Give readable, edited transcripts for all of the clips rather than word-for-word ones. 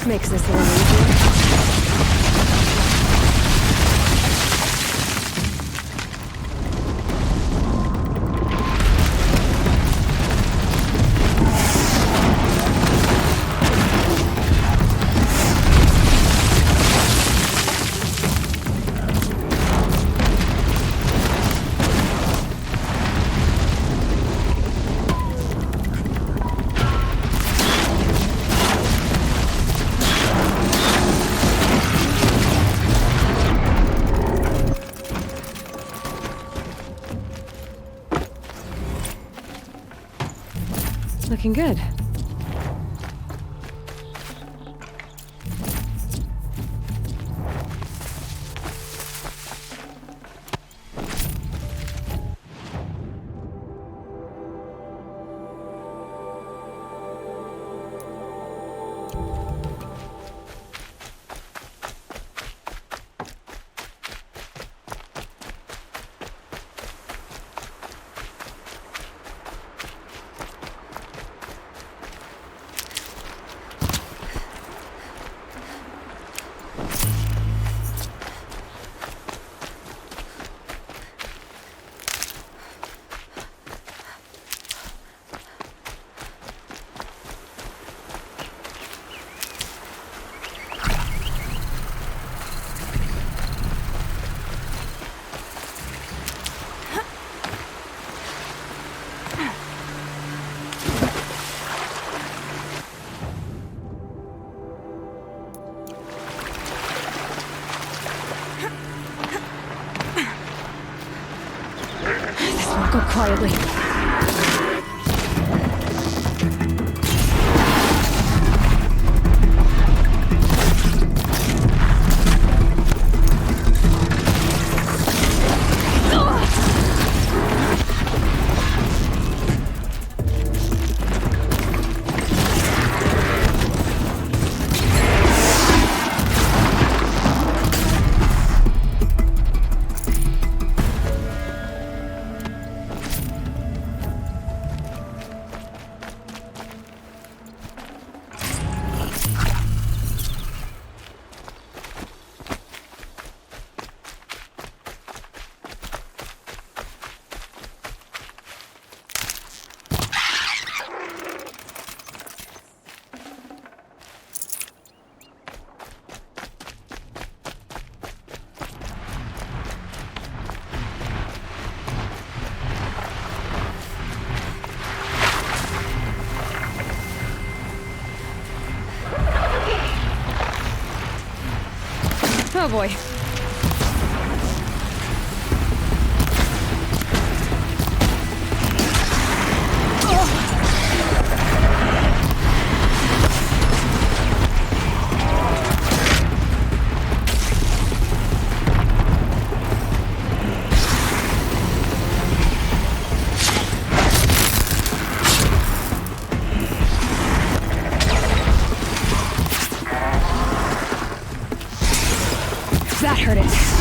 Makes this a little easier. Looking good. Go quietly. Oh boy. That hurt it.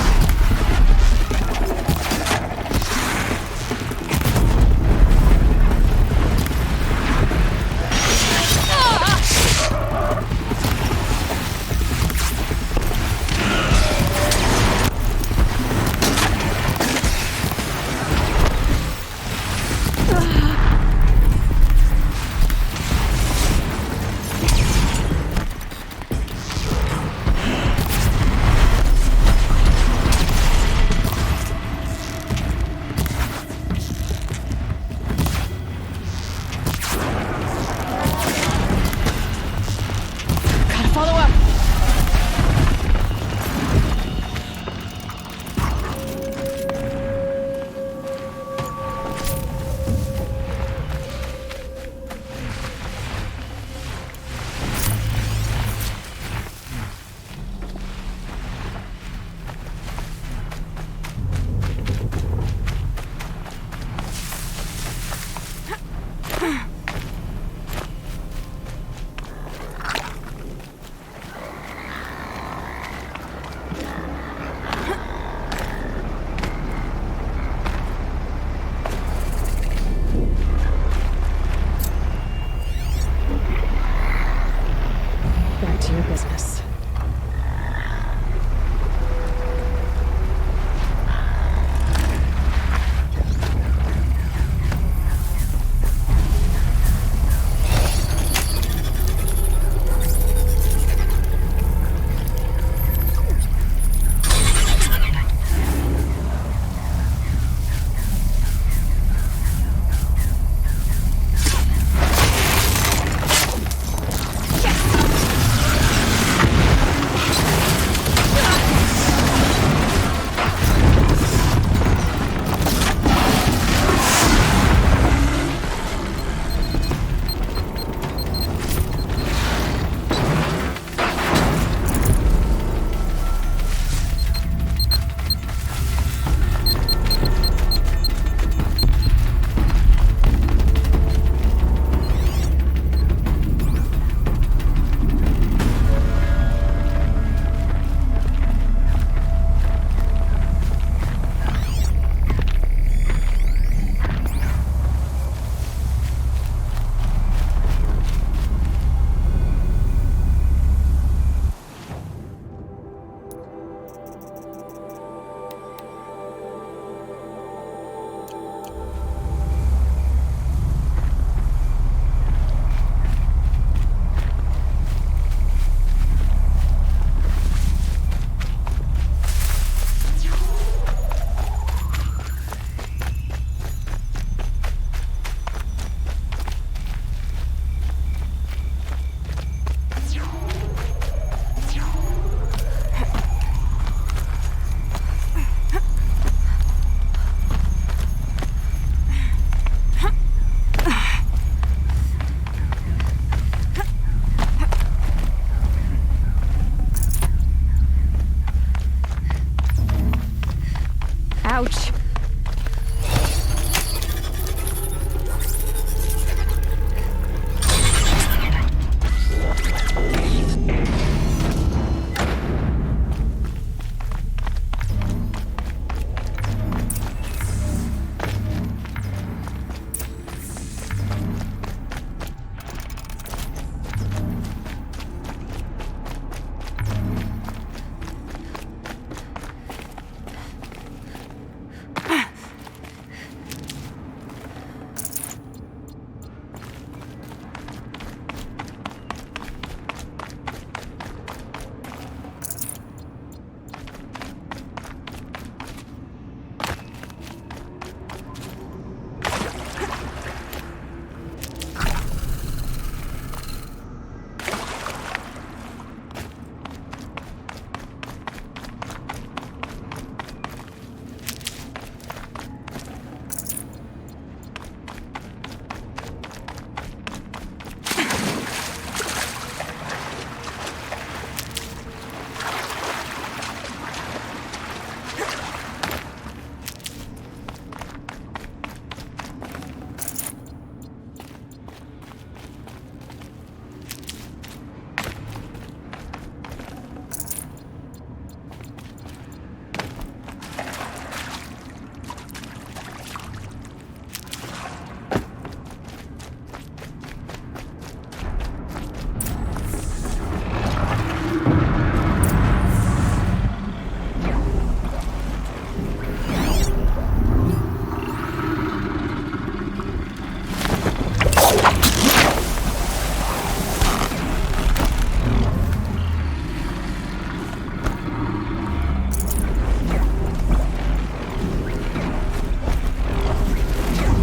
Back to your business. Ouch.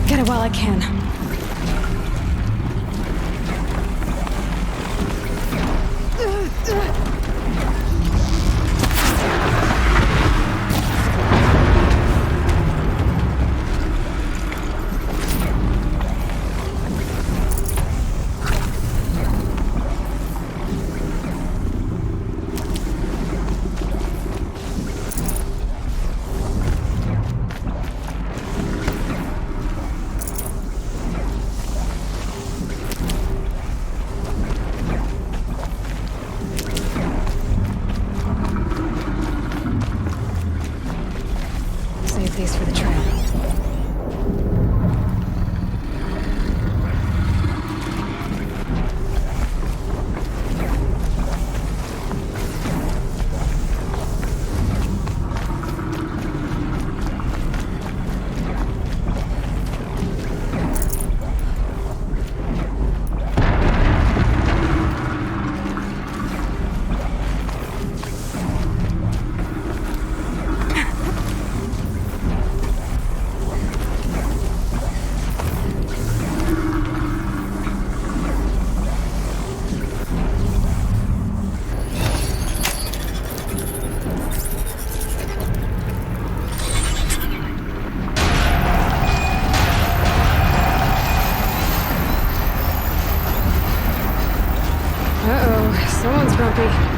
Get it while I can. going, Grumpy.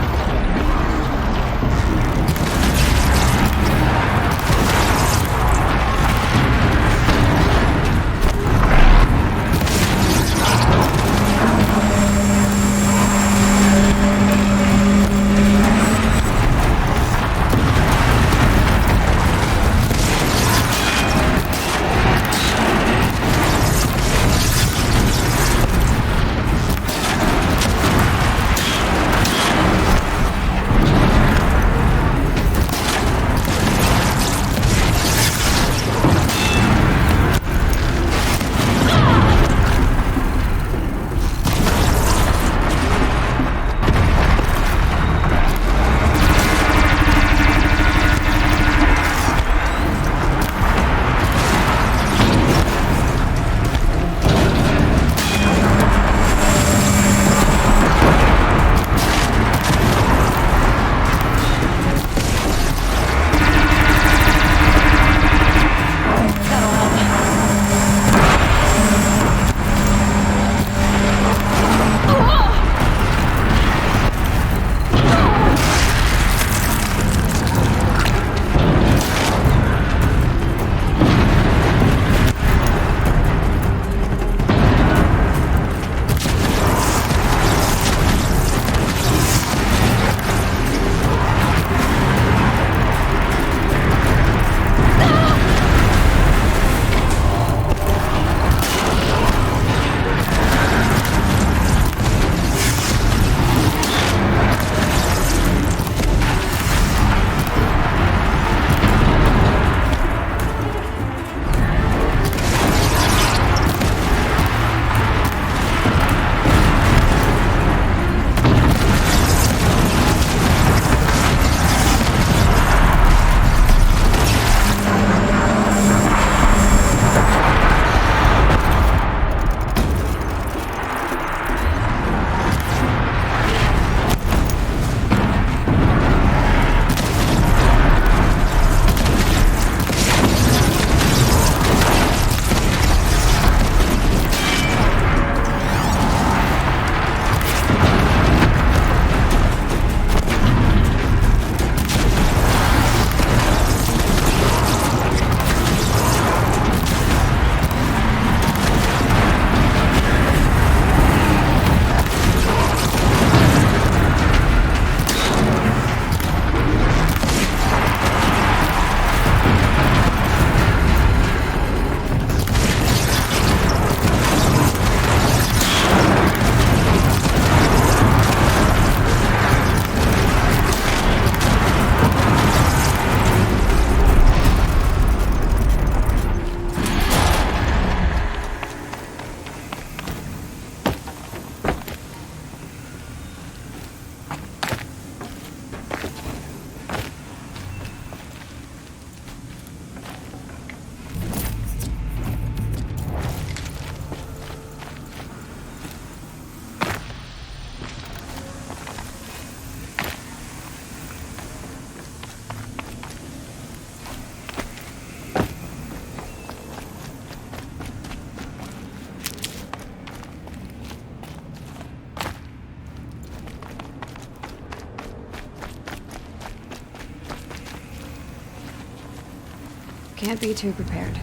Can't be too prepared.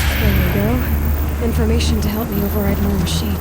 There we go. Information to help me override more machines.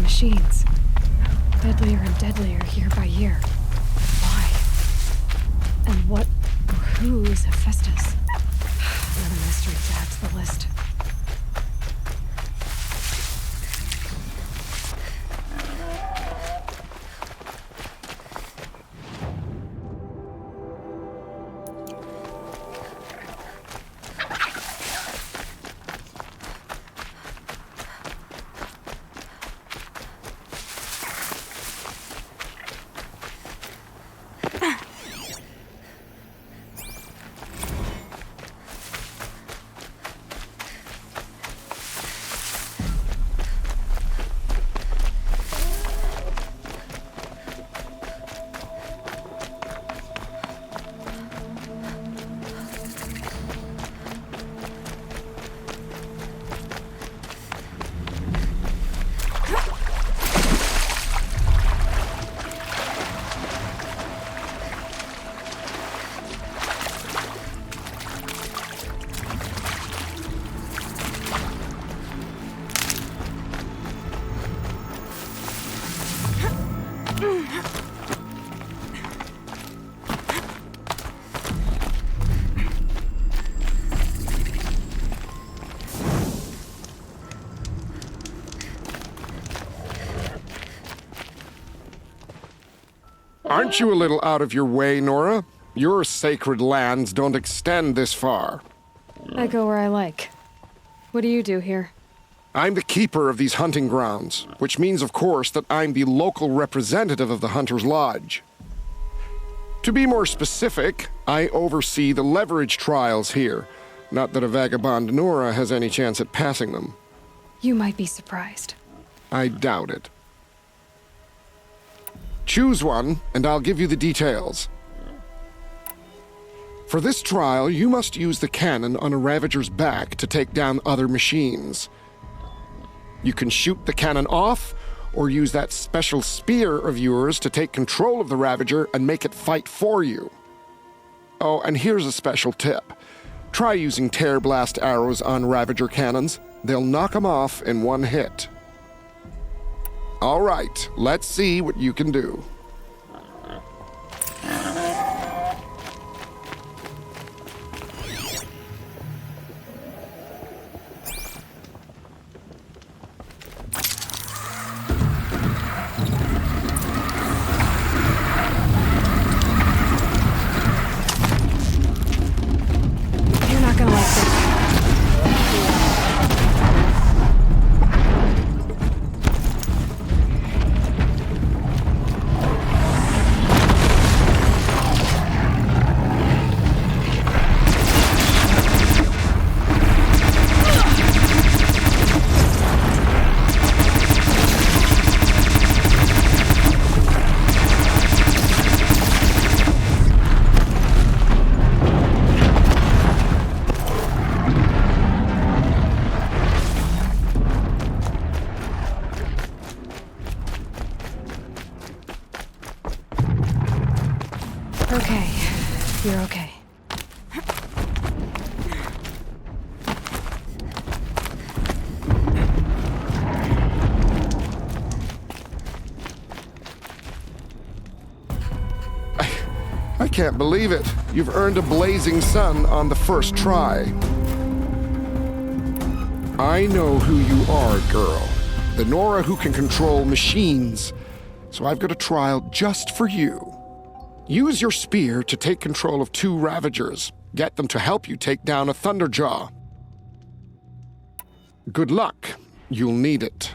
Machines. Deadlier and deadlier year by year. Why? Who is Hephaestus? Another mystery to add to the list. Aren't you a little out of your way, Nora? Your sacred lands don't extend this far. I go where I like. What do you do here? I'm the keeper of these hunting grounds, which means, of course, that I'm the local representative of the Hunter's Lodge. To be more specific, I oversee the leverage trials here. Not that a vagabond Nora has any chance at passing them. You might be surprised. I doubt it. Choose one, and I'll give you the details. For this trial, you must use the cannon on a Ravager's back to take down other machines. You can shoot the cannon off, or use that special spear of yours to take control of the Ravager and make it fight for you. Oh, and here's a special tip. Try using tear blast arrows on Ravager cannons. They'll knock them off in one hit. All right, let's see what you can do. You're not gonna like this. Okay. You're okay. I can't believe it. You've earned a blazing sun on the first try. I know who you are, girl. The Nora who can control machines. So I've got a trial just for you. Use your spear to take control of 2 Ravagers. Get them to help you take down a Thunderjaw. Good luck. You'll need it.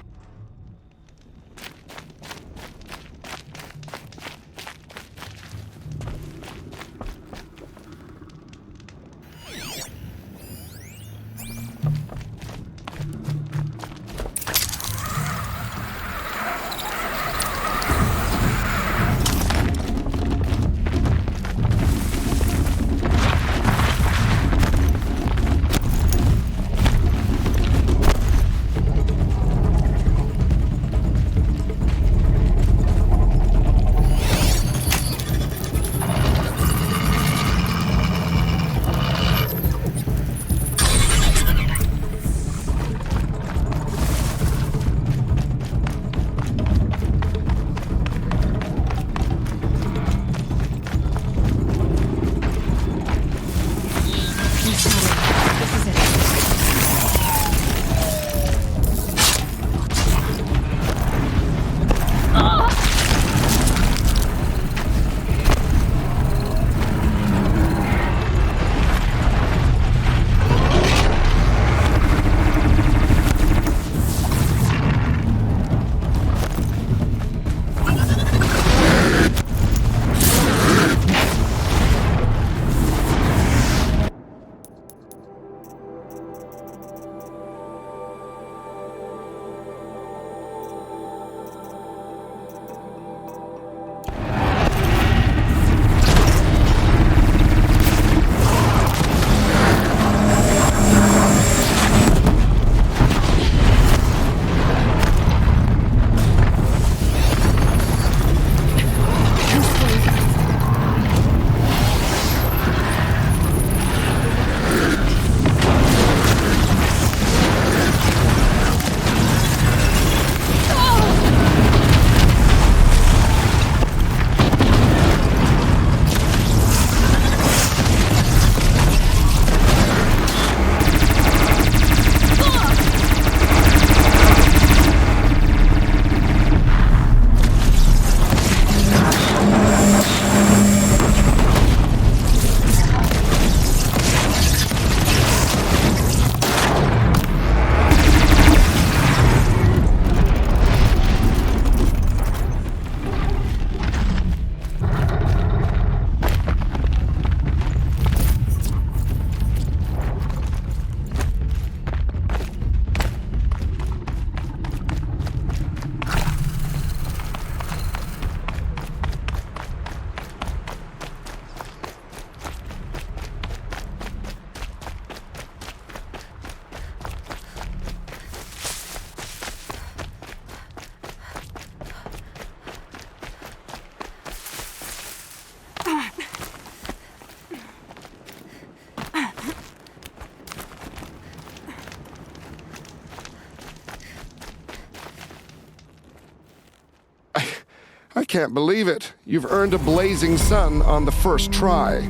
can't believe it. You've earned a blazing sun on the first try.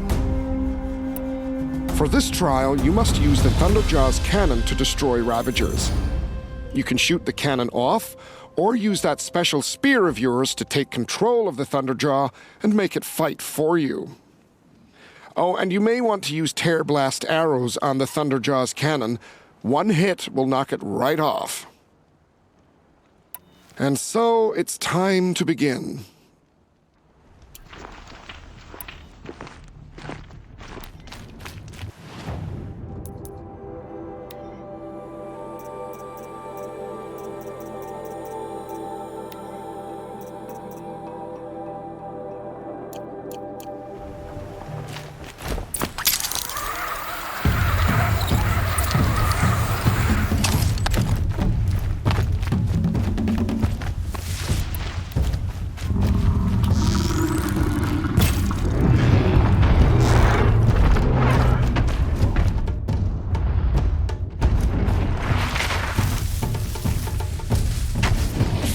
For this trial, you must use the Thunderjaw's cannon to destroy Ravagers. You can shoot the cannon off, or use that special spear of yours to take control of the Thunderjaw and make it fight for you. Oh, and you may want to use Tear Blast arrows on the Thunderjaw's cannon. One hit will knock it right off. And so, it's time to begin.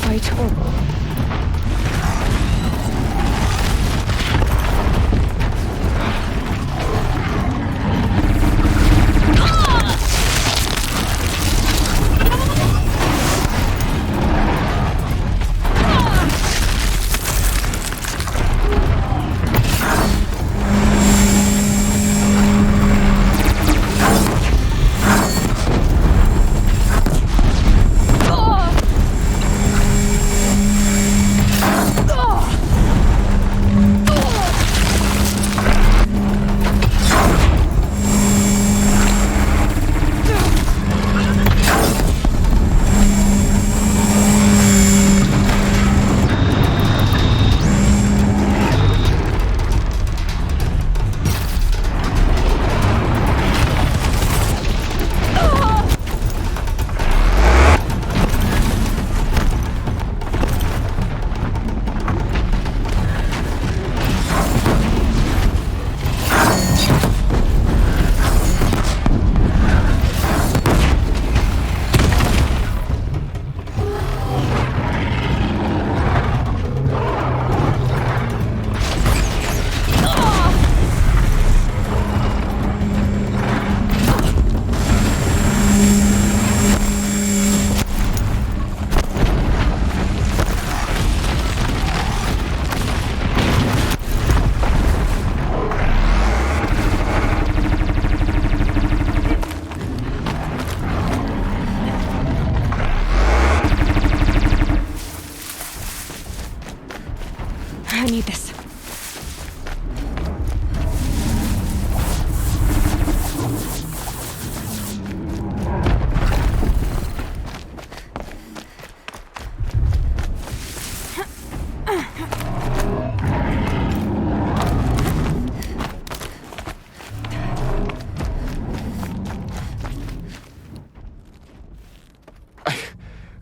Fight or... I need this.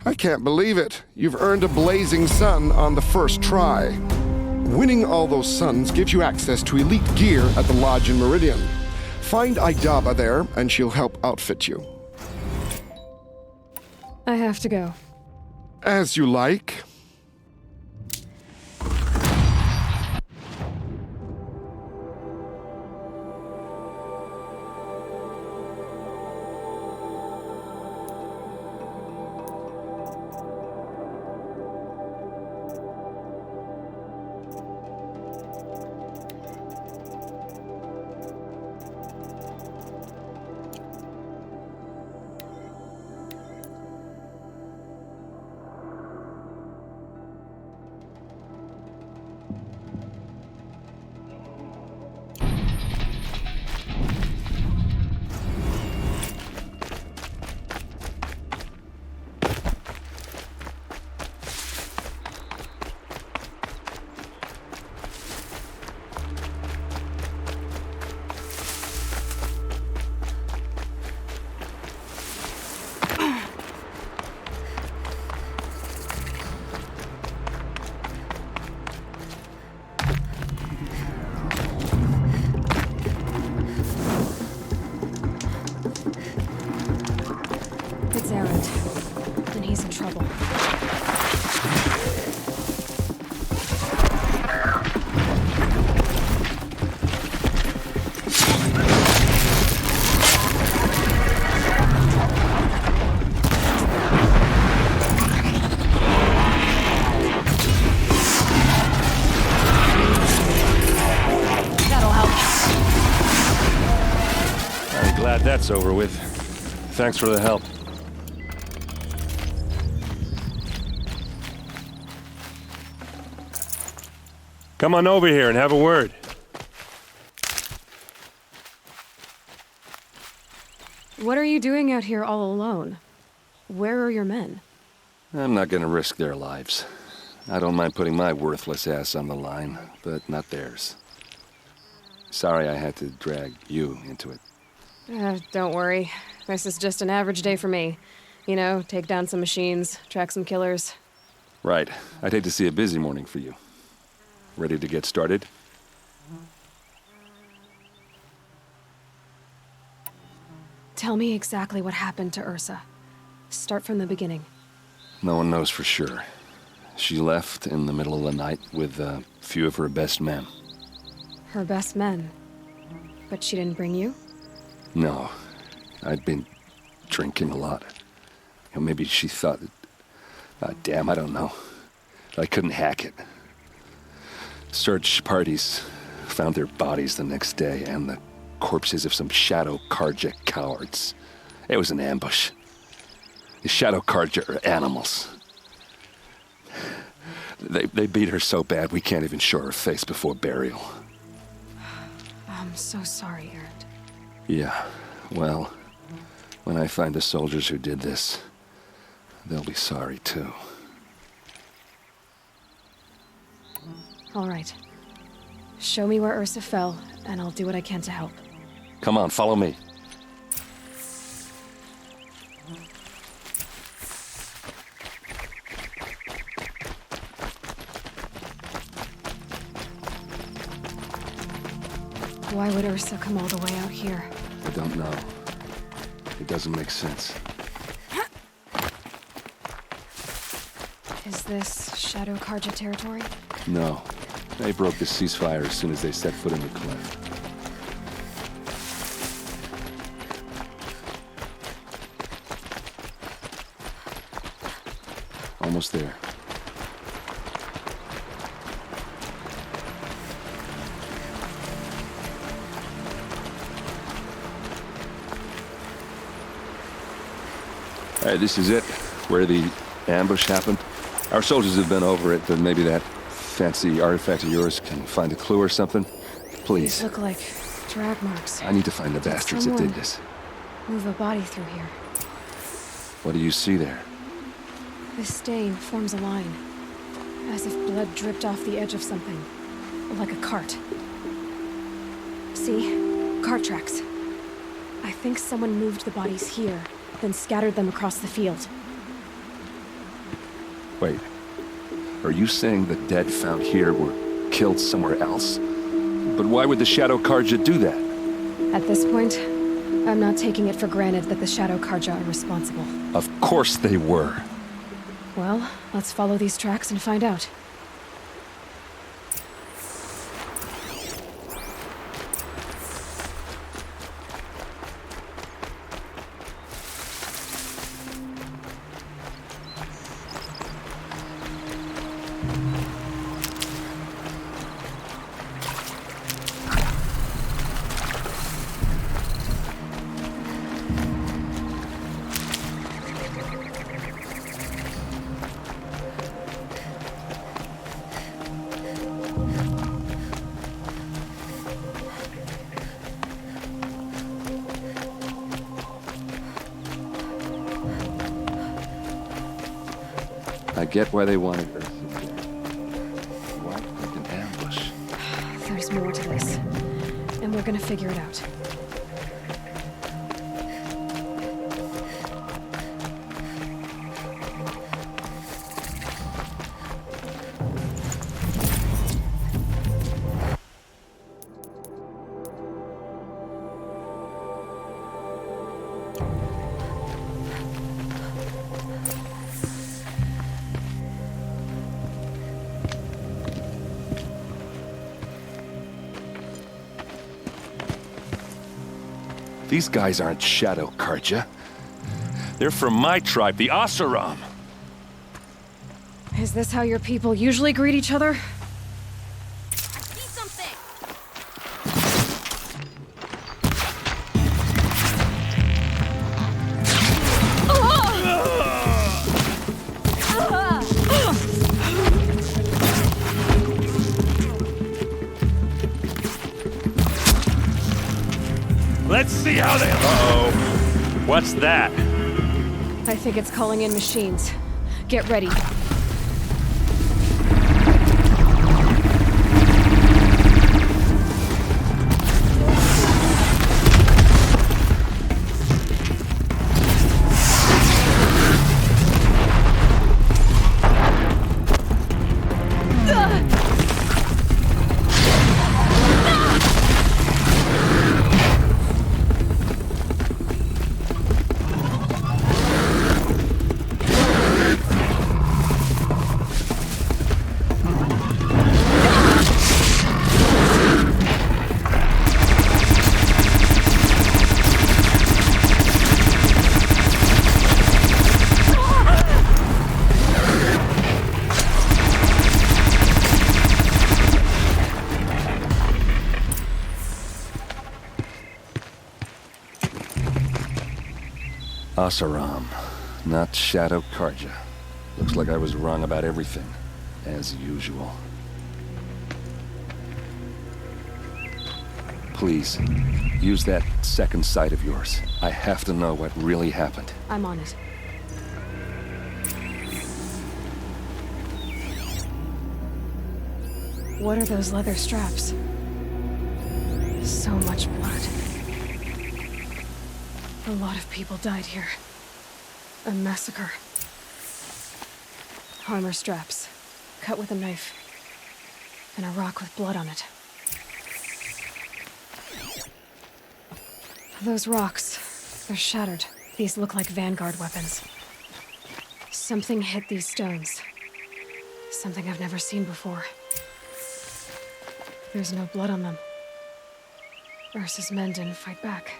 I can't believe it. You've earned a blazing sun on the first try. Winning all those suns gives you access to elite gear at the Lodge in Meridian. Find Idaba there, and she'll help outfit you. I have to go. As you like. glad that's over with. Thanks for the help. Come on over here and have a word. What are you doing out here all alone? Where are your men? I'm not gonna risk their lives. I don't mind putting my worthless ass on the line, but not theirs. Sorry I had to drag you into it. Don't worry. This is just an average day for me. You know, take down some machines, track some killers. Right. I'd hate to see a busy morning for you. Ready to get started? Tell me exactly what happened to Ursa. Start from the beginning. No one knows for sure. She left in the middle of the night with a few of her best men. Her best men. But she didn't bring you? No. I'd been drinking a lot. Maybe she thought... damn, I don't know. I couldn't hack it. Search parties found their bodies the next day and the corpses of some Shadow Carja cowards. It was an ambush. The Shadow Carja are animals. They beat her so bad we can't even show her face before burial. I'm so sorry, Erend. Yeah, well, when I find the soldiers who did this, they'll be sorry too. All right. Show me where Ursa fell, and I'll do what I can to help. Come on, follow me. Why would Ursa come all the way out here? I don't know. It doesn't make sense. Is this Shadow Carja territory? No. They broke the ceasefire as soon as they set foot in the cleft. Almost there. All right, this is it, where the ambush happened. Our soldiers have been over it, but maybe that fancy artifact of yours can find a clue or something? Please. These look like drag marks. I need to find the bastards that did this. Move a body through here. What do you see there? This stain forms a line, as if blood dripped off the edge of something, like a cart. See? Cart tracks. I think someone moved the bodies here, then scattered them across the field. Wait. Are you saying the dead found here were killed somewhere else? But why would the Shadow Carja do that? At this point, I'm not taking it for granted that the Shadow Carja are responsible. Of course they were. Well, let's follow these tracks and find out. I get why they wanted her. Why like an ambush? There's more to this, and we're gonna figure it out. These guys aren't Shadow Carja. They're from my tribe, the Oseram. Is this how your people usually greet each other? See something! Let's see how they... Uh-oh. What's that? I think it's calling in machines. Get ready. Oseram, not Shadow Carja. Looks like I was wrong about everything, as usual. Please, use that second sight of yours. I have to know what really happened. I'm on it. What are those leather straps? So much blood. A lot of people died here. A massacre. Armor straps, cut with a knife, and a rock with blood on it. Those rocks, they're shattered. These look like Vanguard weapons. Something hit these stones. Something I've never seen before. There's no blood on them. Ursa's men didn't fight back.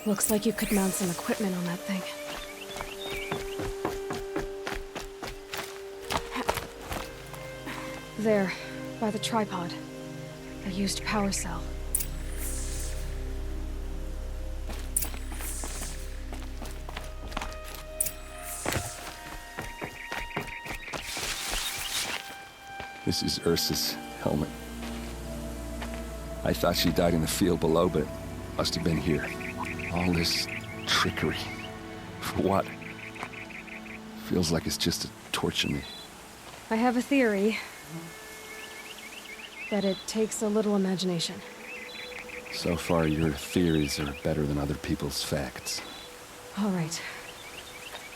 Looks like you could mount some equipment on that thing. There, by the tripod. A used power cell. This is Ursa's helmet. I thought she died in the field below, but it must have been here. All this trickery. For what? Feels like it's just to torture me. I have a theory that it takes a little imagination. So far, your theories are better than other people's facts. All right.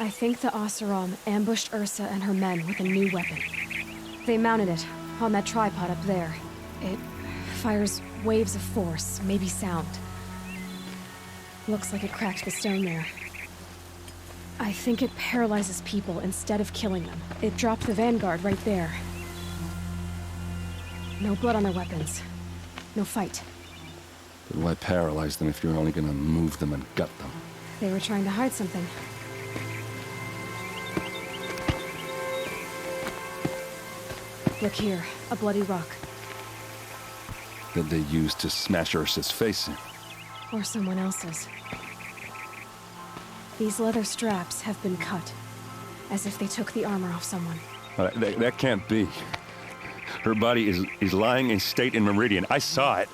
I think the Oseram ambushed Ursa and her men with a new weapon. They mounted it on that tripod up there. It fires waves of force, maybe sound. Looks like it cracked the stone there. I think it paralyzes people instead of killing them. It dropped the Vanguard right there. No blood on their weapons. No fight. But why paralyze them if you're only gonna move them and gut them? They were trying to hide something. Look here, a bloody rock. That they used to smash Ursa's face in. Or someone else's. These leather straps have been cut, as if they took the armor off someone. That can't be. Her body is lying in state in Meridian. I saw it.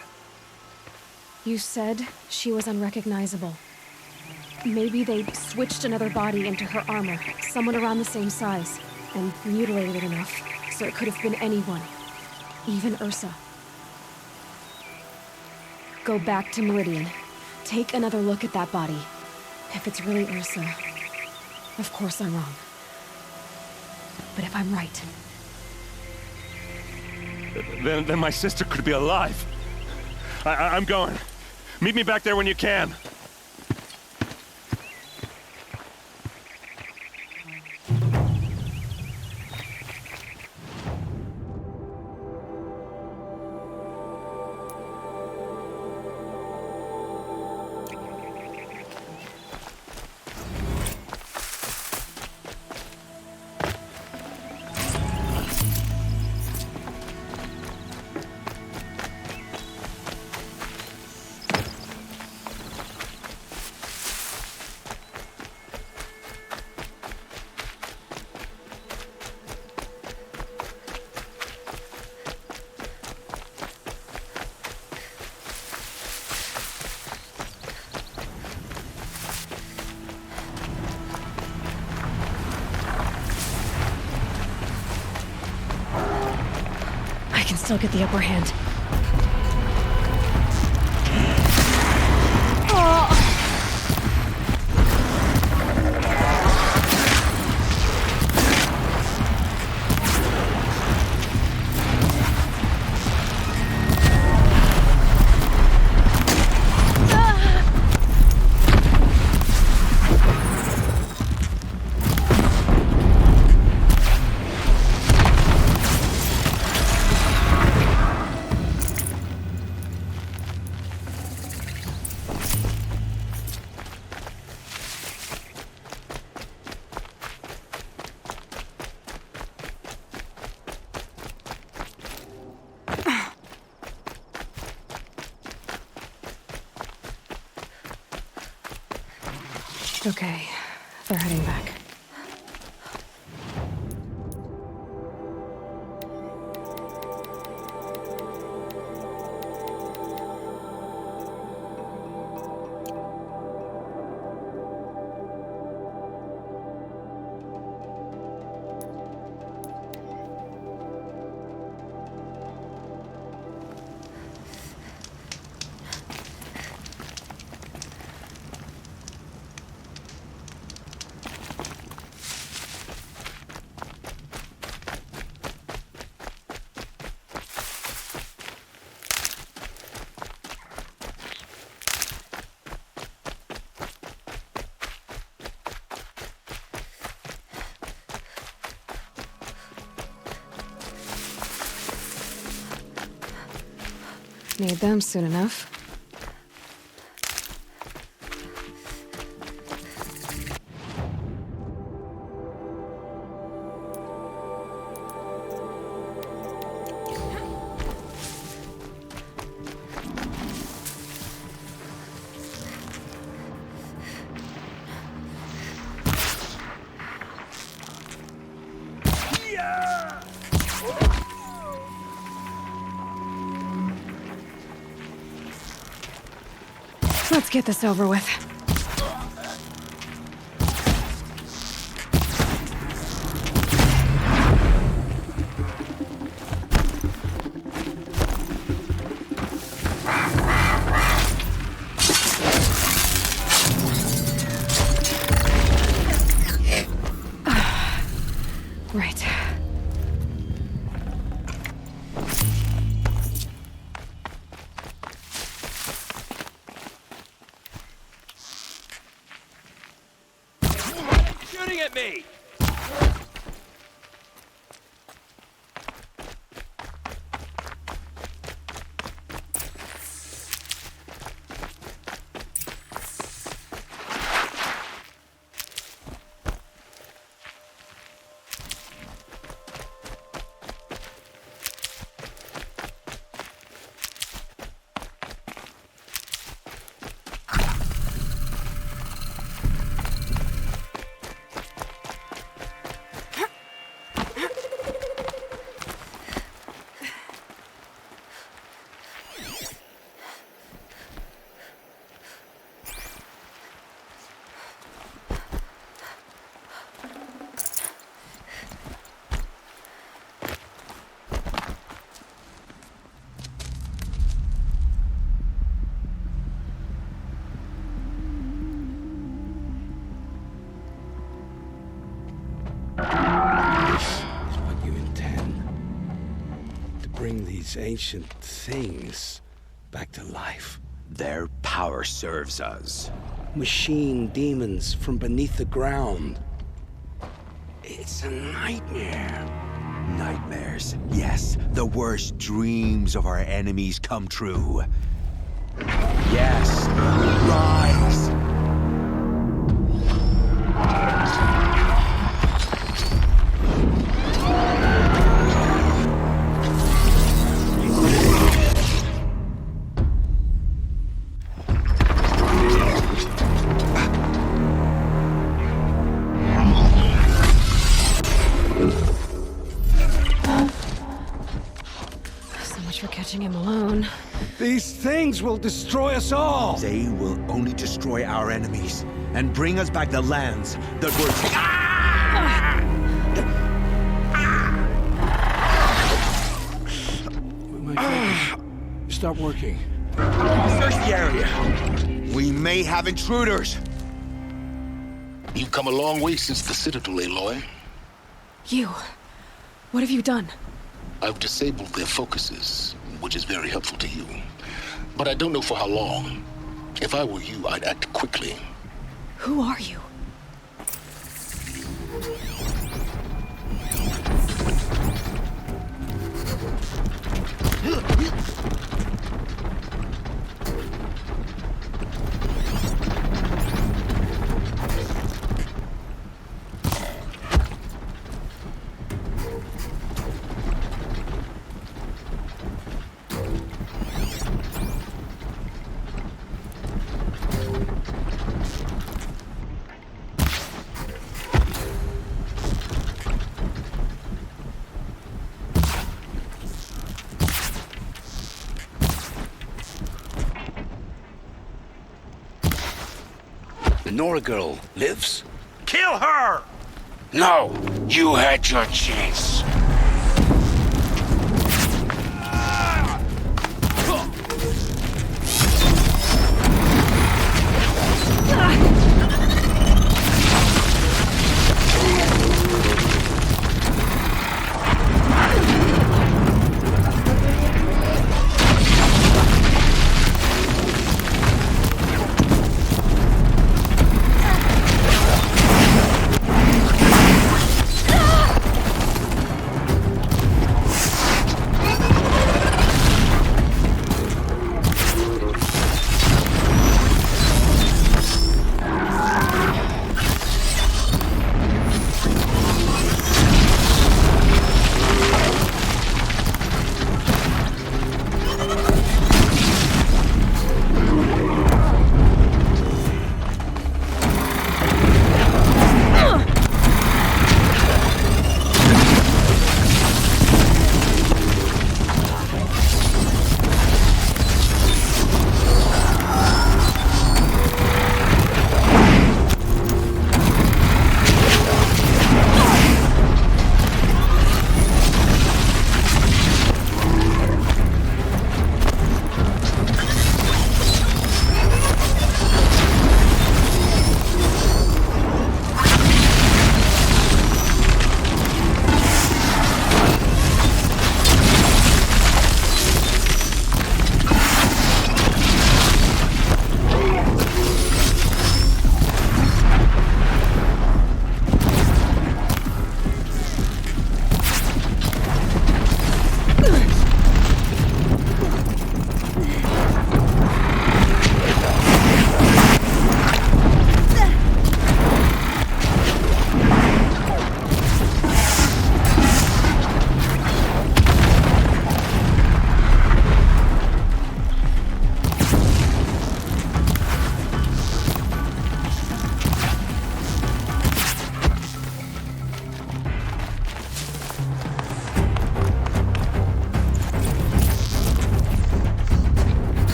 You said she was unrecognizable. Maybe they switched another body into her armor, someone around the same size, and mutilated it enough so it could have been anyone, even Ursa. Go back to Meridian. Take another look at that body. If it's really Ursa, of course I'm wrong. But if I'm right... Then my sister could be alive. I'm going. Meet me back there when you can. can still get the upper hand. Okay, they're heading back. Need them soon enough. Let's get this over with. Right. Shooting at me! Bring these ancient things back to life. Their power serves us. Machine demons from beneath the ground. It's a nightmare. Nightmares. Yes, the worst dreams of our enemies come true. Yes, rise! For catching him alone. These things will destroy us all! They will only destroy our enemies and bring us back the lands that were... Start working. Search the area. We may have intruders. You've come a long way since the Citadel, Aloy. You. What have you done? I've disabled their focuses, which is very helpful to you. But I don't know for how long. If I were you, I'd act quickly. Who are you? The Nora girl lives? Kill her! No! You had your chance.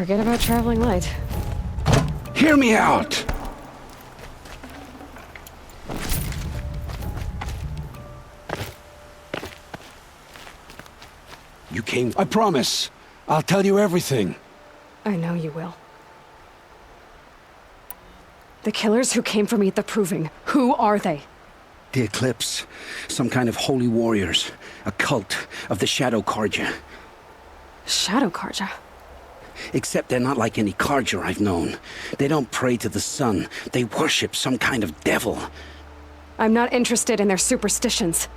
Forget about traveling light. Hear me out! You came... I promise. I'll tell you everything. I know you will. The killers who came for me at the Proving, who are they? The Eclipse. Some kind of holy warriors. A cult of the Shadow Carja. Shadow Carja? Except they're not like any Carja I've known. They don't pray to the sun. They worship some kind of devil. I'm not interested in their superstitions.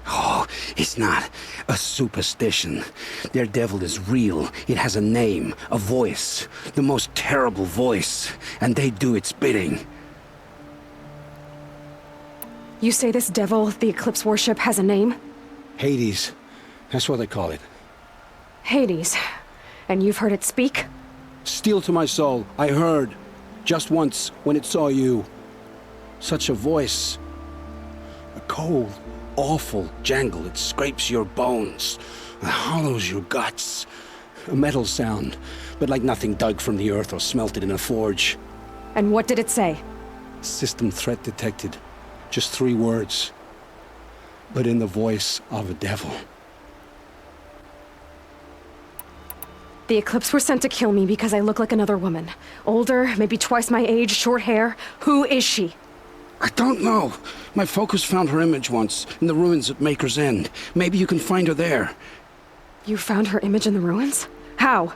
Oh, it's not a superstition. Their devil is real. It has a name, a voice. The most terrible voice. And they do its bidding. You say this devil the Eclipse worship has a name? Hades. That's what they call it. Hades. And you've heard it speak? Steel to my soul, I heard. Just once, when it saw you. Such a voice. A cold, awful jangle. It scrapes your bones. It hollows your guts. A metal sound, but like nothing dug from the earth or smelted in a forge. And what did it say? System threat detected. Just 3 words. But in the voice of a devil. The Eclipse were sent to kill me because I look like another woman. Older, maybe twice my age, short hair. Who is she? I don't know. My focus found her image once, in the ruins at Maker's End. Maybe you can find her there. You found her image in the ruins? How?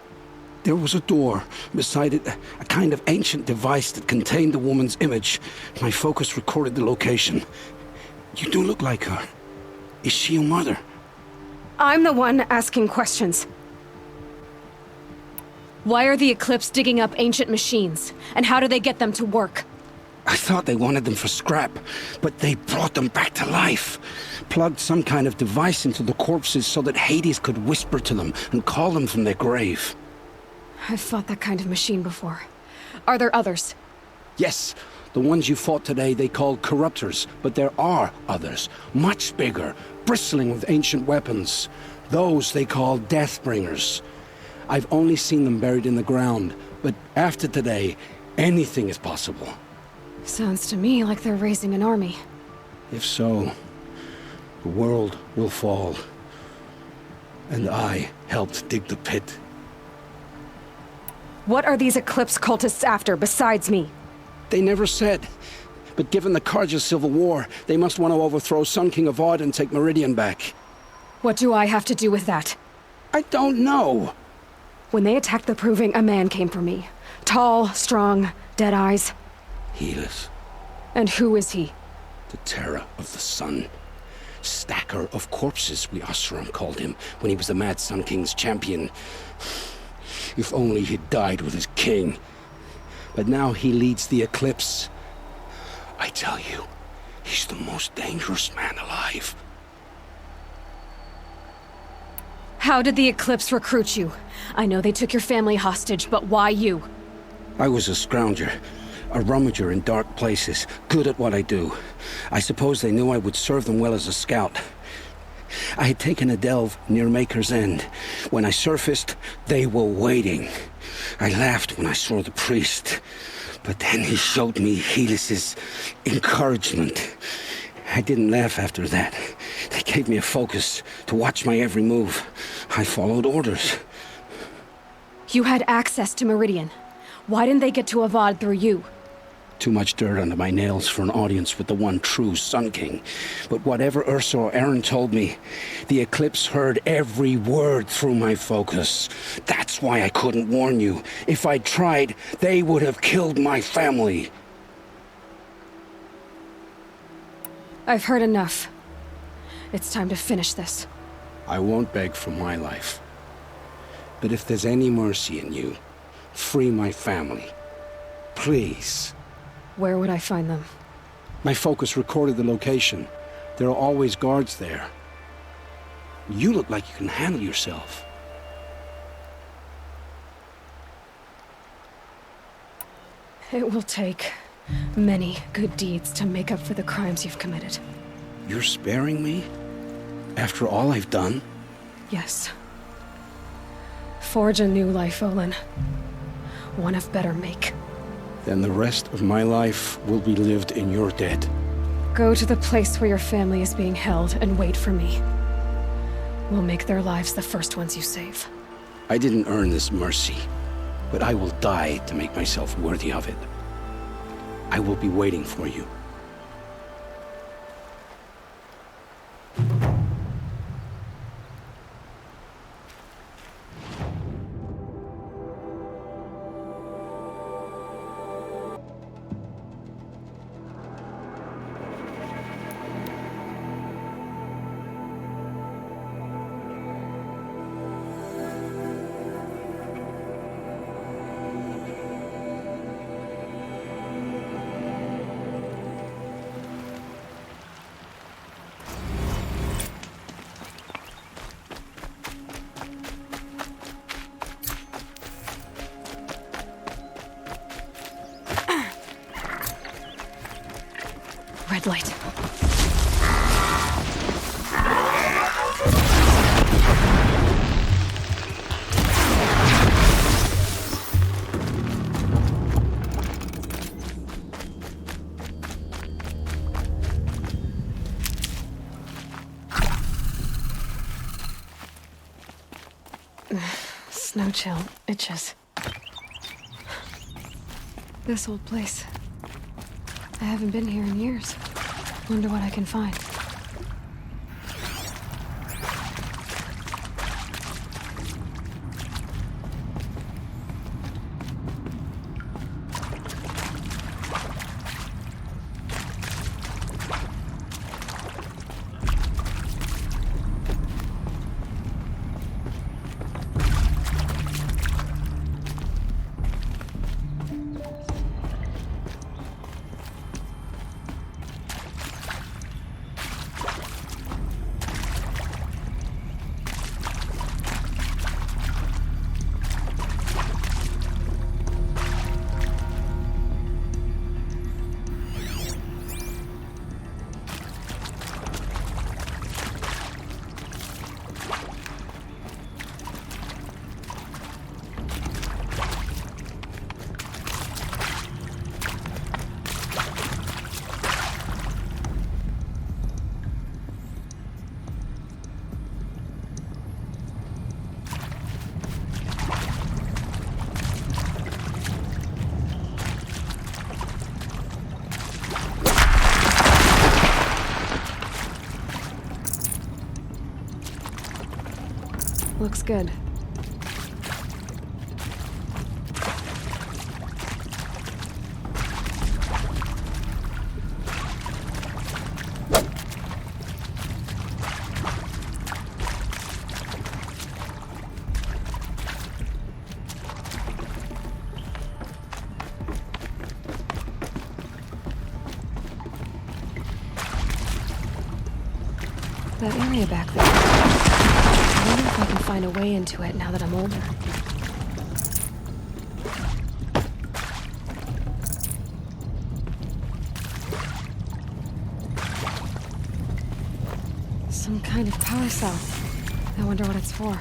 There was a door. Beside it, a kind of ancient device that contained the woman's image. My focus recorded the location. You do look like her. Is she your mother? I'm the one asking questions. Why are the Eclipse digging up ancient machines? And how do they get them to work? I thought they wanted them for scrap, but they brought them back to life. Plugged some kind of device into the corpses so that Hades could whisper to them and call them from their grave. I've fought that kind of machine before. Are there others? Yes, the ones you fought today they called corruptors, but there are others, much bigger, bristling with ancient weapons. Those they call Deathbringers. I've only seen them buried in the ground, but after today, anything is possible. Sounds to me like they're raising an army. If so, the world will fall. And I helped dig the pit. What are these Eclipse cultists after, besides me? They never said. But given the Carja civil war, they must want to overthrow Sun King Avad and take Meridian back. What do I have to do with that? I don't know. When they attacked the Proving, a man came for me. Tall, strong, dead eyes. Helis, And who is he? the terror of the sun. Stacker of corpses, we Oseram called him, when he was the Mad Sun King's champion. If only he'd died with his king. But now he leads the Eclipse. I tell you, he's the most dangerous man alive. How did the Eclipse recruit you? I know they took your family hostage, but why you? I was a scrounger, a rummager in dark places, good at what I do. I suppose they knew I would serve them well as a scout. I had taken a delve near Maker's End. When I surfaced, they were waiting. I laughed when I saw the priest, but then he showed me Helis's encouragement. I didn't laugh after that. They gave me a focus to watch my every move. I followed orders. You had access to Meridian. Why didn't they get to Avad through you? Too much dirt under my nails for an audience with the one true Sun King. But whatever Ursa or Aaron told me, the Eclipse heard every word through my focus. That's why I couldn't warn you. If I'd tried, they would have killed my family. I've heard enough. It's time to finish this. I won't beg for my life. But if there's any mercy in you, free my family. Please. Where would I find them? My focus recorded the location. There are always guards there. You look like you can handle yourself. It will take many good deeds to make up for the crimes you've committed. You're sparing me? After all I've done? Yes. Forge a new life, Olin. One of better make. Then the rest of my life will be lived in your debt. Go to the place where your family is being held and wait for me. We'll make their lives the first ones you save. I didn't earn this mercy, but I will die to make myself worthy of it. I will be waiting for you. Red light. Snow chill. Itches. This old place. I haven't been here in years. Wonder what I can find. Looks good. That area back there. I wonder if I can find a way into it now that I'm older. Some kind of power cell. I wonder what it's for.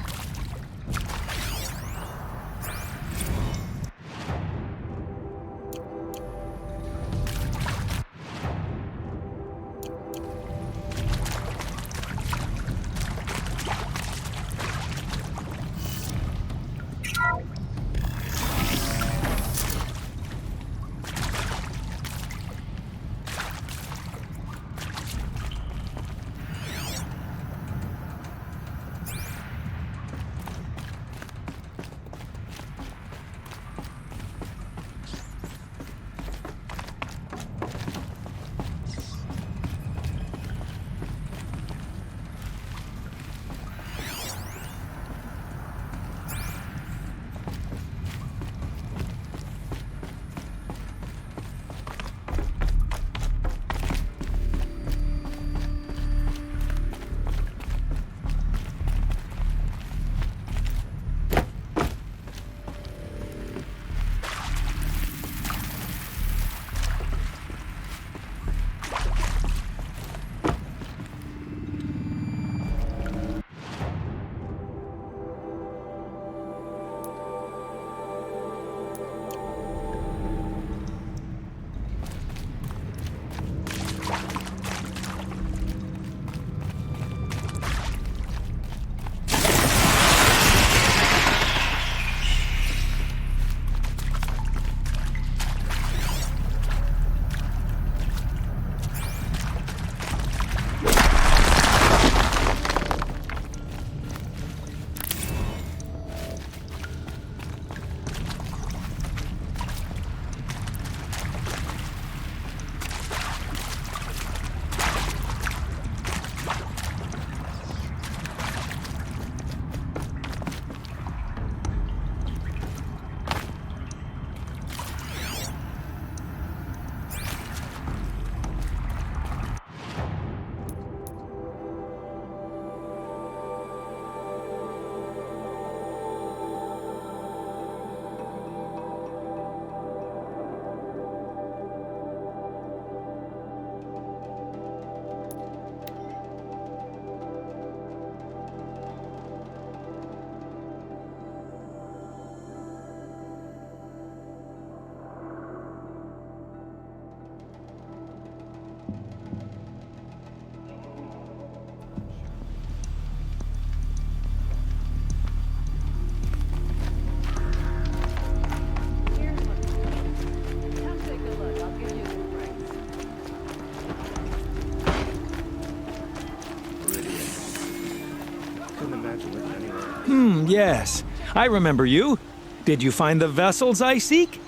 Yes. I remember you. Did you find the vessels I seek?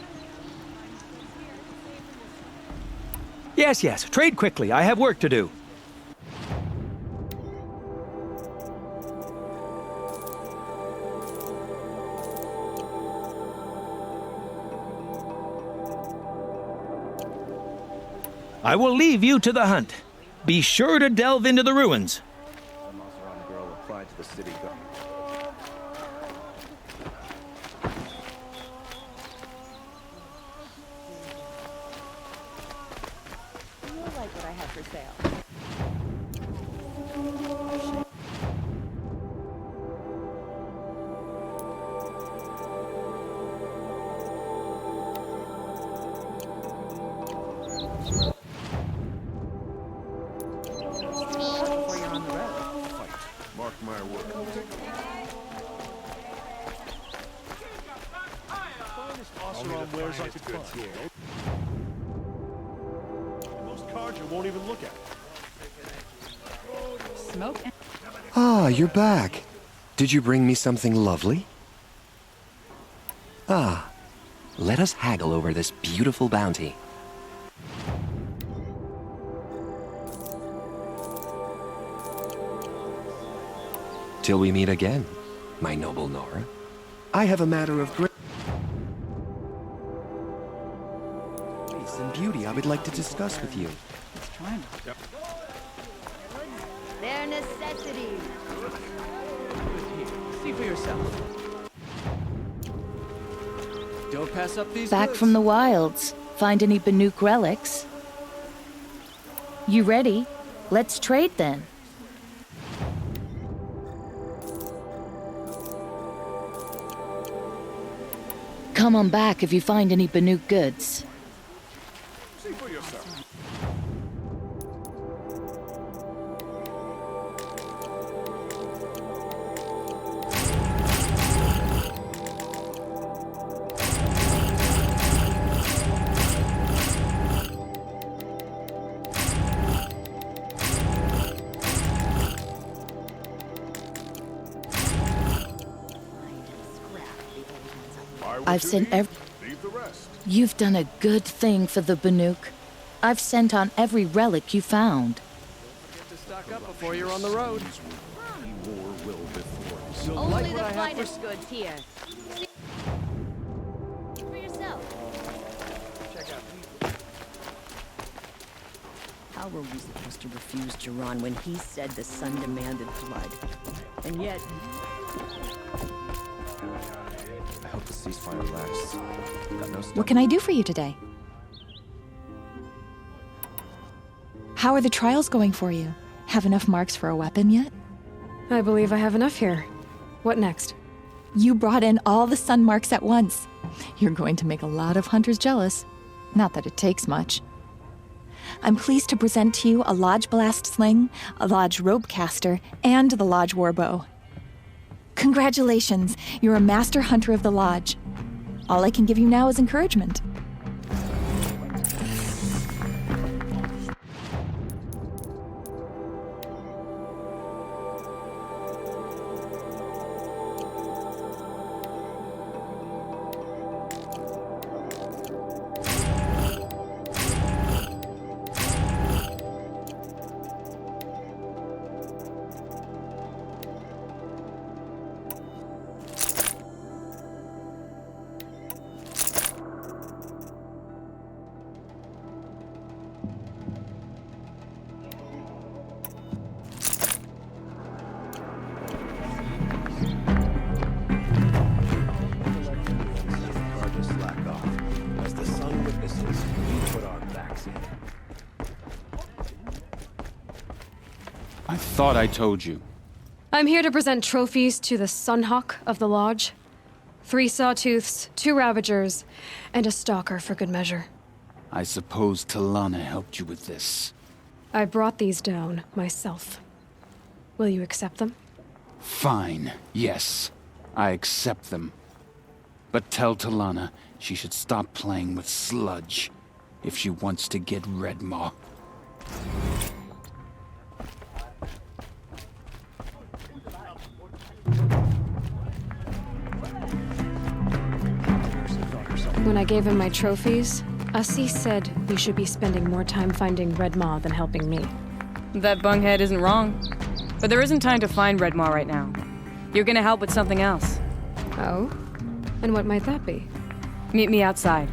Yes, yes. Trade quickly. I have work to do. I will leave you to the hunt. Be sure to delve into the ruins. Ah, you're back. Did you bring me something lovely? Ah, let us haggle over this beautiful bounty. Till we meet again, my noble Nora. I have a matter of great grace and beauty I would like to discuss with you. Their necessities. See for yourself. Don't pass up these Back goods. from the wilds. Find any Banuk relics? You ready? Let's trade then. Come on back if you find any Banuk goods. See for yourself. I've sent Leave the rest. You've done a good thing for the Banuk. I've sent on every relic you found. Get to stock up before you're on the road. You'll Only like the what I have finest goods here. See for yourself. Check out. How were we supposed to refuse Jiran when he said the sun demanded blood? And yet... I hope the ceasefire lasts. Got no What can I do for you today? How are the trials going for you? Have enough marks for a weapon yet? I believe I have enough here. What next? You brought in all the sun marks at once. You're going to make a lot of hunters jealous. Not that it takes much. I'm pleased to present to you a Lodge Blast Sling, a Lodge Rope Caster, and the Lodge Warbow. Congratulations, you're a master hunter of the Lodge. All I can give you now is encouragement. I thought I told you. I'm here to present trophies to the Sunhawk of the Lodge. 3 Sawtooths, 2 Ravagers, and a Stalker for good measure. I suppose Talana helped you with this. I brought these down myself. Will you accept them? Fine, yes. I accept them. But tell Talana she should stop playing with sludge if she wants to get Redmaw. When I gave him my trophies, Assis said we should be spending more time finding Red Maw than helping me. That bunghead isn't wrong. But there isn't time to find Red Maw right now. You're gonna help with something else. Oh? And what might that be? Meet me outside.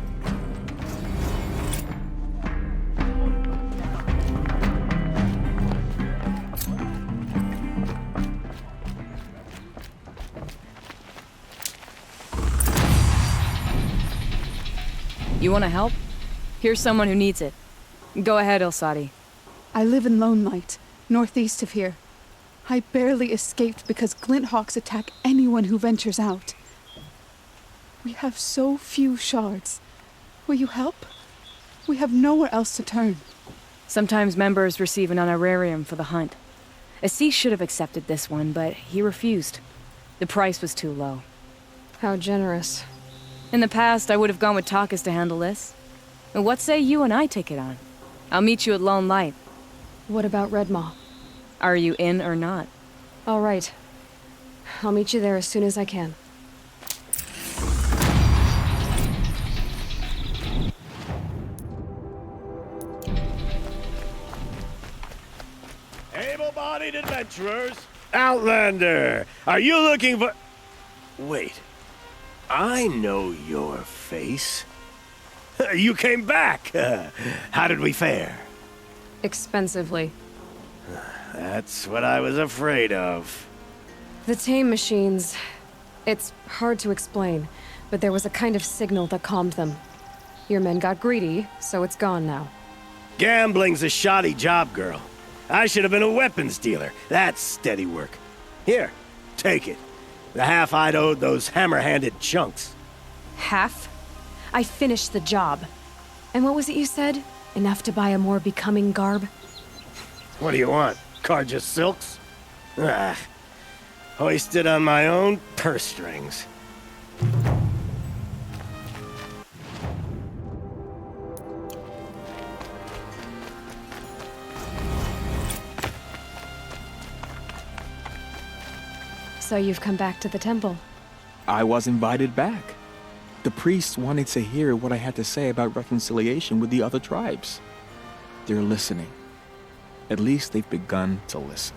You wanna help? Here's someone who needs it. Go ahead, Ilsati. I live in Lone Light, northeast of here. I barely escaped because Glinthawks attack anyone who ventures out. We have so few shards. Will you help? We have nowhere else to turn. Sometimes members receive an honorarium for the hunt. Assis should have accepted this one, but he refused. The price was too low. How generous. In the past, I would have gone with Takas to handle this. And what say you and I take it on? I'll meet you at Lone Light. What about Red Maw? Are you in or not? All right. I'll meet you there as soon as I can. Able-bodied adventurers! Outlander! Are you looking for... Wait. I know your face. You came back! How did we fare? Expensively. That's what I was afraid of. The tame machines... It's hard to explain, but there was a kind of signal that calmed them. Your men got greedy, so it's gone now. Gambling's a shoddy job, girl. I should have been a weapons dealer. That's steady work. Here, take it. The half I'd owed those hammer-handed chunks. Half? I finished the job. And what was it you said? Enough to buy a more becoming garb? What do you want? Carja silks? Ah, hoisted on my own purse strings. So you've come back to the temple. I was invited back. The priests wanted to hear what I had to say about reconciliation with the other tribes. They're listening. At least they've begun to listen.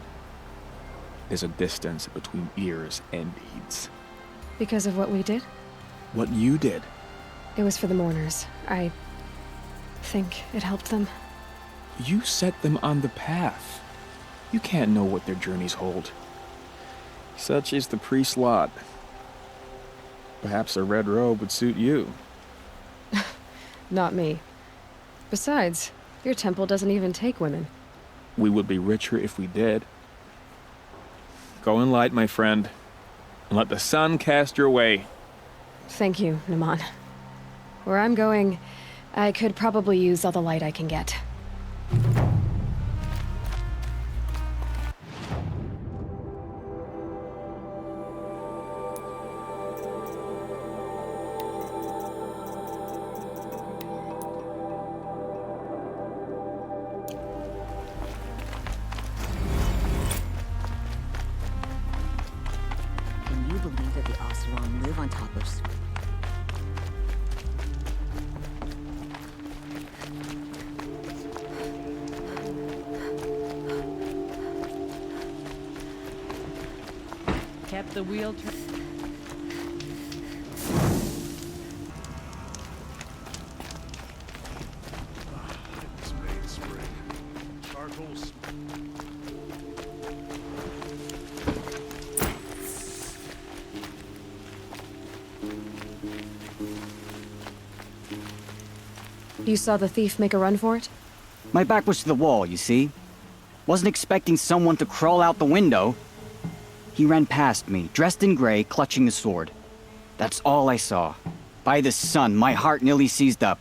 There's a distance between ears and deeds. Because of what we did? What you did. It was for the mourners. I think it helped them. You set them on the path. You can't know what their journeys hold. Such is the priest's lot. Perhaps a red robe would suit you. Not me. Besides, your temple doesn't even take women. We would be richer if we did. Go in light, my friend, and let the sun cast your way. Thank you, Naman. Where I'm going, I could probably use all the light I can get. Kept the wheel You saw the thief make a run for it? My back was to the wall, you see. Wasn't expecting someone to crawl out the window. He ran past me, dressed in gray, clutching the sword. That's all I saw. By the sun, my heart nearly seized up.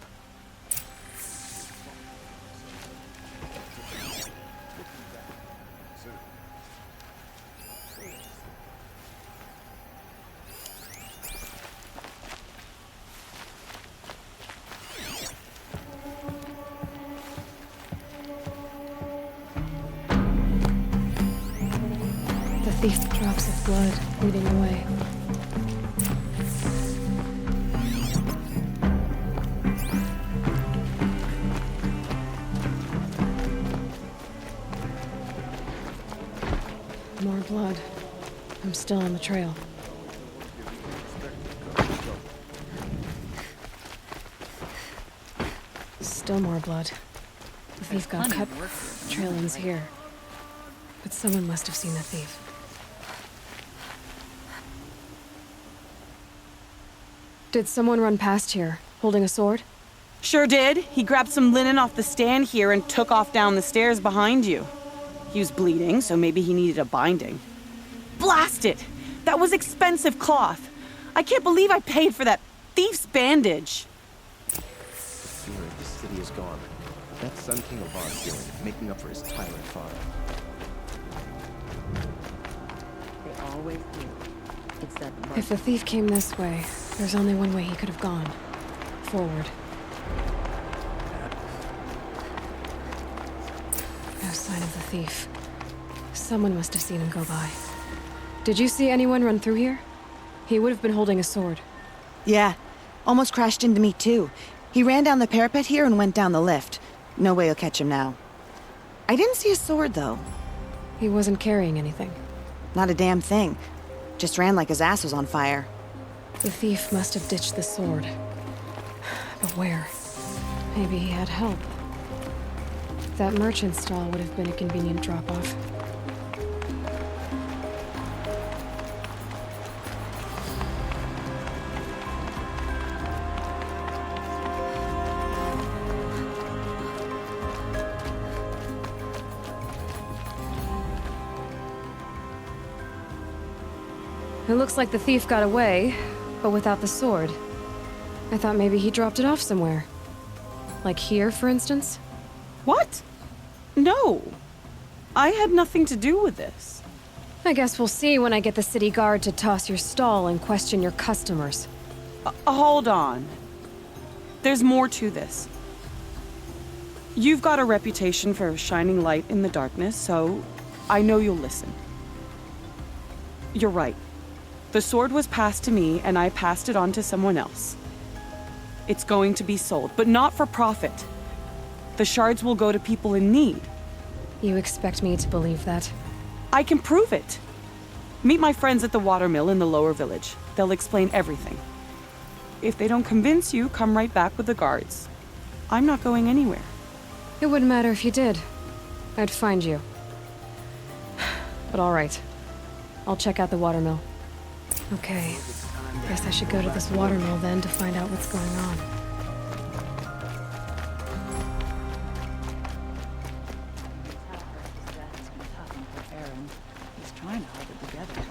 Thief drops of blood leading away. blood. I'm still on the trail. Still more blood. The thief got cut. Trail ends here. But someone must have seen the thief. Did someone run past here, holding a sword? Sure did. He grabbed some linen off the stand here and took off down the stairs behind you. He was bleeding, so maybe he needed a binding. Blast it! That was expensive cloth. I can't believe I paid for that thief's bandage. Fear of the city is gone. That's Sun King Avon's doing, making up for his tyrant father. They always do. It's that If the thief came this way, there's only one way he could have gone. Forward. No sign of the thief. Someone must have seen him go by. Did you see anyone run through here? He would have been holding a sword. Yeah. Almost crashed into me, too. He ran down the parapet here and went down the lift. No way you'll catch him now. I didn't see a sword, though. He wasn't carrying anything. Not a damn thing. Just ran like his ass was on fire. The thief must have ditched the sword. But where? Maybe he had help. That merchant stall would have been a convenient drop-off. It looks like the thief got away, but without the sword. I thought maybe he dropped it off somewhere. Like here, for instance? What? No. I had nothing to do with this. I guess we'll see when I get the city guard to toss your stall and question your customers. Hold on. There's more to this. You've got a reputation for shining light in the darkness, so I know you'll listen. You're right. The sword was passed to me, and I passed it on to someone else. It's going to be sold, but not for profit. The shards will go to people in need. You expect me to believe that? I can prove it. Meet my friends at the watermill in the lower village. They'll explain everything. If they don't convince you, come right back with the guards. I'm not going anywhere. It wouldn't matter if you did. I'd find you. But all right. I'll check out the watermill. Okay. Guess I should go to this watermill then to find out what's going on. He's trying to hold it together.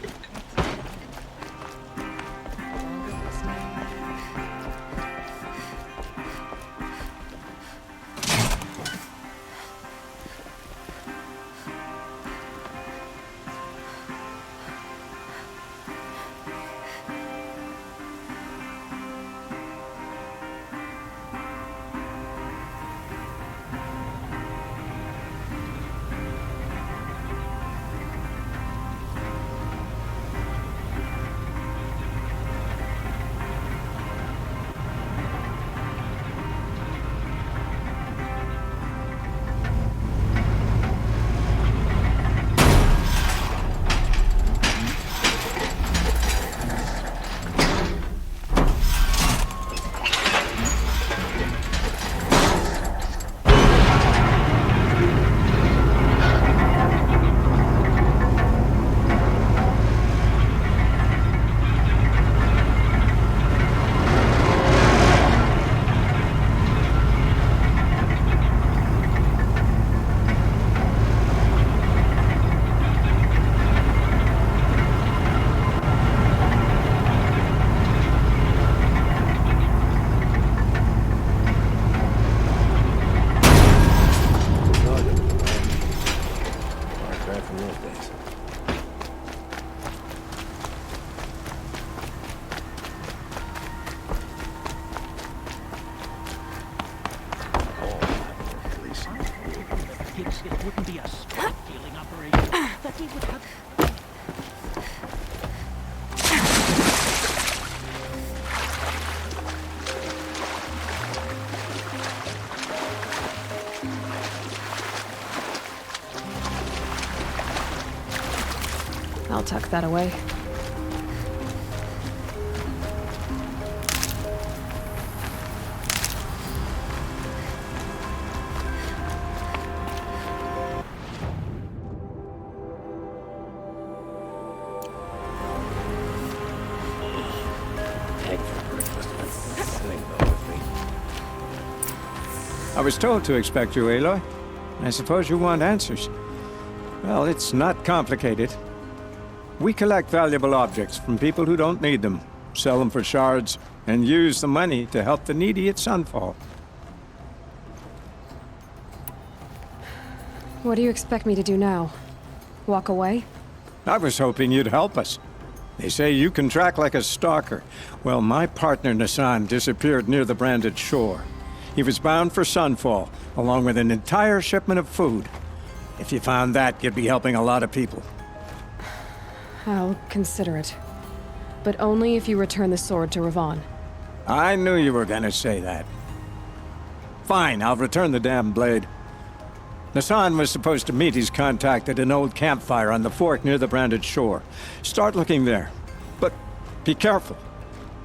tuck that away. I was told to expect you, Aloy. I suppose you want answers. Well, it's not complicated. We collect valuable objects from people who don't need them, sell them for shards, and use the money to help the needy at Sunfall. What do you expect me to do now? Walk away? I was hoping you'd help us. They say you can track like a stalker. Well, my partner Nassan disappeared near the branded shore. He was bound for Sunfall, along with an entire shipment of food. If you found that, you'd be helping a lot of people. I'll consider it. But only if you return the sword to Ravon. I knew you were gonna say that. Fine, I'll return the damn blade. Nassan was supposed to meet his contact at an old campfire on the fork near the branded shore. Start looking there. But be careful.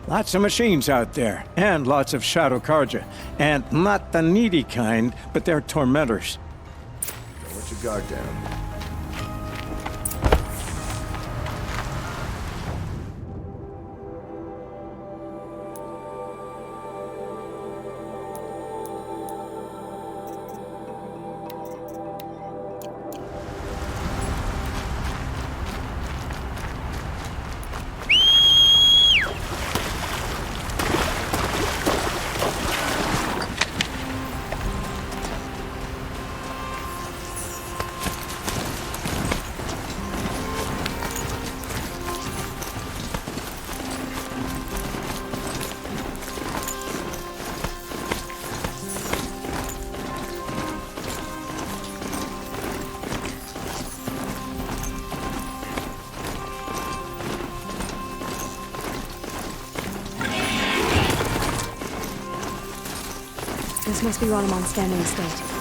Lots of machines out there, and lots of Shadow Carja. And not the needy kind, but they're tormentors. Don't let your guard down. This must be Ranamon's standing estate.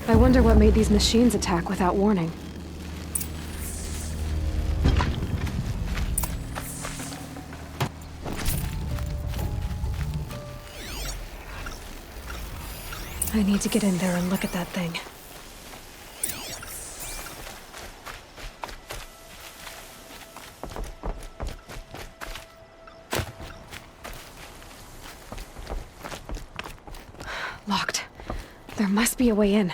I wonder what made these machines attack without warning. I need to get in there and look at that thing. Locked. There must be a way in.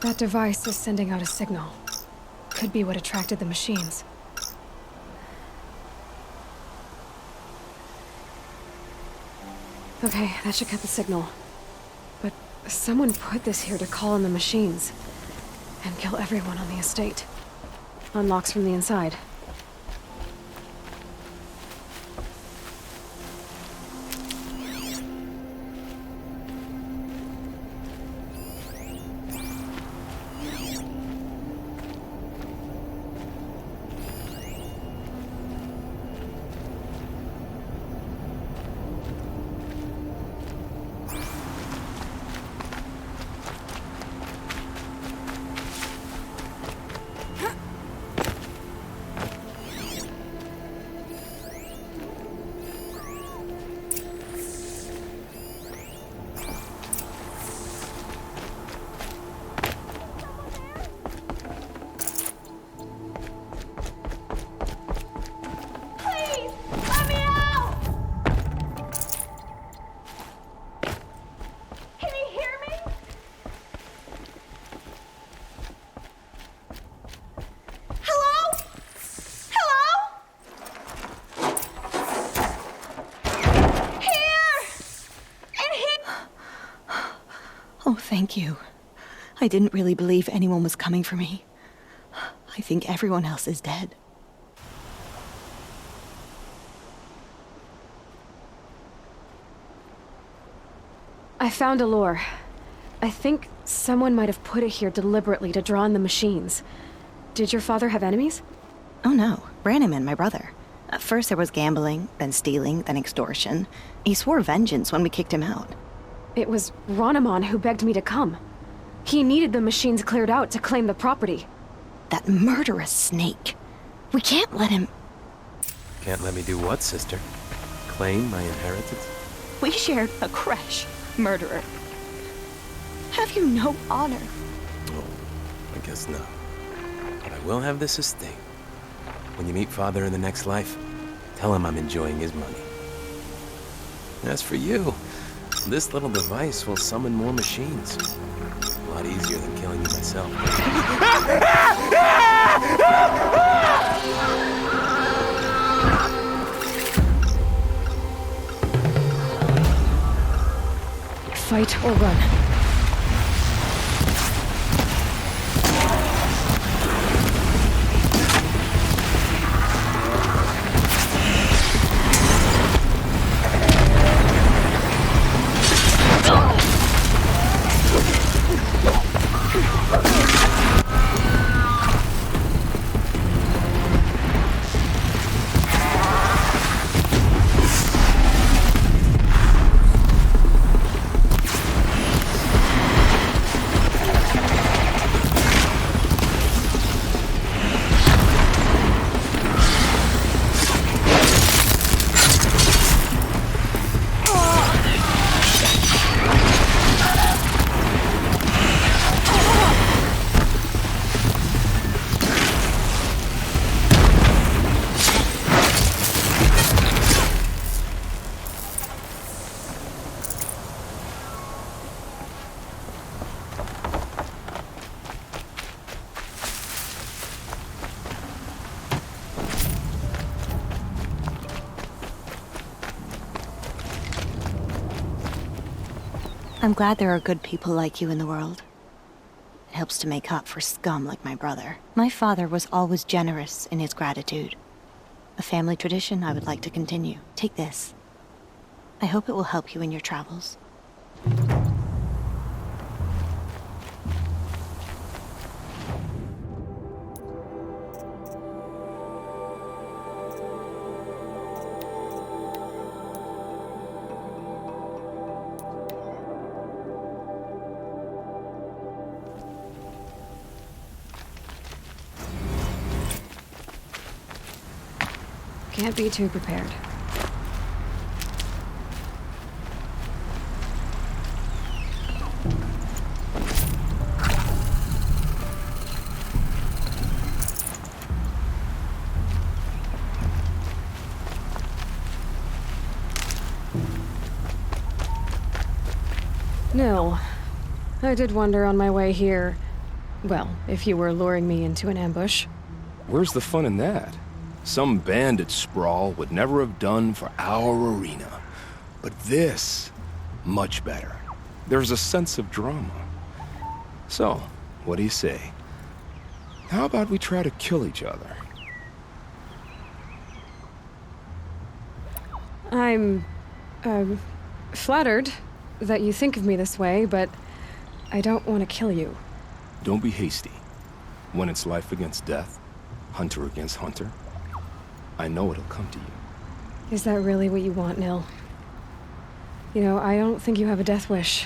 That device is sending out a signal. Could be what attracted the machines. Okay, that should cut the signal. But someone put this here to call in the machines. And kill everyone on the estate. Unlocks from the inside. Oh, thank you. I didn't really believe anyone was coming for me. I think everyone else is dead. I found a lure. I think someone might have put it here deliberately to draw in the machines. Did your father have enemies? Oh no, Branniman, my brother. At first there was gambling, then stealing, then extortion. He swore vengeance when we kicked him out. It was Ronamon who begged me to come. He needed the machines cleared out to claim the property. That murderous snake. We can't let him... Can't let me do what, sister? Claim my inheritance? We shared a creche, murderer. Have you no honor? Oh, I guess not. But I will have this estate. When you meet Father in the next life, tell him I'm enjoying his money. As for you, this little device will summon more machines. A lot easier than killing you myself. Fight or run. I'm glad there are good people like you in the world. It helps to make up for scum like my brother. My father was always generous in his gratitude. A family tradition I would like to continue. Take this. I hope it will help you in your travels. Can't be too prepared. No. I did wonder on my way here. Well, if you were luring me into an ambush. Where's the fun in that? Some bandit sprawl would never have done for our arena. But this, much better. There's a sense of drama. So, what do you say? How about we try to kill each other? I'm, flattered that you think of me this way, but I don't want to kill you. Don't be hasty. When it's life against death, hunter against hunter, I know it'll come to you. Is that really what you want, Nil? You know, I don't think you have a death wish.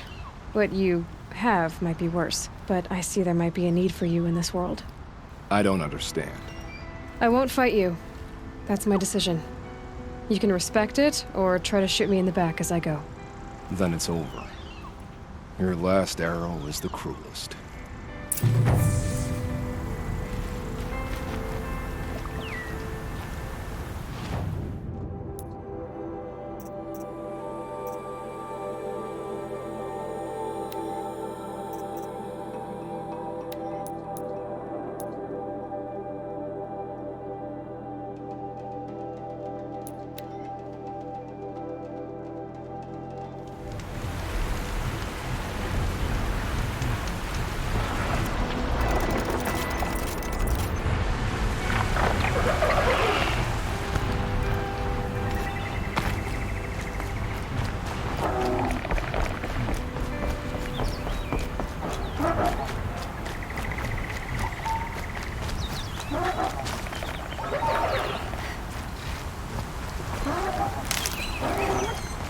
What you have might be worse, but I see there might be a need for you in this world. I don't understand. I won't fight you. That's my decision. You can respect it, or try to shoot me in the back as I go. Then it's over. Your last arrow is the cruelest.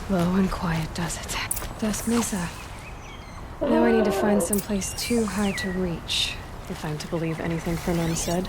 Low and quiet does it. Dust Mesa. Now I need to find some place too high to reach, if I'm to believe anything Fernand said.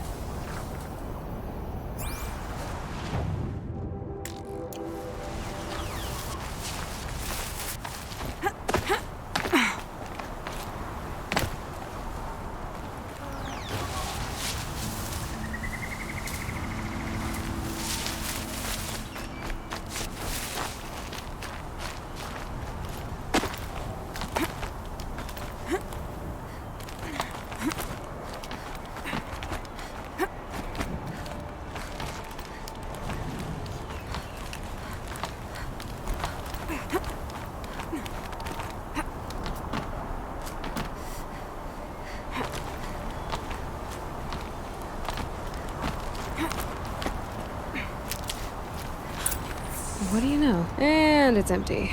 What do you know? And it's empty.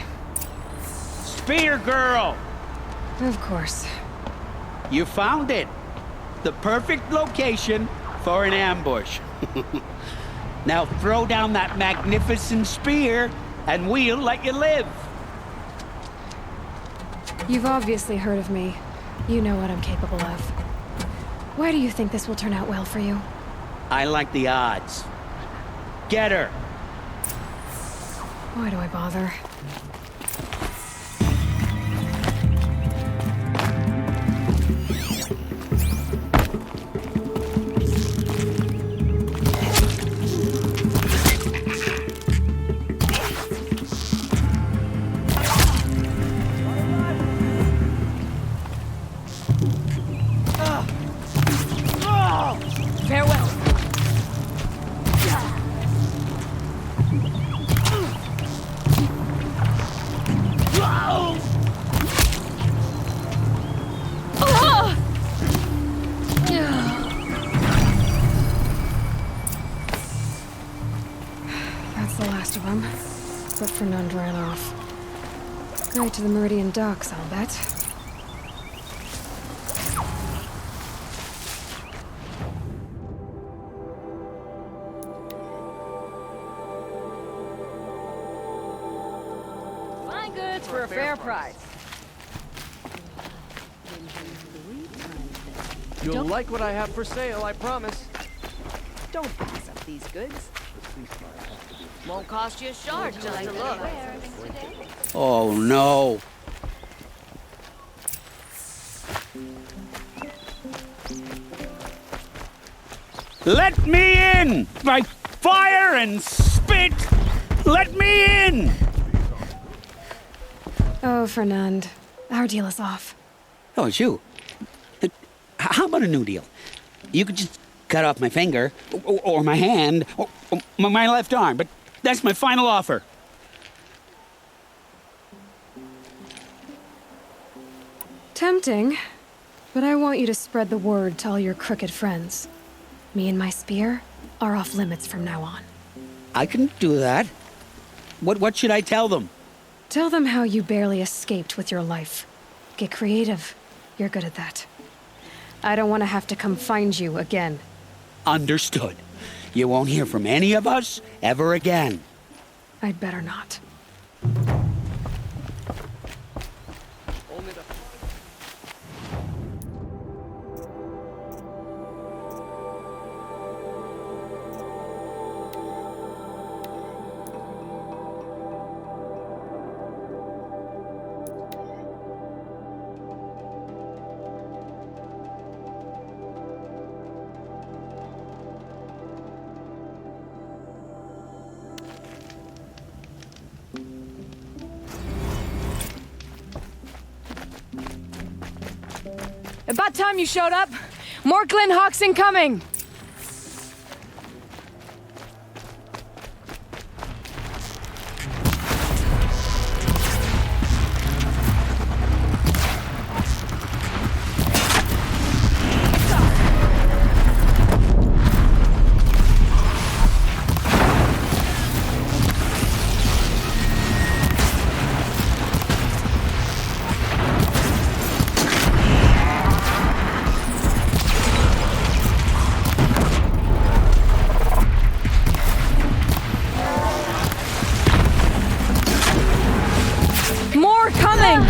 Spear girl! Of course. You found it. The perfect location for an ambush. Now throw down that magnificent spear, and we'll let you live. You've obviously heard of me. You know what I'm capable of. Why do you think this will turn out well for you? I like the odds. Get her. Why do I bother? Farewell. That's the last of them. But Fernand ran off. Right to the Meridian docks, I'll bet. Fine goods for a fair price. You'll like what I have for sale, I promise. Don't pass up these goods. Won't cost you a shard just to look. Oh no. Let me in! By fire and spit! Let me in! Oh, Fernand. Our deal is off. Oh, it's you. How about a new deal? You could just cut off my finger, or my hand, or my left arm, but that's my final offer. Tempting. But I want you to spread the word to all your crooked friends. Me and my spear are off limits from now on. I can do that. What should I tell them? Tell them how you barely escaped with your life. Get creative. You're good at that. I don't want to have to come find you again. Understood. You won't hear from any of us ever again. I'd better not. About time you showed up. More Glenhawks incoming. More coming!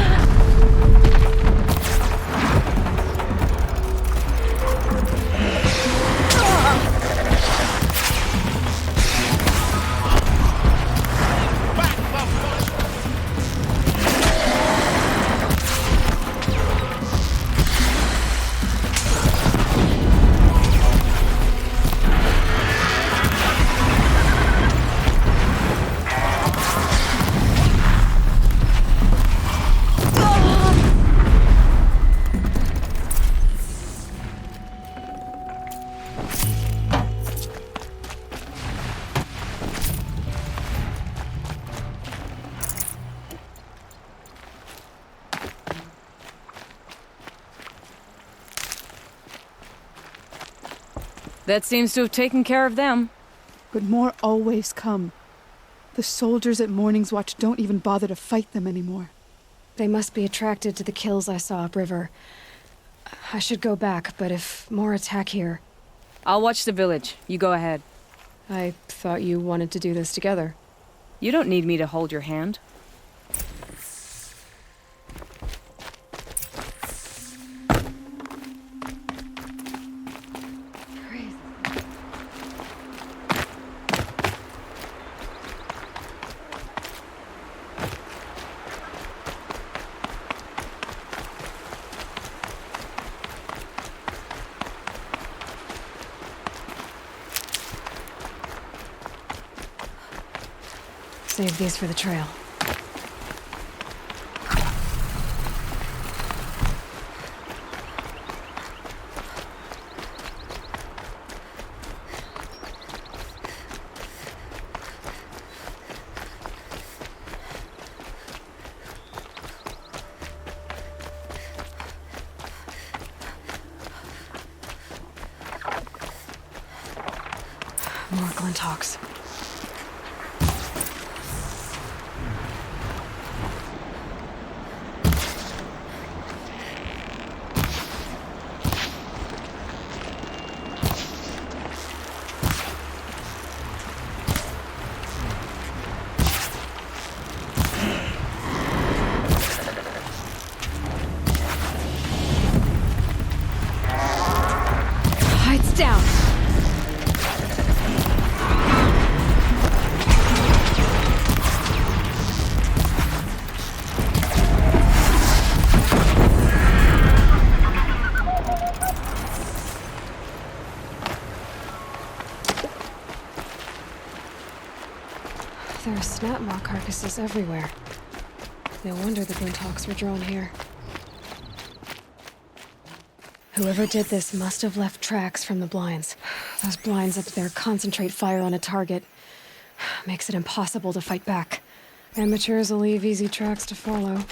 That seems to have taken care of them. But more always come. The soldiers at Morning's Watch don't even bother to fight them anymore. They must be attracted to the kills I saw upriver. I should go back, but if more attack here... I'll watch the village. You go ahead. I thought you wanted to do this together. You don't need me to hold your hand. Save these for the trail. More Glinthawks. Down. There are snapmaw carcasses everywhere. No wonder the Glinthawks were drawn here. Whoever did this must have left tracks from the blinds. Those blinds up there concentrate fire on a target. Makes it impossible to fight back. Amateurs will leave easy tracks to follow.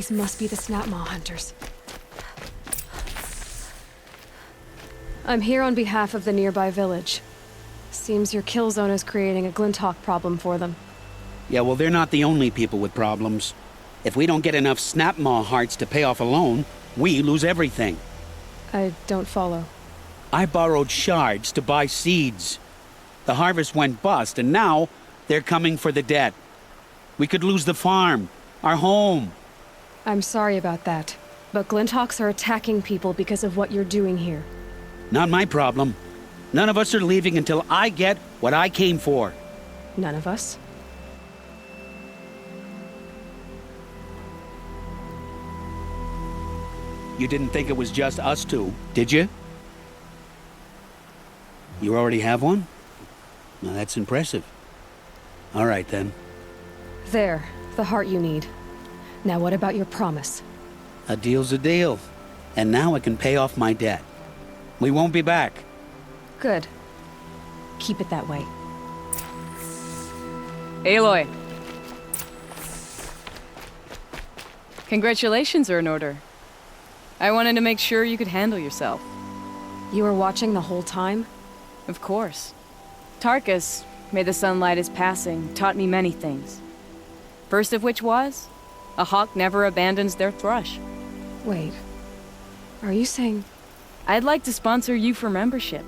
These must be the Snapmaw hunters. I'm here on behalf of the nearby village. Seems your kill zone is creating a Glinthawk problem for them. Yeah, well, they're not the only people with problems. If we don't get enough Snapmaw hearts to pay off a loan, we lose everything. I don't follow. I borrowed shards to buy seeds. The harvest went bust, and now they're coming for the debt. We could lose the farm, our home. I'm sorry about that, but Glinthawks are attacking people because of what you're doing here. Not my problem. None of us are leaving until I get what I came for. None of us? You didn't think it was just us two, did you? You already have one? Now that's impressive. All right, then. There, the heart you need. Now what about your promise? A deal's a deal. And now I can pay off my debt. We won't be back. Good. Keep it that way. Aloy. Congratulations are in order. I wanted to make sure you could handle yourself. You were watching the whole time? Of course. Tarkus, may the sunlight is passing, taught me many things. First of which was, a hawk never abandons their thrush. Wait. Are you saying... I'd like to sponsor you for membership.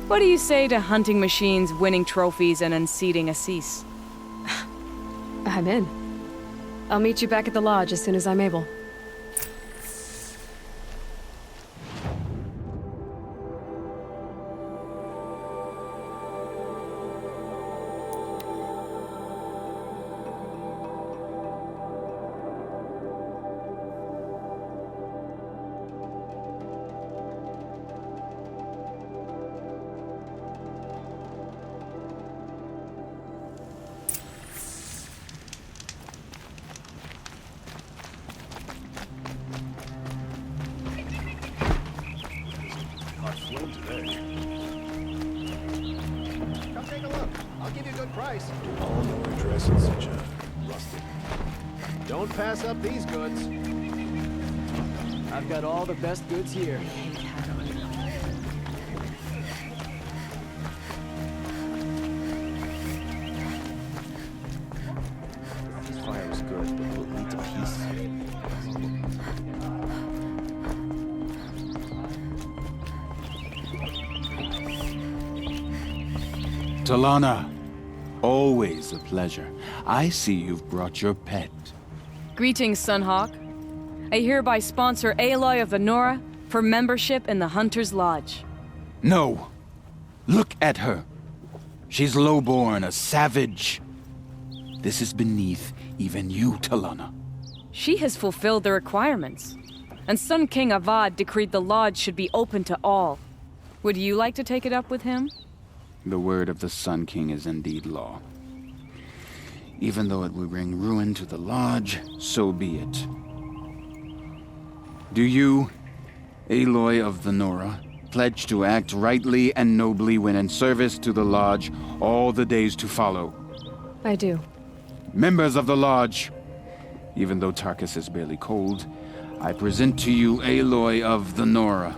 What do you say to hunting machines, winning trophies, and unseating Assis? I'm in. I'll meet you back at the lodge as soon as I'm able. Come take a look. I'll give you a good price. All your address in such a rustic. Don't pass up these goods. I've got all the best goods here. This fire is good, but will it lead to peace? Talana, always a pleasure. I see you've brought your pet. Greetings, Sunhawk. I hereby sponsor Aloy of the Nora for membership in the Hunter's Lodge. No! Look at her! She's lowborn, a savage. This is beneath even you, Talana. She has fulfilled the requirements, and Sun King Avad decreed the lodge should be open to all. Would you like to take it up with him? The word of the Sun King is indeed law. Even though it will bring ruin to the lodge, so be it. Do you, Aloy of the Nora, pledge to act rightly and nobly when in service to the lodge all the days to follow? I do. Members of the lodge, even though Tarkus is barely cold, I present to you Aloy of the Nora.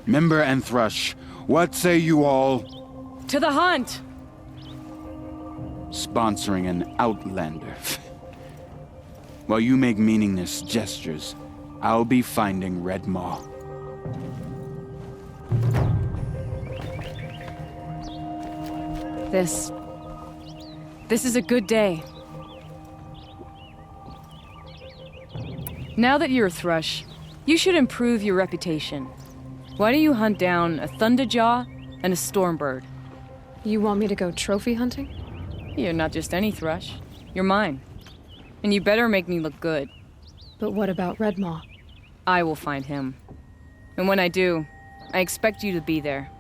Member and Thrush, what say you all? To the hunt! Sponsoring an outlander. While you make meaningless gestures, I'll be finding Red Maw. This is a good day. Now that you're a Thrush, you should improve your reputation. Why don't you hunt down a Thunderjaw and a Stormbird? You want me to go trophy hunting? You're not just any Thrush. You're mine. And you better make me look good. But what about Red Maw? I will find him. And when I do, I expect you to be there.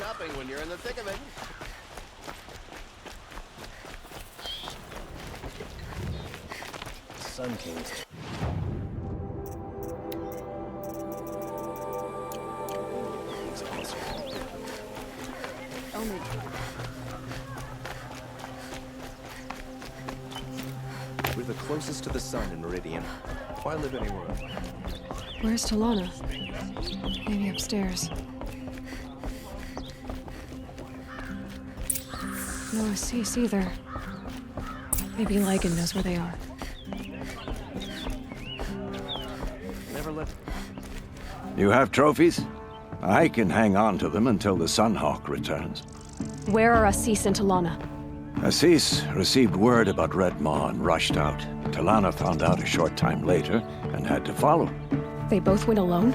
shopping when you're in the thick of it. Sun Kings. We're the closest to the sun in Meridian. Why live anywhere else? Where's Talana? Maybe upstairs. No Assis either. Maybe Lygan knows where they are. Never let... You have trophies? I can hang on to them until the Sunhawk returns. Where are Assis and Talana? Assis received word about Red Maw and rushed out. Talana found out a short time later and had to follow. They both went alone?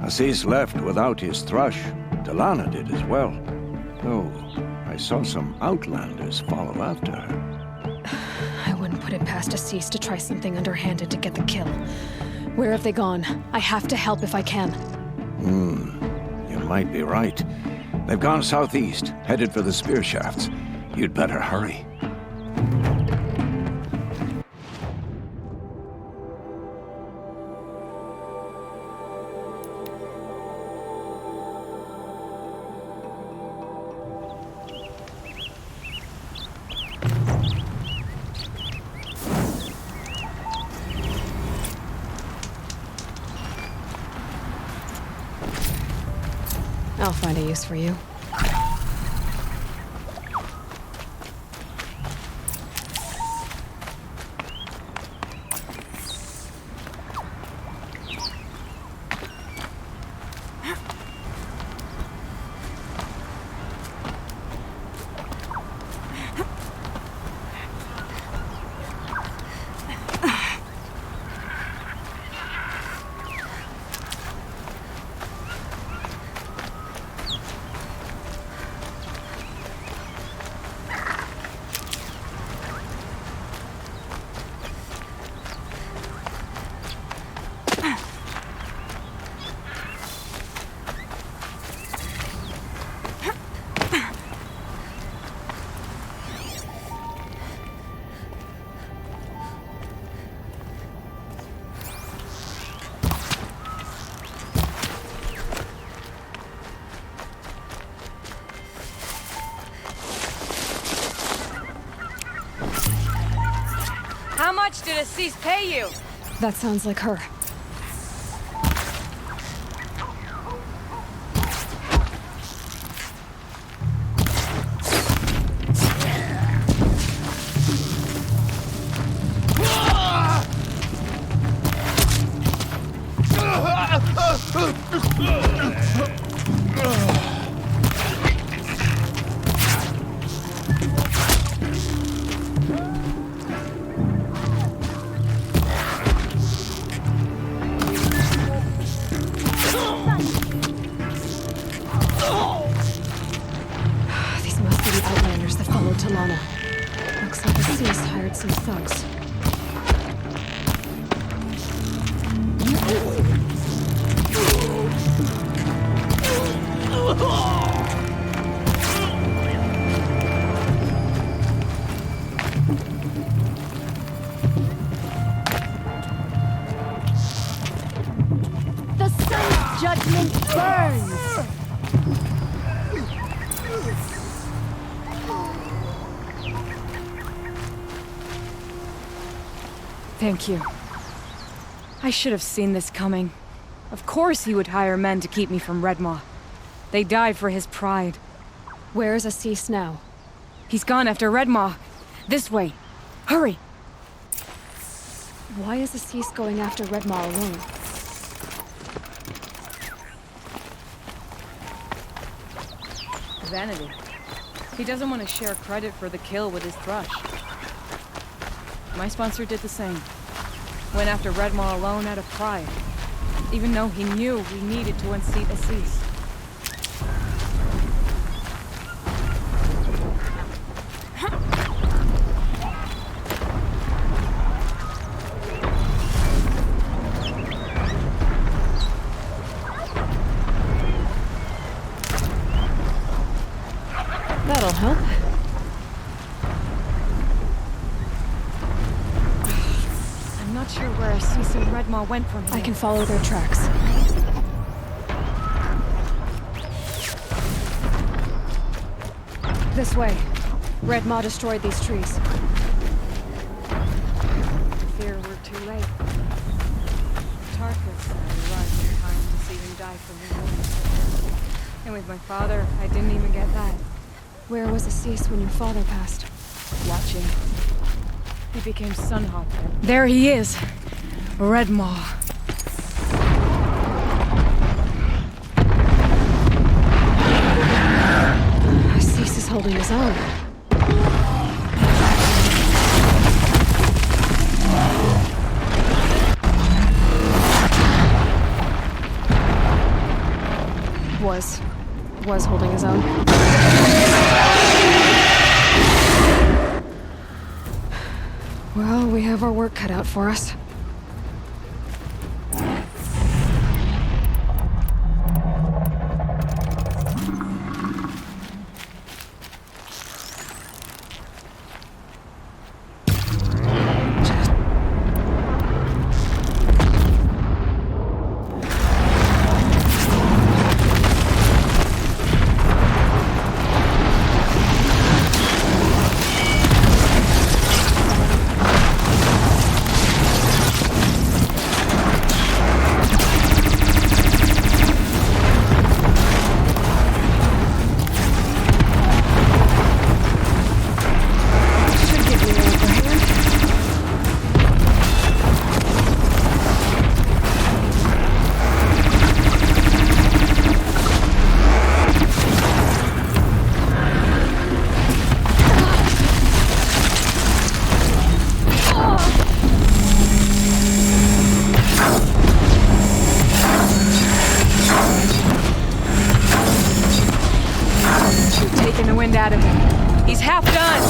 Assis left without his thrush. Talana did as well. Though I saw some outlanders follow after her. I wouldn't put it past Assis to try something underhanded to get the kill. Where have they gone? I have to help if I can. You might be right. They've gone southeast, headed for the spear shafts. You'd better hurry. I'll find a use for you. How much did Assis pay you? That sounds like her. These must be the outlanders that followed Talana. Looks like Assis hired some thugs. The sun's judgment burns! Thank you. I should have seen this coming. Of course he would hire men to keep me from Redmaw. They died for his pride. Where's Assis now? He's gone after Redmaw. This way. Hurry! Why is Assis going after Redmaw alone? Vanity. He doesn't want to share credit for the kill with his thrush. My sponsor did the same. Went after Redmaw alone out of pride. Even though he knew we needed to unseat Assis. That'll help. I'm not sure where Assis and Redmaw went from here. I can follow their tracks. This way. Redmaw destroyed these trees. I fear we're too late. Tarkus arrived in time to see him die from his wounds. And with my father, I didn't even get that. Where was Assis when your father passed? Watching. He became Sunhawk. There he is! Redmaw. Assis is holding his own. Was holding his own. Well, we have our work cut out for us. Out of him. He's half done.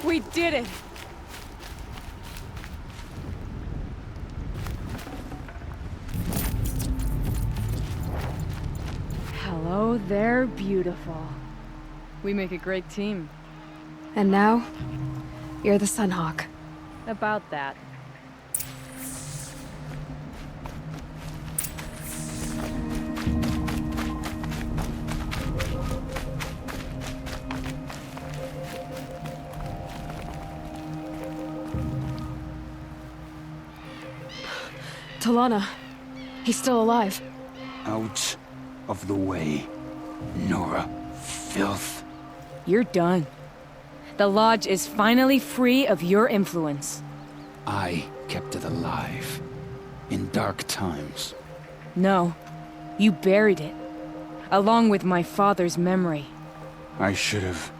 We did it! Hello there, beautiful. We make a great team. And now, you're the Sunhawk. About that. Talana. He's still alive. Out of the way, Nora. Filth. You're done. The Lodge is finally free of your influence. I kept it alive. In dark times. No. You buried it. Along with my father's memory. I should have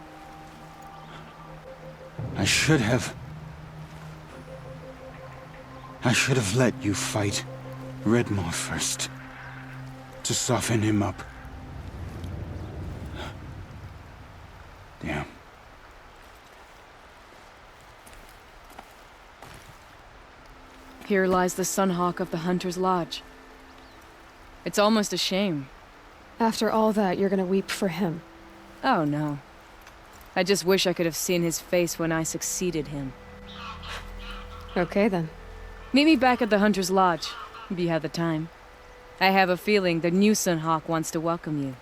let you fight Redmaw first. To soften him up. Here lies the Sunhawk of the Hunter's Lodge. It's almost a shame. After all that, you're gonna weep for him. Oh, no. I just wish I could have seen his face when I succeeded him. Okay, then. Meet me back at the Hunter's Lodge, if you have the time. I have a feeling the new Sunhawk wants to welcome you.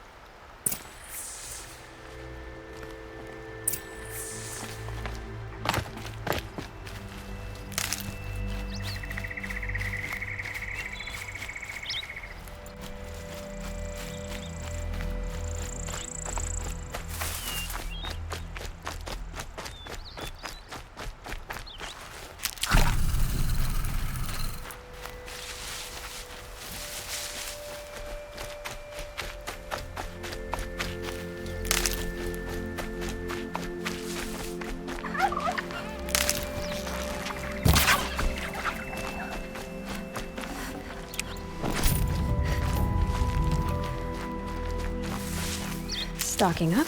Stocking up.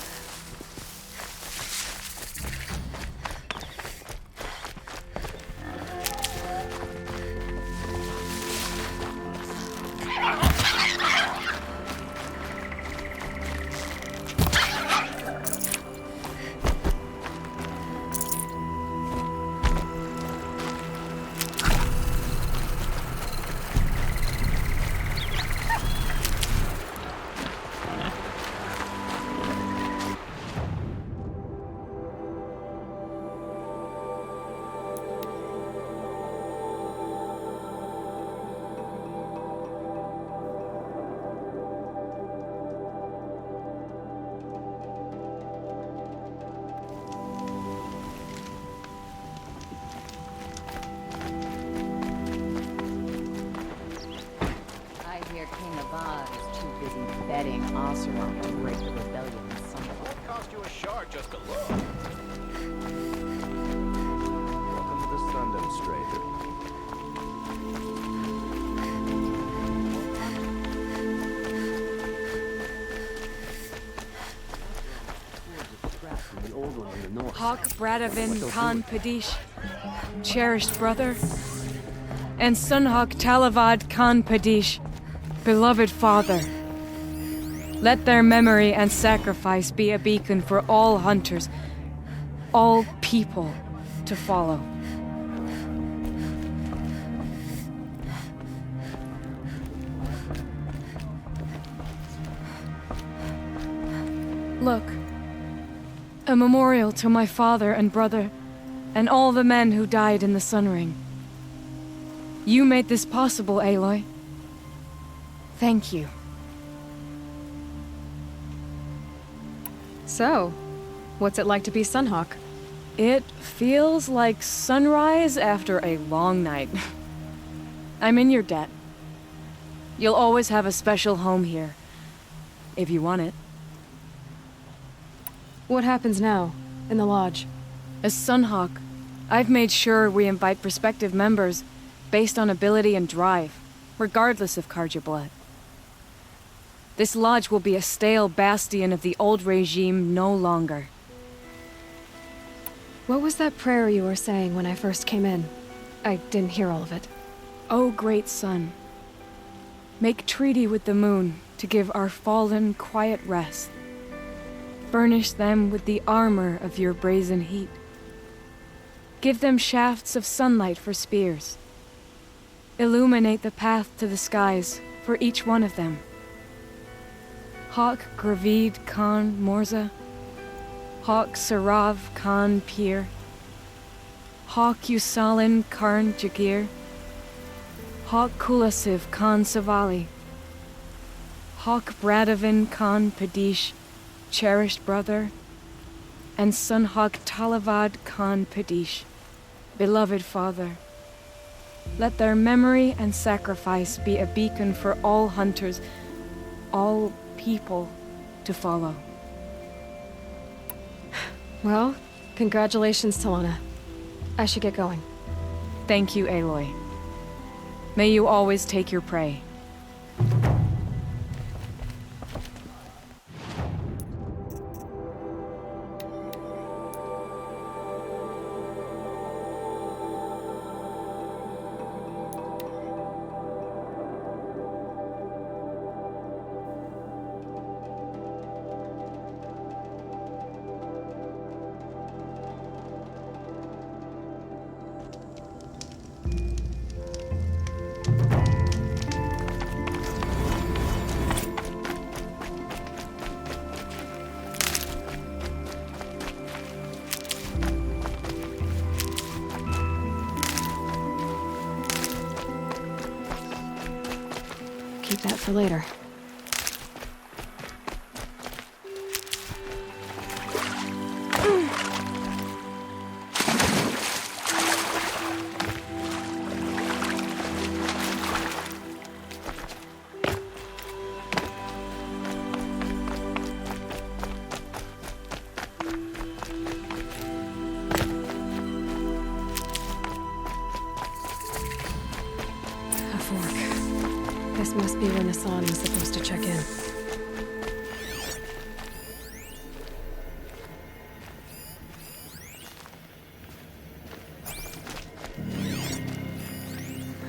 Betting Oseram to break the rebellion in Sunlight. Won't cost you a shard just to look. Welcome to the Sundom, stranger. Hawk Bradavin Khan Padish, cherished brother, and Sunhawk Talavad Khan Padish, beloved father. Let their memory and sacrifice be a beacon for all hunters, all people to follow. Look, a memorial to my father and brother, and all the men who died in the Sun Ring. You made this possible, Aloy. Thank you. So, what's it like to be Sunhawk? It feels like sunrise after a long night. I'm in your debt. You'll always have a special home here, if you want it. What happens now, in the lodge? As Sunhawk, I've made sure we invite prospective members based on ability and drive, regardless of Carja blood. This lodge will be a stale bastion of the old regime no longer. What was that prayer you were saying when I first came in? I didn't hear all of it. O great sun, make treaty with the moon to give our fallen quiet rest. Furnish them with the armor of your brazen heat. Give them shafts of sunlight for spears. Illuminate the path to the skies for each one of them. Hawk Gravid Khan Morza, Hawk Sarav Khan Pir, Hawk Usalin Karn Jagir, Hawk Kulasiv Khan Savali, Hawk Bradavin Khan Padish, cherished brother, and Sunhawk Talavad Khan Padish, beloved father. Let their memory and sacrifice be a beacon for all hunters, all people to follow. Well, congratulations, Talana. I should get going. Thank you, Aloy. May you always take your prey. for later. This must be where Nassan was supposed to check in.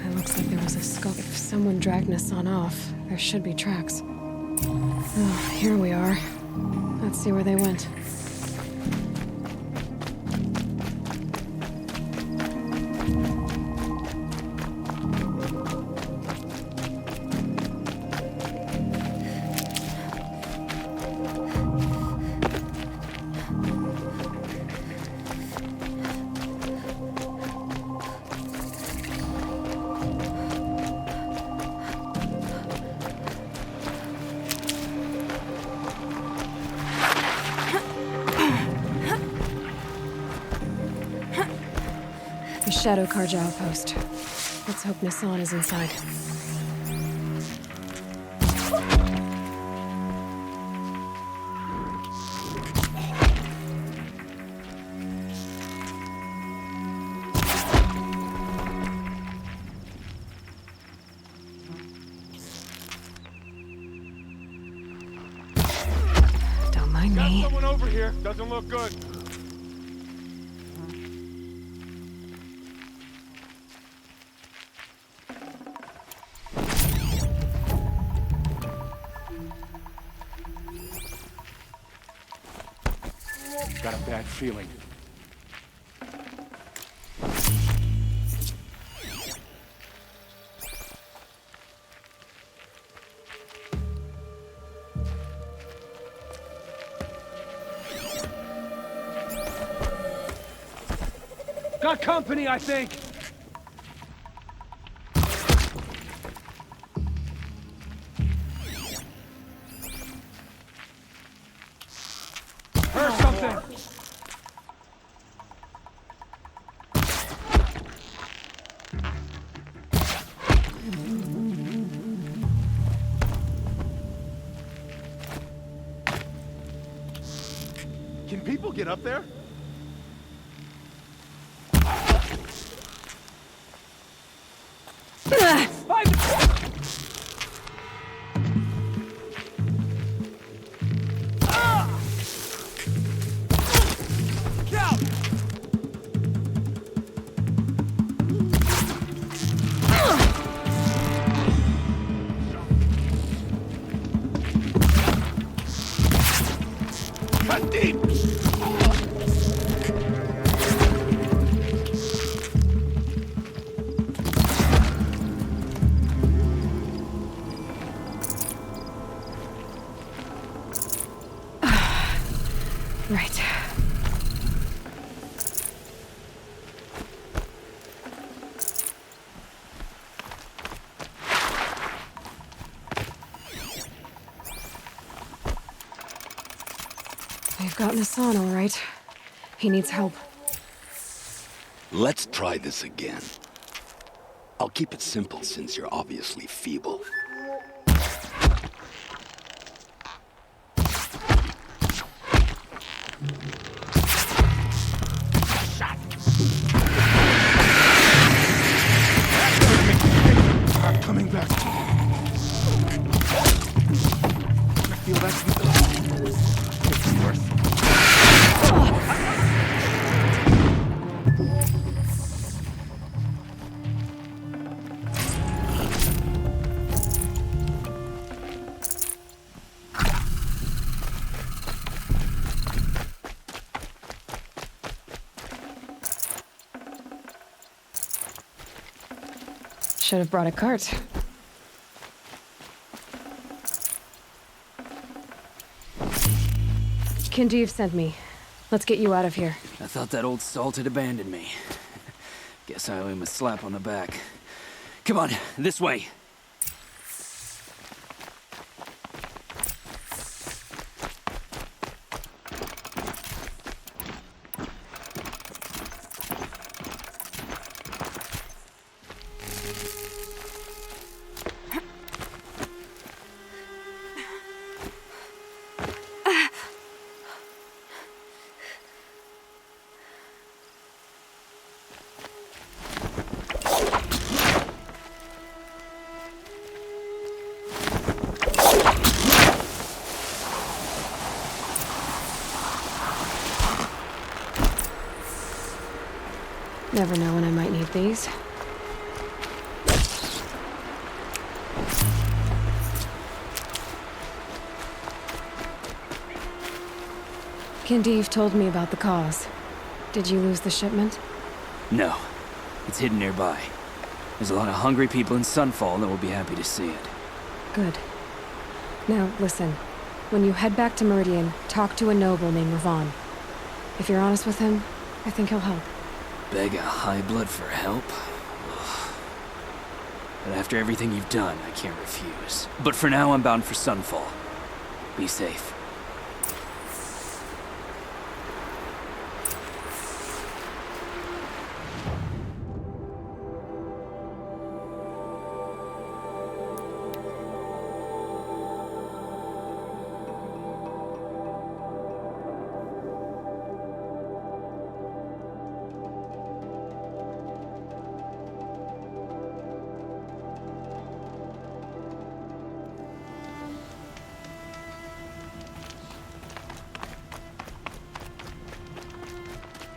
It looks like there was a skull. If someone dragged Nassan off, there should be tracks. Oh, here we are. Let's see where they went. The Shadow Karja outpost. Let's hope Nassan is inside. Don't mind me. Got someone over here. Doesn't look good. Got a bad feeling. Got company, I think. Heard something. Can people get up there? Right. We've got Nassan, all right. He needs help. Let's try this again. I'll keep it simple since you're obviously feeble. I'm coming back. I feel that's it's worse. Should have brought a cart. Kinjeev sent me. Let's get you out of here. I thought that old salt had abandoned me. Guess I owe him a slap on the back. Come on, this way. Never know when I might need these. Kindeev told me about the cause. Did you lose the shipment? No. It's hidden nearby. There's a lot of hungry people in Sunfall that will be happy to see it. Good. Now, listen. When you head back to Meridian, talk to a noble named Ravan. If you're honest with him, I think he'll help. Beg a high blood for help? But after everything you've done, I can't refuse. But for now, I'm bound for Sunfall. Be safe.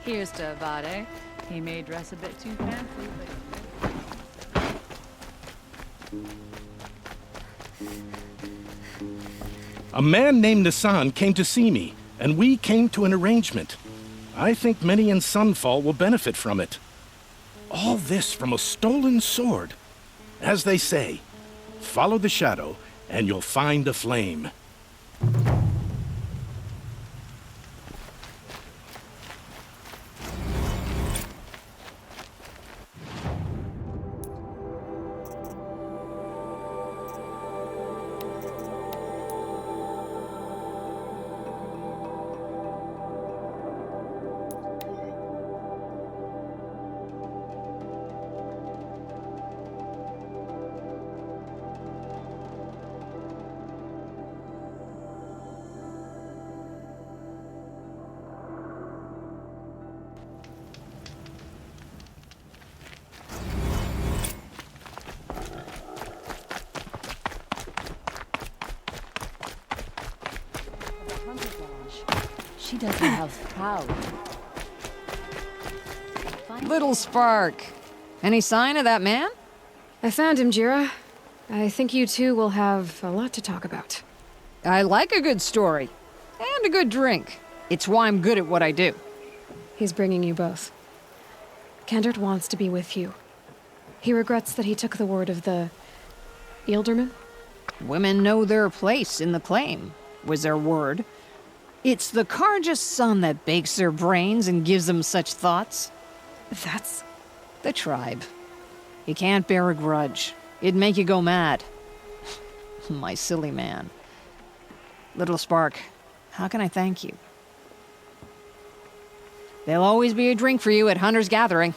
Here's to Avade. He may dress a bit too fancy, but... A man named Nisan came to see me, and we came to an arrangement. I think many in Sunfall will benefit from it. All this from a stolen sword. As they say, follow the shadow, and you'll find a flame. She doesn't have power. Little Spark. Any sign of that man? I found him, Jira. I think you two will have a lot to talk about. I like a good story. And a good drink. It's why I'm good at what I do. He's bringing you both. Kendrick wants to be with you. He regrets that he took the word of the... Ealdorman? Women know their place in the claim, was their word. It's the Carja's son that bakes their brains and gives them such thoughts. That's... the tribe. You can't bear a grudge. It'd make you go mad. My silly man. Little Spark, how can I thank you? There'll always be a drink for you at Hunter's Gathering.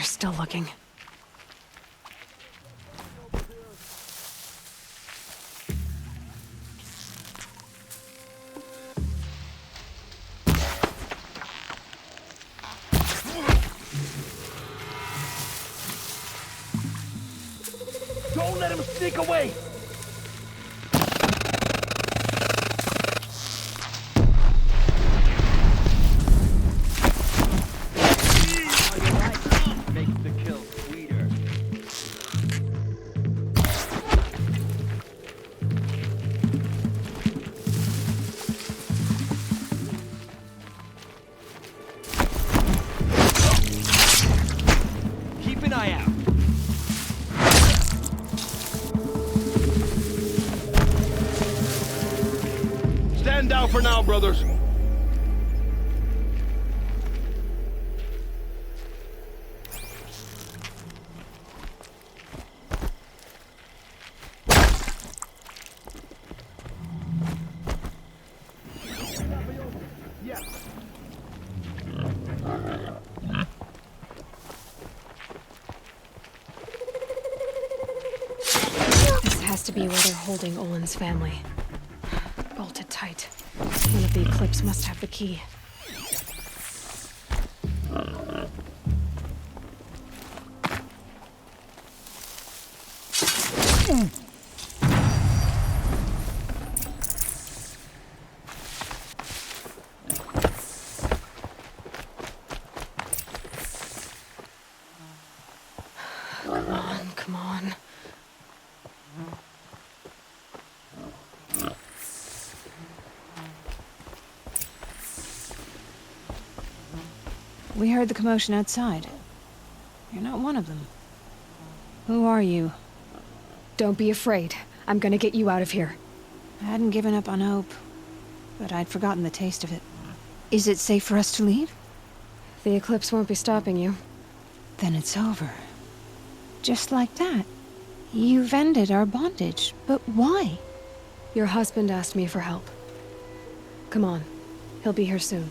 Still looking. Go! Don't let him sneak away! Makes the kill sweeter. Keep an eye out. Stand down for now, brothers. This has to be where they're holding Olin's family. Bolted tight. One of the Eclipse must have the key. Come on, come on. We heard the commotion outside. You're not one of them. Who are you? Don't be afraid. I'm gonna get you out of here. I hadn't given up on hope, but I'd forgotten the taste of it. Is it safe for us to leave? The Eclipse won't be stopping you. Then it's over. Just like that. You've ended our bondage, but why? Your husband asked me for help. Come on. He'll be here soon.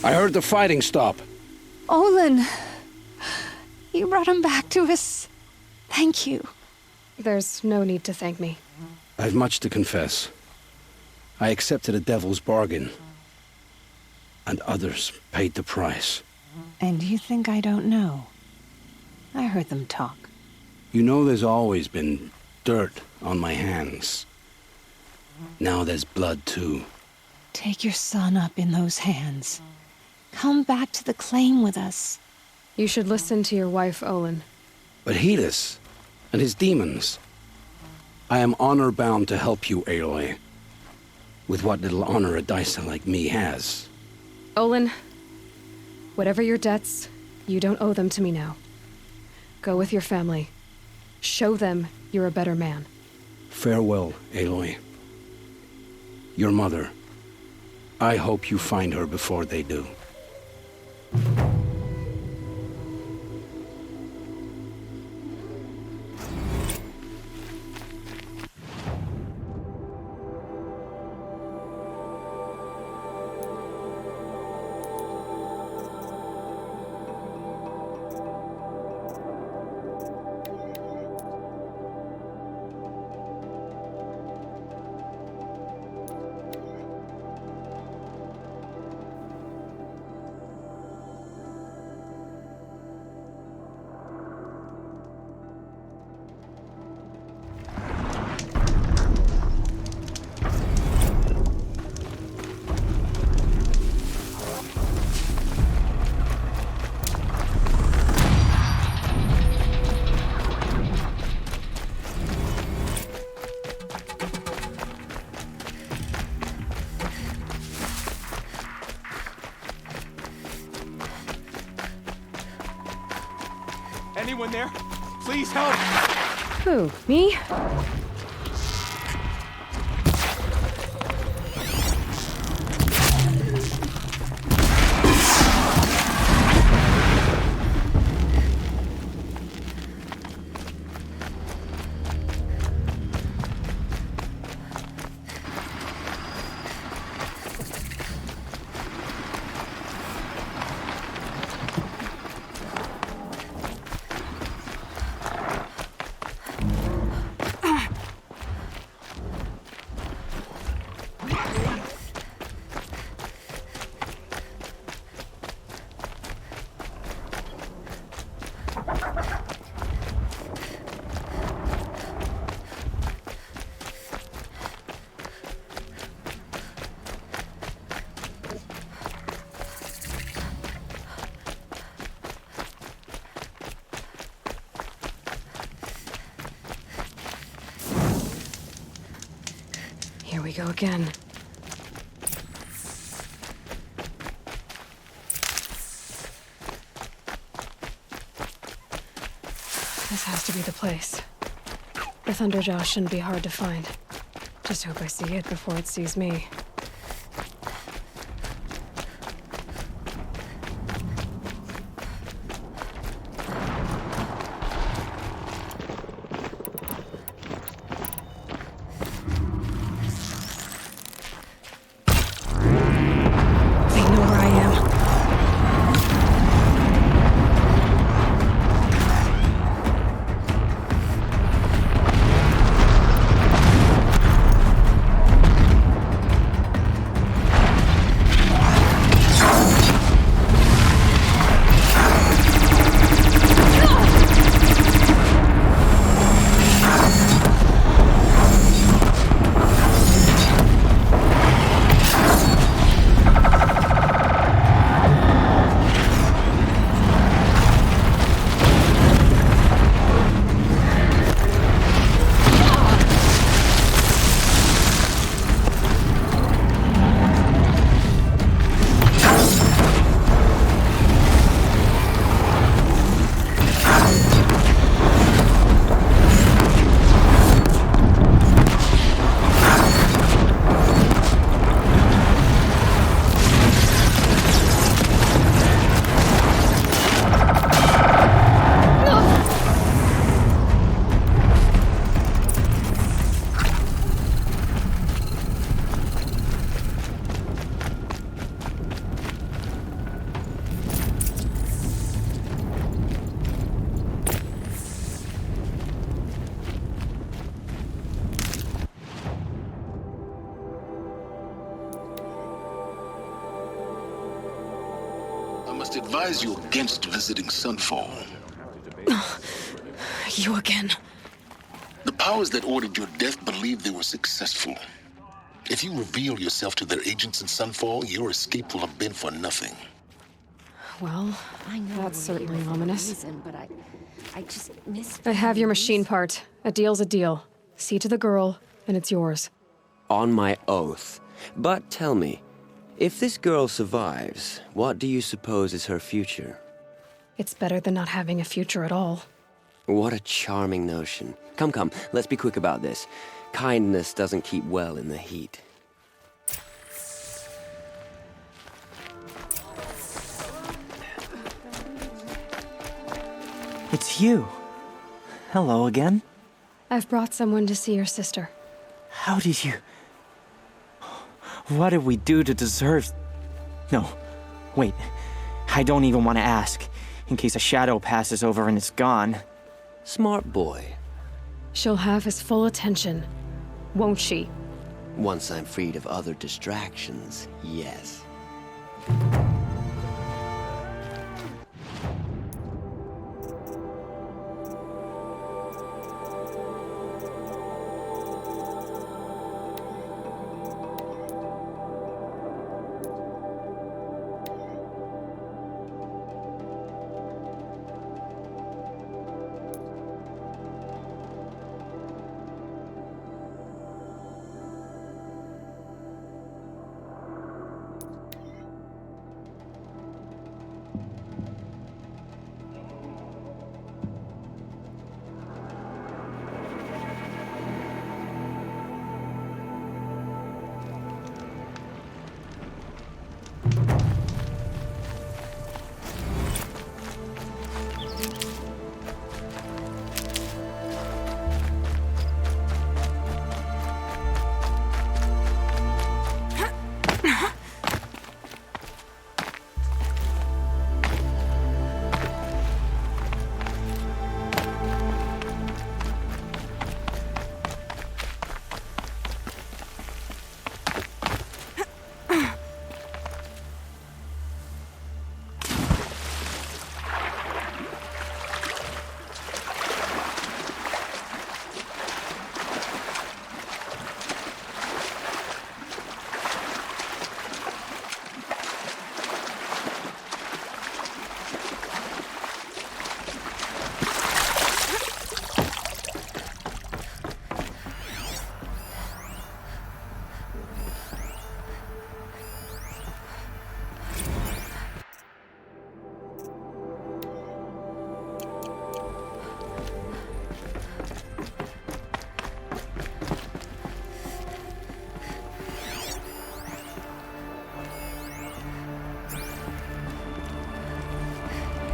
I heard the fighting stop. Olin! You brought him back to us. Thank you. There's no need to thank me. I've much to confess. I accepted a devil's bargain. And others paid the price. And you think I don't know? I heard them talk. You know there's always been dirt on my hands. Now there's blood too. Take your son up in those hands. Come back to the claim with us. You should listen to your wife, Olin. But Helis and his demons. I am honor-bound to help you, Aloy. With what little honor a Dyson like me has. Olin, whatever your debts, you don't owe them to me now. Go with your family. Show them you're a better man. Farewell, Aloy. Your mother. I hope you find her before they do. Anyone there? Please help! Who, me? we go again. This has to be the place. The Thunderjaw shouldn't be hard to find. Just hope I see it before it sees me. They know where I am. I must advise you against visiting Sunfall. You again. The powers that ordered your death believe they were successful. If you reveal yourself to their agents in Sunfall, your escape will have been for nothing. Well, that's certainly ominous. But I just miss. I have your machine part. A deal's a deal. See to the girl, and it's yours. On my oath. But tell me, if this girl survives, what do you suppose is her future? It's better than not having a future at all. What a charming notion. Come, let's be quick about this. Kindness doesn't keep well in the heat. It's you. Hello again. I've brought someone to see your sister. How did you... What did we do to deserve... No, wait. I don't even want to ask, in case a shadow passes over and it's gone. Smart boy. She'll have his full attention, won't she? Once I'm freed of other distractions, yes.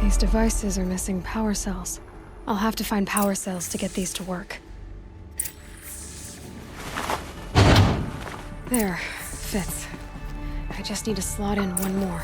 These devices are missing power cells. I'll have to find power cells to get these to work. There, fits. I just need to slot in one more.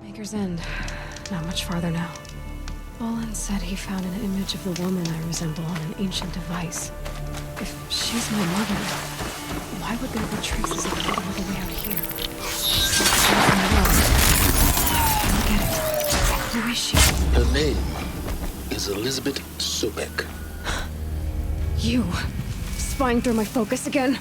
Maker's End. Not much farther now. Olin said he found an image of the woman I resemble on an ancient device. If she's my mother, why would there be traces of her all the way out here? I don't get it. Who is she? Her name is Elizabeth Sobek. You. Spying through my focus again?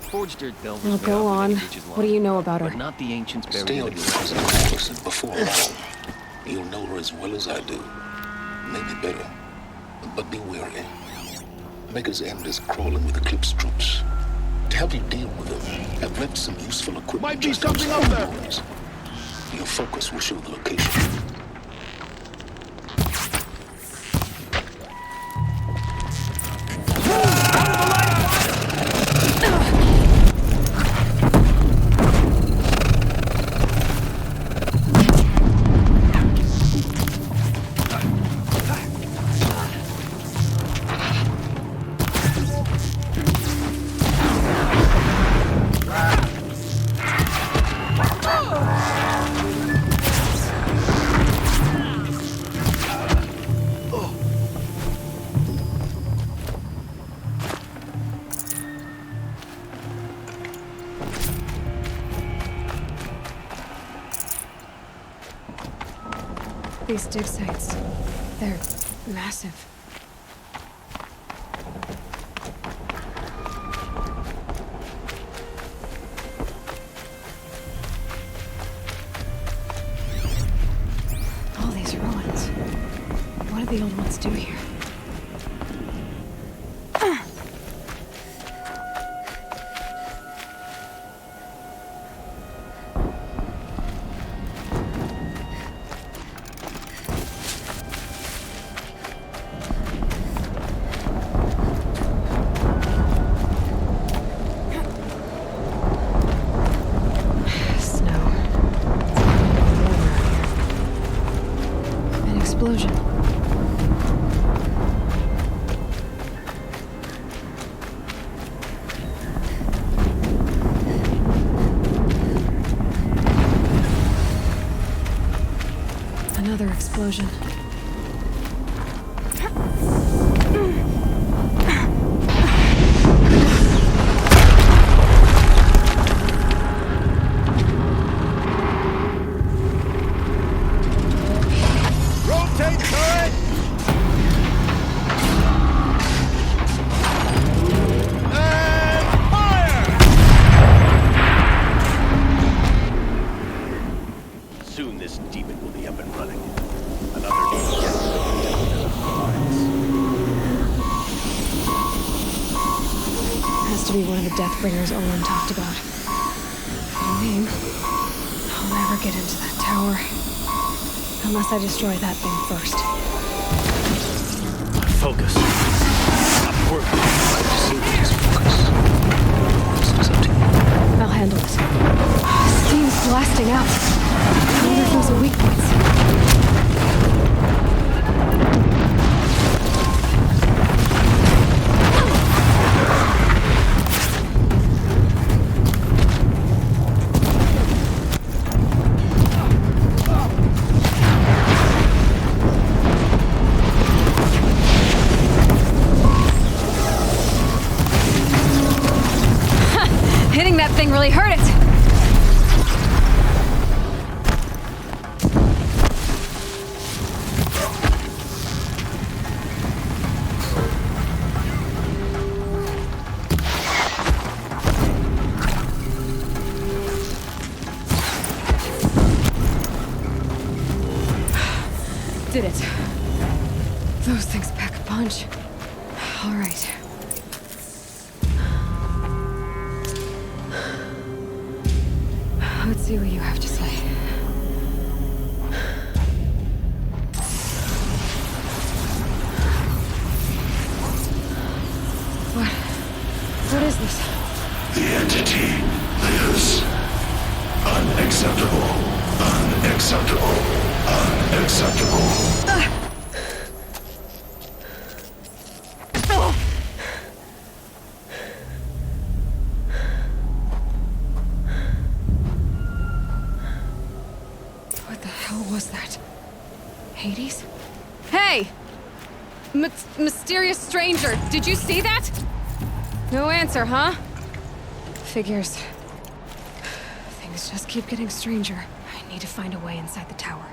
Forged dirt delvers Well, go on. What do you know about her? But not the ancients buried Stay in on the your present course, and before long, you'll know her as well as I do. Maybe better. But be wary. Maker's End is crawling with Eclipse troops. To help you deal with them, I've left some useful equipment. Might be something up there. Your focus will show the location. These dig sites, they're massive. All these ruins. What did the old ones do here? Explosion. Another explosion. Soon this demon will be up and running. Another Has to be one of the Deathbringers Olin talked about. No name. I'll never get into that tower. Unless I destroy that thing first. Focus. Stop working. I'll handle it. Steam's blasting out. I wonder if those are weak points. Hitting that thing really hurt it! see what you have to say. What is this? The entity lives. Unacceptable. Unacceptable. Unacceptable. What the hell was that? Hades? Hey! Mysterious stranger, did you see that? No answer, huh? Figures. Things just keep getting stranger. I need to find a way inside the tower.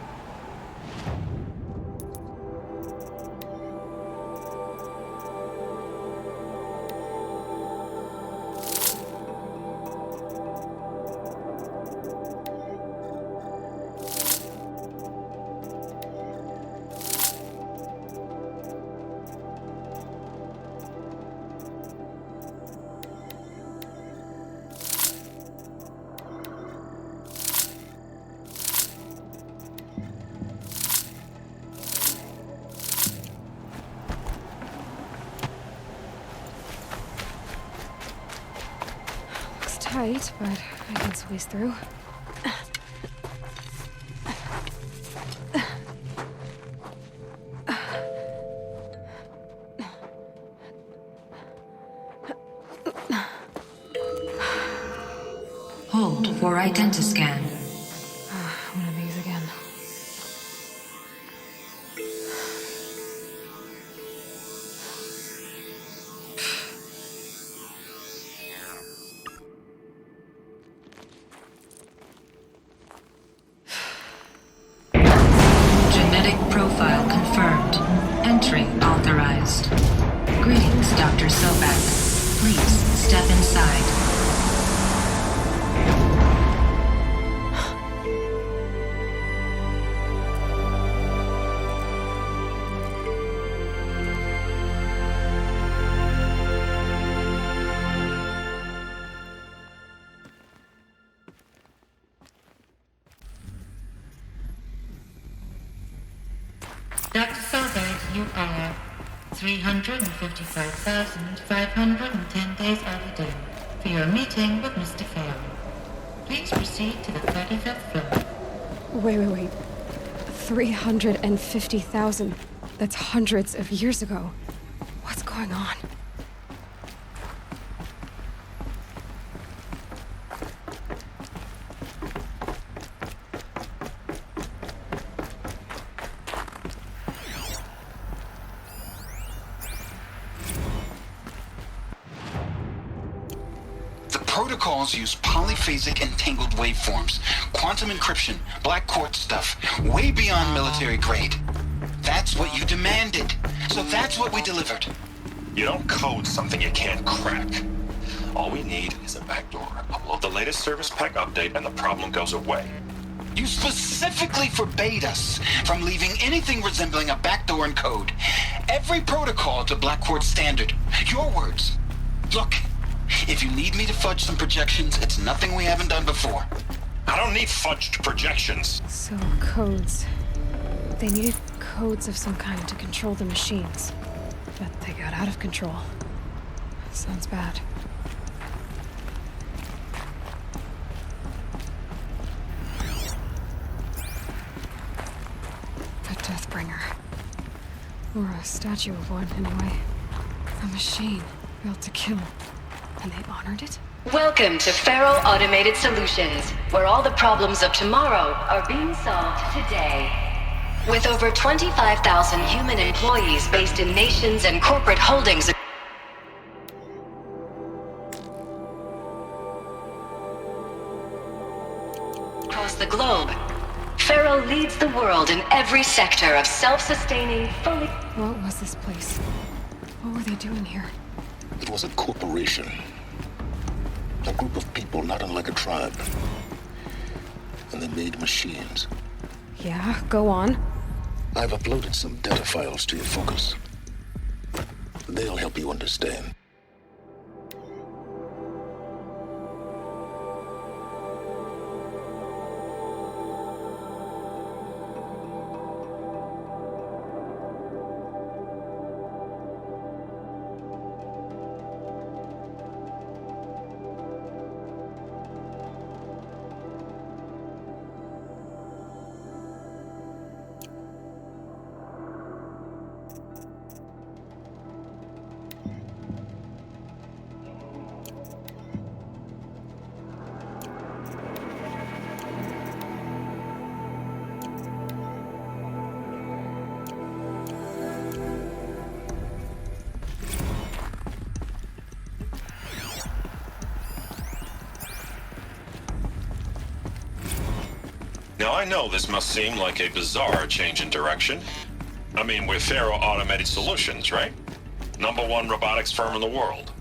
Tight, but I can squeeze through. Hold for identiscan. One of these again. Genetic profile confirmed. Entry authorized. Greetings, Dr. Sobek. Please step inside. Dr. Sobek, you are 355,510 days overdue for your meeting with Mr. Farrell. Please proceed to the 35th floor. Wait. 350,000. That's hundreds of years ago. What's going on? Protocols use polyphasic entangled waveforms, quantum encryption, black quartz stuff, way beyond military grade. That's what you demanded, so that's what we delivered. You don't code something you can't crack. All we need is a backdoor. Upload the latest service pack update and the problem goes away. You specifically forbade us from leaving anything resembling a backdoor in code. Every protocol to black quartz standard. Your words. Look. If you need me to fudge some projections, it's nothing we haven't done before. I don't need fudged projections. So, codes. They needed codes of some kind to control the machines. But they got out of control. Sounds bad. A Deathbringer. Or a statue of one, anyway. A machine built to kill. And they honored it? Welcome to Farrell Automated Solutions, where all the problems of tomorrow are being solved today. With over 25,000 human employees based in nations and corporate holdings across the globe, Farrell leads the world in every sector of self-sustaining, fully... What was this place? What were they doing here? It was a corporation. A group of people not unlike a tribe. And they made machines. Yeah, go on. I've uploaded some data files to your focus. They'll help you understand. Now, I know this must seem like a bizarre change in direction. I mean, we're Faro Automated Solutions, right? #1 robotics firm in the world.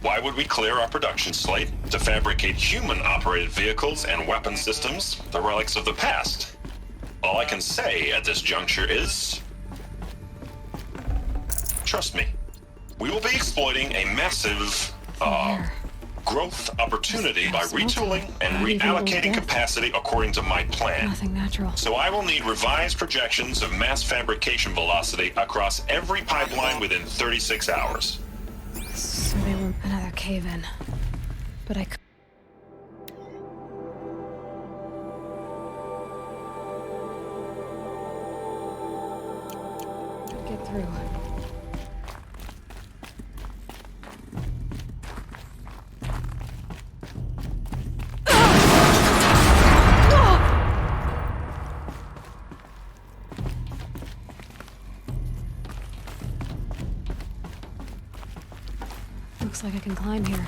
Why would we clear our production slate to fabricate human-operated vehicles and weapon systems, the relics of the past? All I can say at this juncture is... trust me. We will be exploiting a massive, growth opportunity by retooling and reallocating capacity according to my plan. Nothing natural. So I will need revised projections of mass fabrication velocity across every pipeline within 36 hours. So they were another cave-in. But I could... get through. Looks like I can climb here.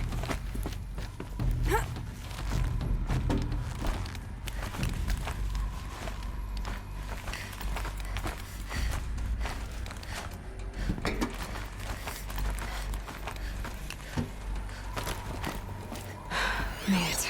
Made it.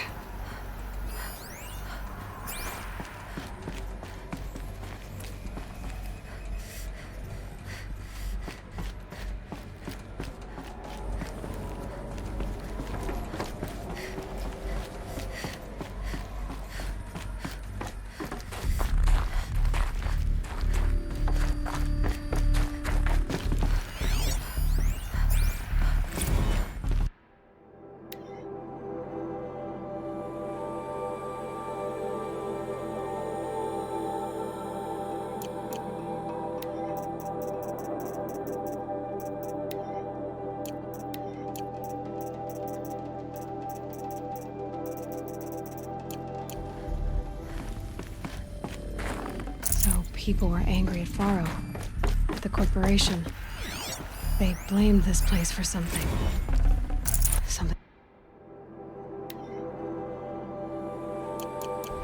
People were angry at Faro, the corporation. They blamed this place for something. Something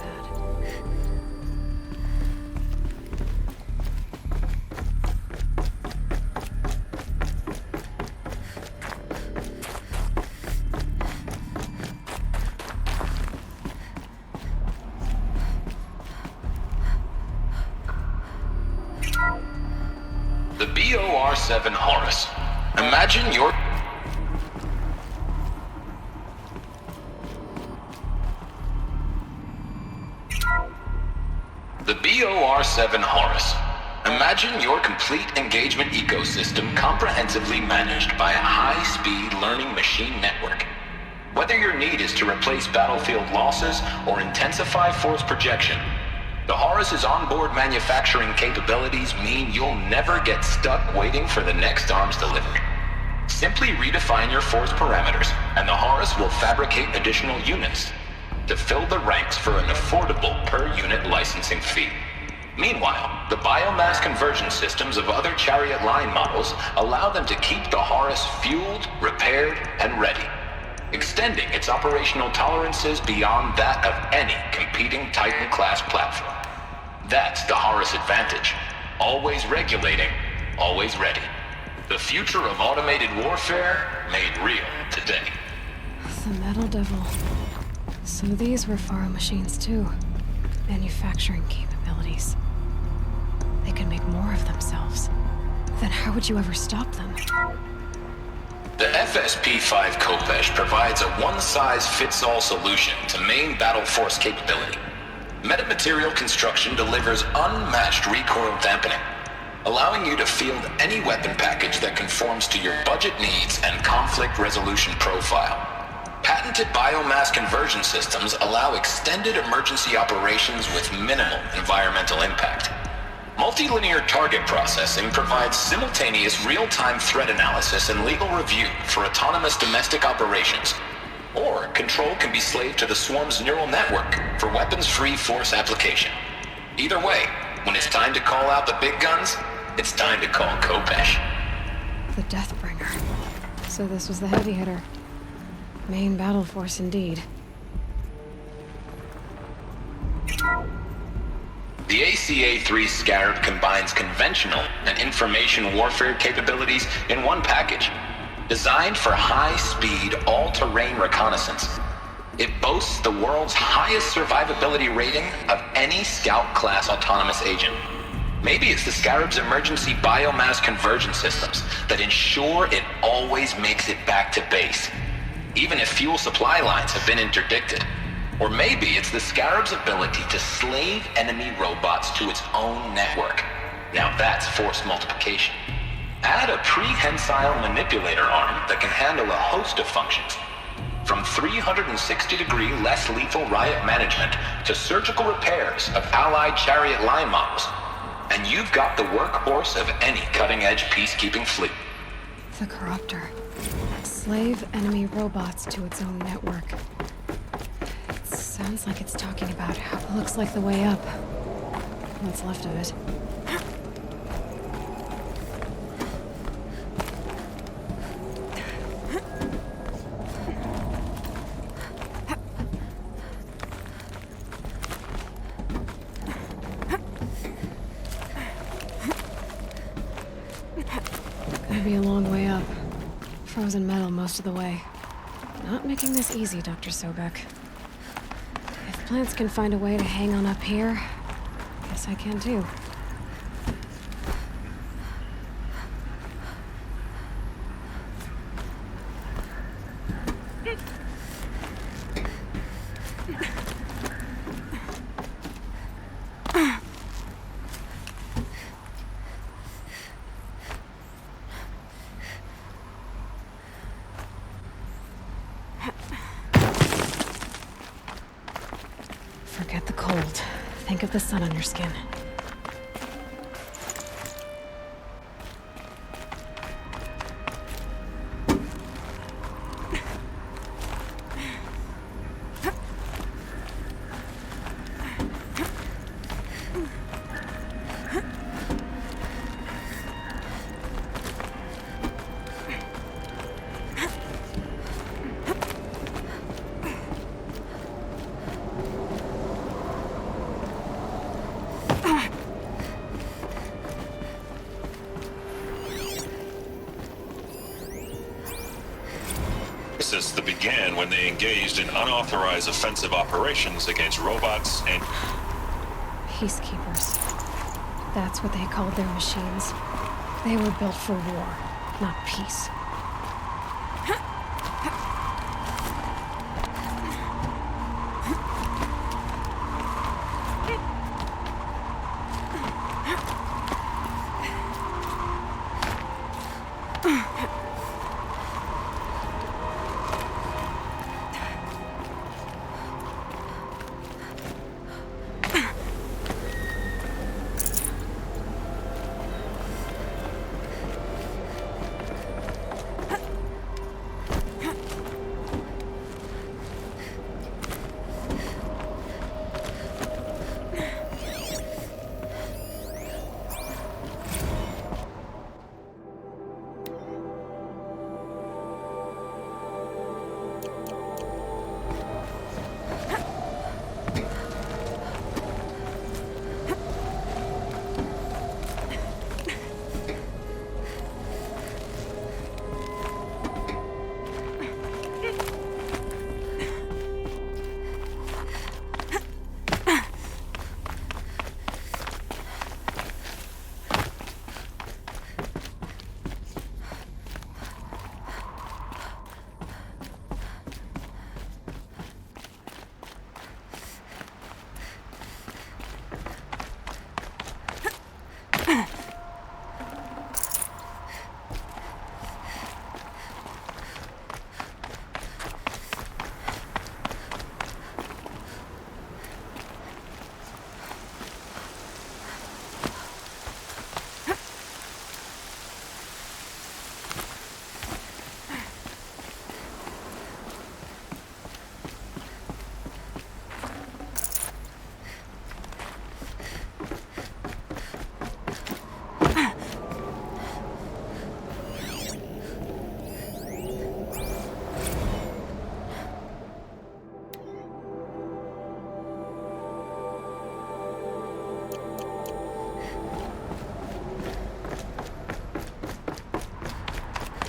bad. The BOR-7 Horus. Imagine your... The BOR-7 Horus. Imagine your complete engagement ecosystem comprehensively managed by a high-speed learning machine network. Whether your need is to replace battlefield losses or intensify force projection, the Horus's onboard manufacturing capabilities mean you'll never get stuck waiting for the next arms delivery. Simply redefine your force parameters, and the Horus will fabricate additional units to fill the ranks for an affordable per-unit licensing fee. Meanwhile, the biomass conversion systems of other Chariot line models allow them to keep the Horus fueled, repaired, and ready, extending its operational tolerances beyond that of any competing Titan-class platform. That's the Horus advantage. Always regulating, always ready. The future of automated warfare made real today. The Metal Devil. So these were Faro machines too. Manufacturing capabilities. They can make more of themselves. Then how would you ever stop them? The FSP-5 Khopesh provides a one-size-fits-all solution to main battle force capability. Metamaterial construction delivers unmatched recoil dampening, allowing you to field any weapon package that conforms to your budget needs and conflict resolution profile. Patented biomass conversion systems allow extended emergency operations with minimal environmental impact. Multilinear target processing provides simultaneous real-time threat analysis and legal review for autonomous domestic operations. Or control can be slaved to the Swarm's neural network for weapons-free force application. Either way, when it's time to call out the big guns, it's time to call Khopesh. The Deathbringer. So this was the heavy hitter. Main battle force indeed. The ACA-3 Scarab combines conventional and information warfare capabilities in one package. Designed for high-speed, all-terrain reconnaissance, it boasts the world's highest survivability rating of any Scout-class autonomous agent. Maybe it's the Scarab's emergency biomass conversion systems that ensure it always makes it back to base, even if fuel supply lines have been interdicted. Or maybe it's the Scarab's ability to slave enemy robots to its own network. Now that's force multiplication. Add a prehensile manipulator arm that can handle a host of functions, from 360-degree less lethal riot management to surgical repairs of Allied chariot line models. And you've got the workhorse of any cutting-edge peacekeeping fleet. The Corruptor. Slave enemy robots to its own network. It sounds like it's talking about how it looks like the way up. What's left of it. Gonna be a long way up. Frozen metal most of the way. Not making this easy, Dr. Sobek. If plants can find a way to hang on up here, guess I can too. Forget the cold. Think of the sun on your skin. That began when they engaged in unauthorized offensive operations against robots and Peacekeepers. That's what they called their machines. They were built for war, not peace.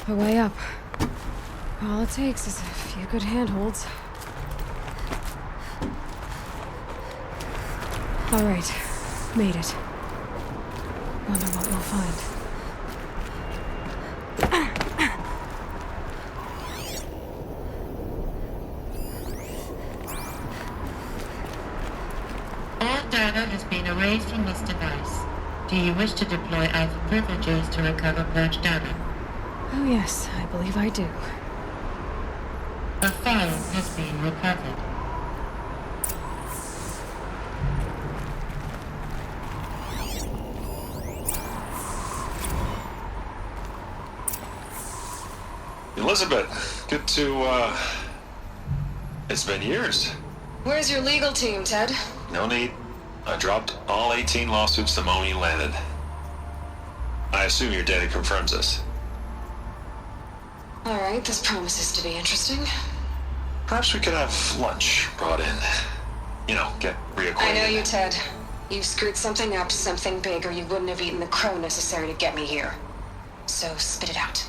the way up. All it takes is a few good handholds. All right, made it. Wonder what we'll find. All data has been erased from this device. Do you wish to deploy Alpha privileges to recover purged data? Oh yes, I believe I do. A file has been recovered. Elizabeth, good to, it's been years. Where's your legal team, Ted? No need. I dropped all 18 lawsuits the moment you landed. I assume your data confirms this. All right, this promises to be interesting. Perhaps we could have lunch brought in. You know, get reacquainted. I know you, Ted. You screwed something up, something big, or you wouldn't have eaten the crow necessary to get me here. So spit it out.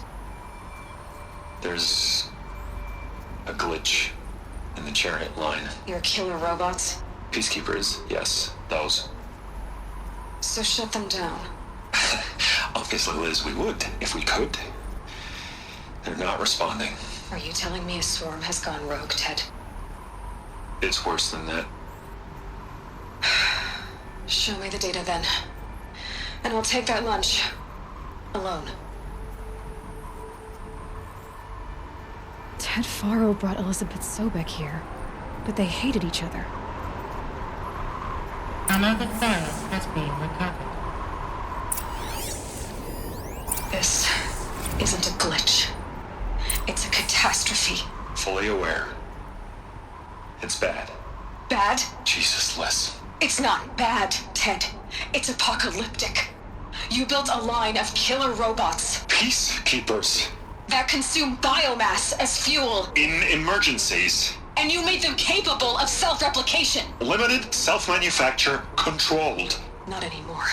There's a glitch in the chariot line. Your killer robots? Peacekeepers, yes, those. So shut them down. Obviously, Liz, we would, if we could. They're not responding. Are you telling me a swarm has gone rogue, Ted? It's worse than that. Show me the data then. And I'll take that lunch. Alone. Ted Faro brought Elizabeth Sobek here, but they hated each other. Another file has been recovered. This isn't a glitch. It's a catastrophe. Fully aware. It's bad. Bad? Jesus, Liz. It's not bad, Ted. It's apocalyptic. You built a line of killer robots. Peacekeepers. That consume biomass as fuel. In emergencies. And you made them capable of self-replication. Limited, self-manufacture, controlled. Not anymore.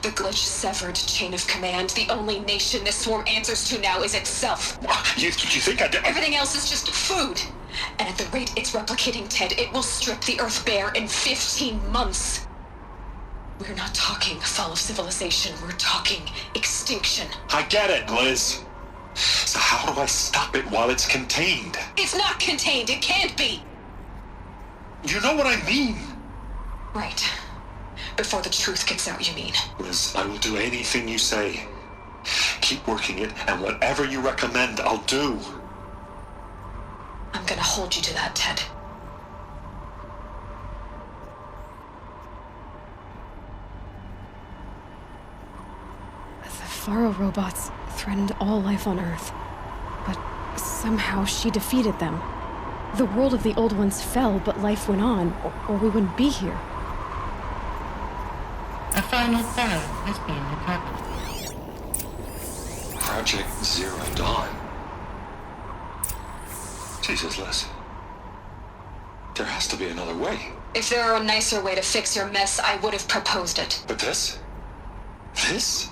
The glitch severed chain of command. The only nation this swarm answers to now is itself. You think I did? Everything else is just food. And at the rate it's replicating, Ted, it will strip the Earth bare in 15 months. We're not talking fall of civilization. We're talking extinction. I get it, Liz. So how do I stop it while it's contained? It's not contained. It can't be. You know what I mean. Right. Before the truth gets out, you mean? Liz, I will do anything you say. Keep working it, and whatever you recommend, I'll do. I'm gonna hold you to that, Ted. The Faro robots threatened all life on Earth, but somehow she defeated them. The world of the old ones fell, but life went on, or we wouldn't be here. A final file has been recovered. Project Zero Dawn. Jesus, Liz. There has to be another way. If there were a nicer way to fix your mess, I would have proposed it. But this? This?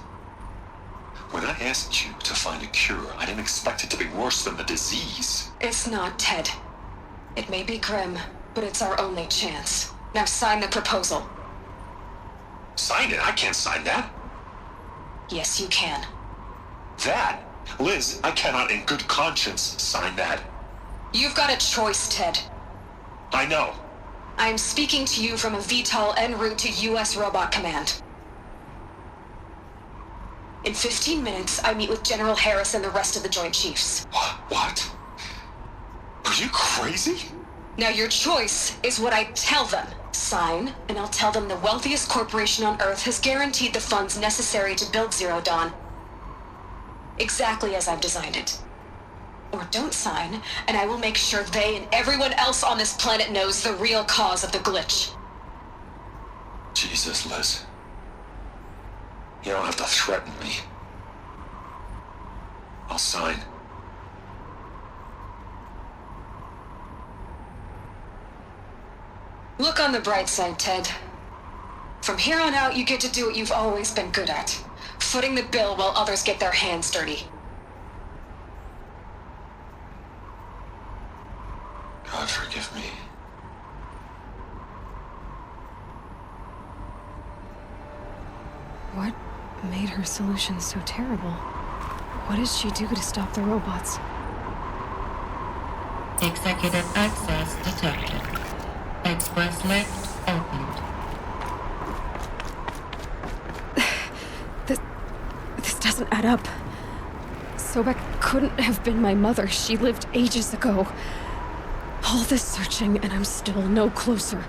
When I asked you to find a cure, I didn't expect it to be worse than the disease. It's not, Ted. It may be grim, but it's our only chance. Now sign the proposal. Sign it? I can't sign that. Yes, you can. That? Liz, I cannot in good conscience sign that. You've got a choice, Ted. I know. I am speaking to you from a VTOL en route to U.S. Robot Command. In 15 minutes, I meet with General Harris and the rest of the Joint Chiefs. What? Are you crazy? Now your choice is what I tell them. Sign, and I'll tell them the wealthiest corporation on Earth has guaranteed the funds necessary to build Zero Dawn. Exactly as I've designed it. Or don't sign, and I will make sure they and everyone else on this planet knows the real cause of the glitch. Jesus, Liz. You don't have to threaten me. I'll sign. Look on the bright side, Ted. From here on out, you get to do what you've always been good at. Footing the bill while others get their hands dirty. God forgive me. What made her solution so terrible? What does she do to stop the robots? Executive access detected. Express lift opened. This doesn't add up. Sobek couldn't have been my mother. She lived ages ago. All this searching, and I'm still no closer.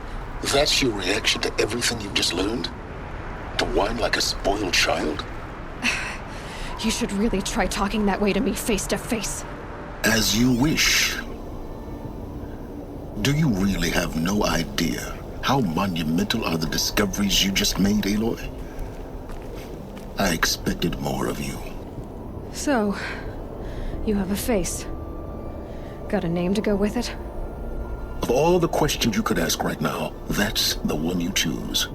That's your reaction to everything you've just learned? To whine like a spoiled child? You should really try talking that way to me face to face. As you wish. Do you really have no idea how monumental are the discoveries you just made, Aloy? I expected more of you. So, you have a face. Got a name to go with it? Of all the questions you could ask right now, that's the one you choose.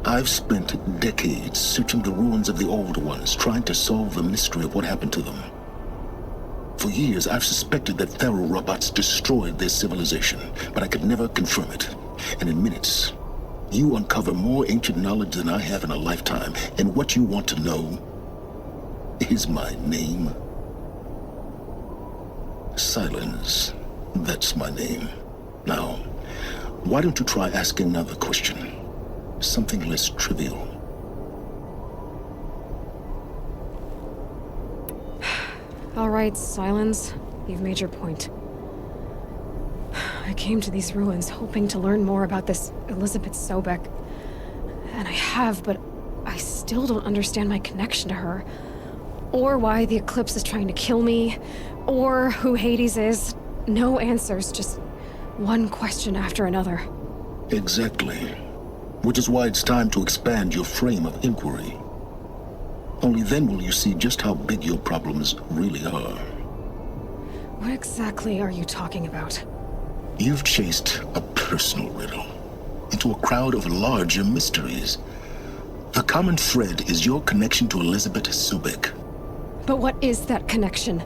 I've spent decades searching the ruins of the old ones, trying to solve the mystery of what happened to them. For years, I've suspected that Faro robots destroyed their civilization, but I could never confirm it. And in minutes, you uncover more ancient knowledge than I have in a lifetime, and what you want to know is my name. Silence. That's my name. Now, why don't you try asking another question? Something less trivial. All right, Silence. You've made your point. I came to these ruins hoping to learn more about this Elizabeth Sobek. And I have, but I still don't understand my connection to her. Or why the Eclipse is trying to kill me. Or who Hades is. No answers, just one question after another. Exactly. Which is why it's time to expand your frame of inquiry. Only then will you see just how big your problems really are. What exactly are you talking about? You've chased a personal riddle into a crowd of larger mysteries. The common thread is your connection to Elizabeth Sobek. But what is that connection?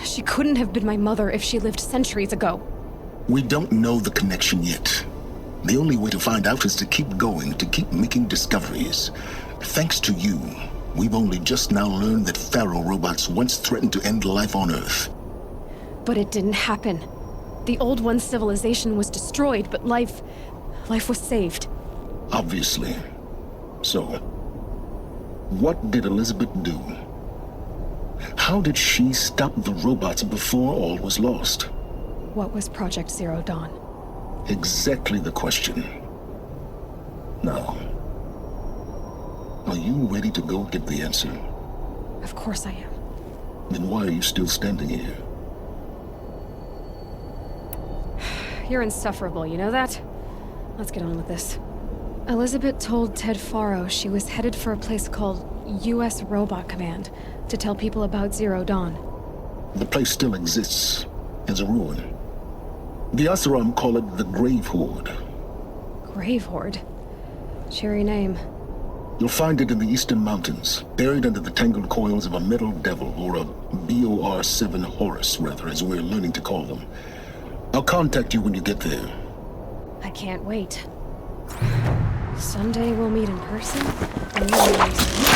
She couldn't have been my mother if she lived centuries ago. We don't know the connection yet. The only way to find out is to keep going, to keep making discoveries. Thanks to you, we've only just now learned that Faro robots once threatened to end life on Earth. But it didn't happen. The Old One's civilization was destroyed, but life was saved. Obviously. So, what did Elizabeth do? How did she stop the robots before all was lost? What was Project Zero Dawn? Exactly the question. Now, are you ready to go get the answer? Of course I am. Then why are you still standing here? You're insufferable, you know that? Let's get on with this. Elizabeth told Ted Faro she was headed for a place called U.S. Robot Command to tell people about Zero Dawn. The place still exists as a ruin. The Oseram call it the Grave Horde. Grave Horde? Cheery name. You'll find it in the Eastern Mountains, buried under the tangled coils of a Metal Devil, or a BOR-7 Horus, rather, as we're learning to call them. I'll contact you when you get there. I can't wait. Someday we'll meet in person, and you'll be improved.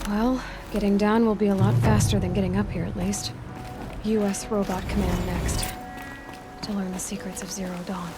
Well, getting down will be a lot faster than getting up here, at least. U.S. Robot Command next. To learn the secrets of Zero Dawn.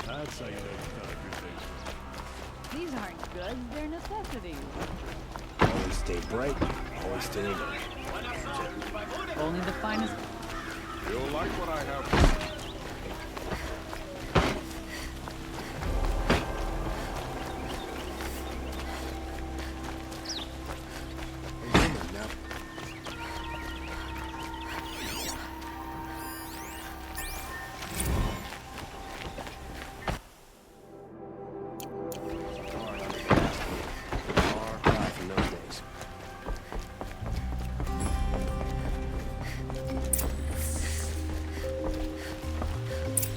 That's how you know you've done a good thing. These aren't goods, they're necessities. Always stay bright, always stay alert. Only the finest. You'll like what I have.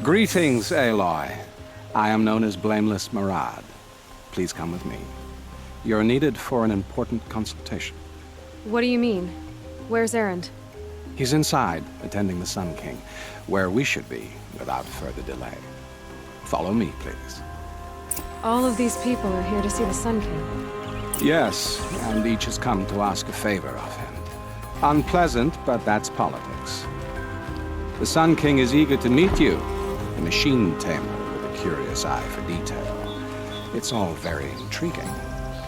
Greetings, Aloy. I am known as Blameless Marad. Please come with me. You're needed for an important consultation. What do you mean? Where's Erend? He's inside, attending the Sun King, where we should be without further delay. Follow me, please. All of these people are here to see the Sun King. Yes, and each has come to ask a favor of him. Unpleasant, but that's politics. The Sun King is eager to meet you, a machine tamer with a curious eye for detail. It's all very intriguing.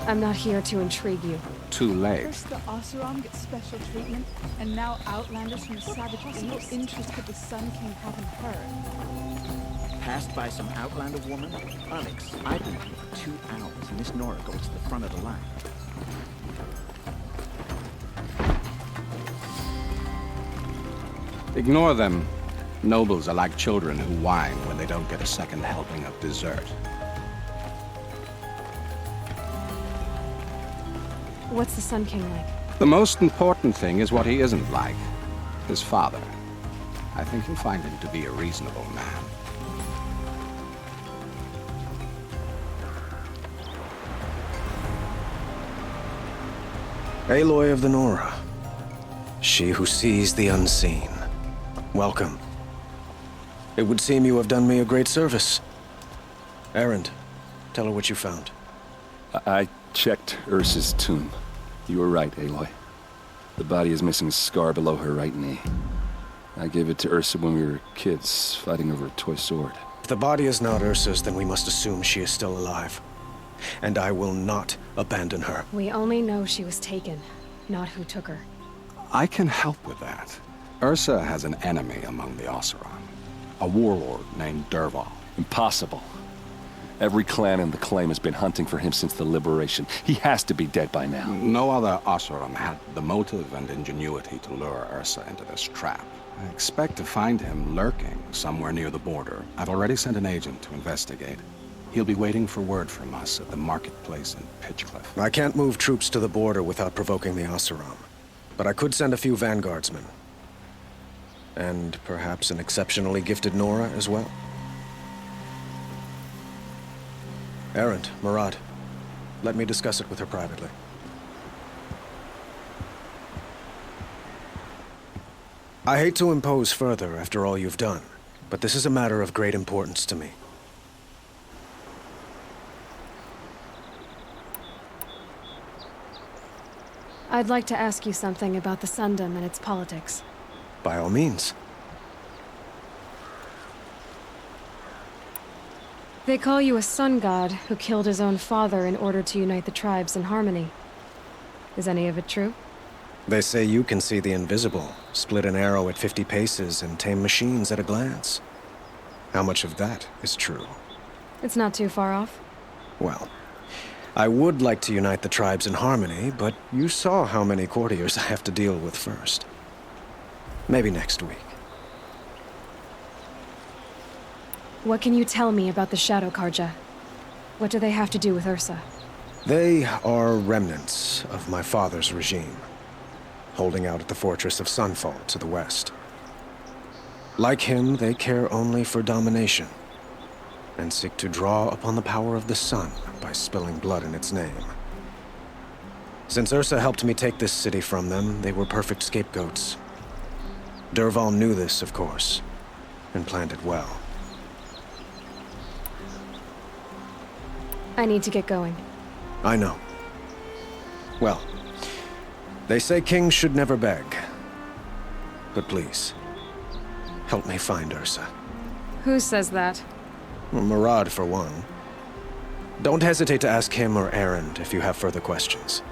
I'm not here to intrigue you. Too late. First the Oseram get special treatment, and now Outlanders from the Savage East. What interest could the Sun King have in her? Passed by some Outlander woman? Onyx, I've been here for 2 hours, and this Nora goes to the front of the line. Ignore them. Nobles are like children who whine when they don't get a second helping of dessert. What's the Sun King like? The most important thing is what he isn't like. His father. I think you'll find him to be a reasonable man. Aloy of the Nora. She who sees the unseen. Welcome. It would seem you have done me a great service. Erend, tell her what you found. I checked Ursa's tomb. You were right, Aloy. The body is missing a scar below her right knee. I gave it to Ursa when we were kids, fighting over a toy sword. If the body is not Ursa's, then we must assume she is still alive. And I will not abandon her. We only know she was taken, not who took her. I can help with that. Ursa has an enemy among the Oseram. A warlord named Dervahl. Impossible. Every clan in the Claim has been hunting for him since the Liberation. He has to be dead by now. No other Oseram had the motive and ingenuity to lure Ursa into this trap. I expect to find him lurking somewhere near the border. I've already sent an agent to investigate. He'll be waiting for word from us at the marketplace in Pitchcliff. I can't move troops to the border without provoking the Oseram. But I could send a few vanguardsmen. And perhaps an exceptionally gifted Nora as well. Erend, Marad, let me discuss it with her privately. I hate to impose further after all you've done, but this is a matter of great importance to me. I'd like to ask you something about the Sundom and its politics. By all means. They call you a sun god who killed his own father in order to unite the tribes in harmony. Is any of it true? They say you can see the invisible, split an arrow at 50 paces, and tame machines at a glance. How much of that is true? It's not too far off. Well, I would like to unite the tribes in harmony, but you saw how many courtiers I have to deal with first. Maybe next week. What can you tell me about the Shadow Carja? What do they have to do with Ursa? They are remnants of my father's regime, holding out at the fortress of Sunfall to the west. Like him, they care only for domination, and seek to draw upon the power of the sun by spilling blood in its name. Since Ursa helped me take this city from them, they were perfect scapegoats. Dervahl knew this, of course, and planned it well. I need to get going. I know. Well, they say kings should never beg. But please, help me find Ursa. Who says that? Well, Marad, for one. Don't hesitate to ask him or Erend if you have further questions.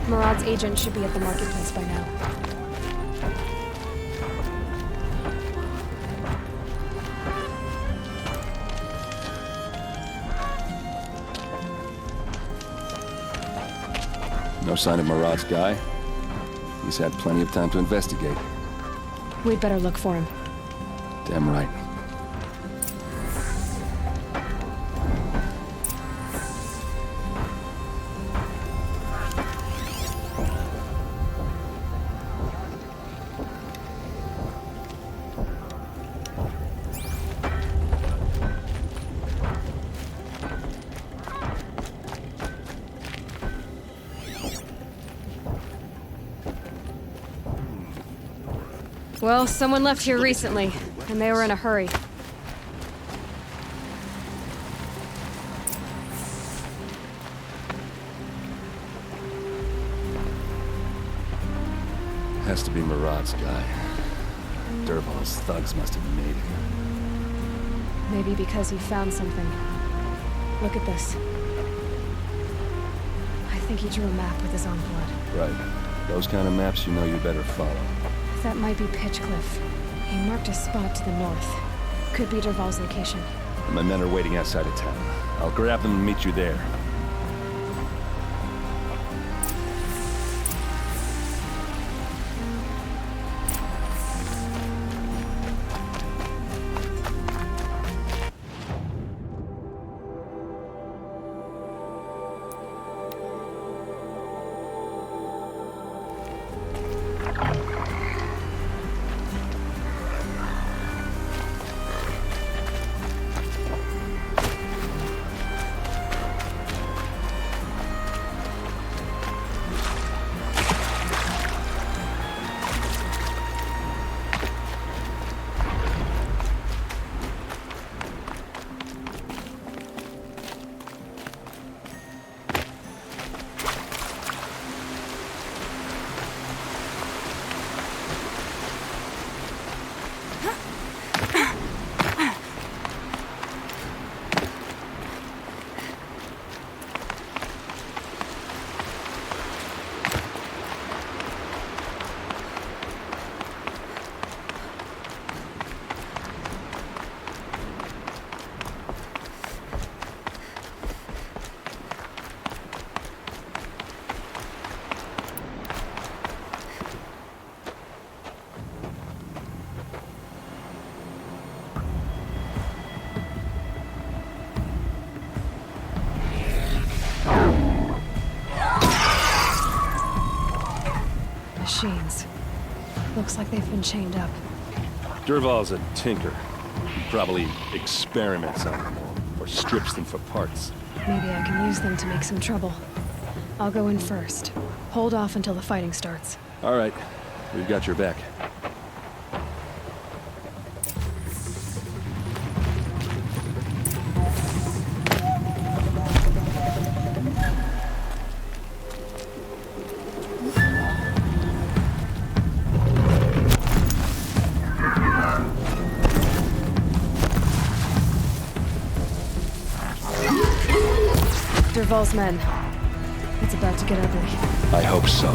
Marad's agent should be at the marketplace by now. No sign of Marad's guy? He's had plenty of time to investigate. We'd better look for him. Damn right. Well, someone left here recently, and they were in a hurry. Has to be Marad's guy. Dervahl's thugs must have made him. Maybe because he found something. Look at this. I think he drew a map with his own blood. Right. Those kind of maps you know you better follow. That might be Pitchcliff. He marked a spot to the north. Could be Dervahl's location. My men are waiting outside of town. I'll grab them and meet you there. Machines. Looks like they've been chained up. Dervahl's a tinker. He probably experiments on them, or strips them for parts. Maybe I can use them to make some trouble. I'll go in first. Hold off until the fighting starts. All right. We've got your back. Dervahl's men. It's about to get ugly. I hope so.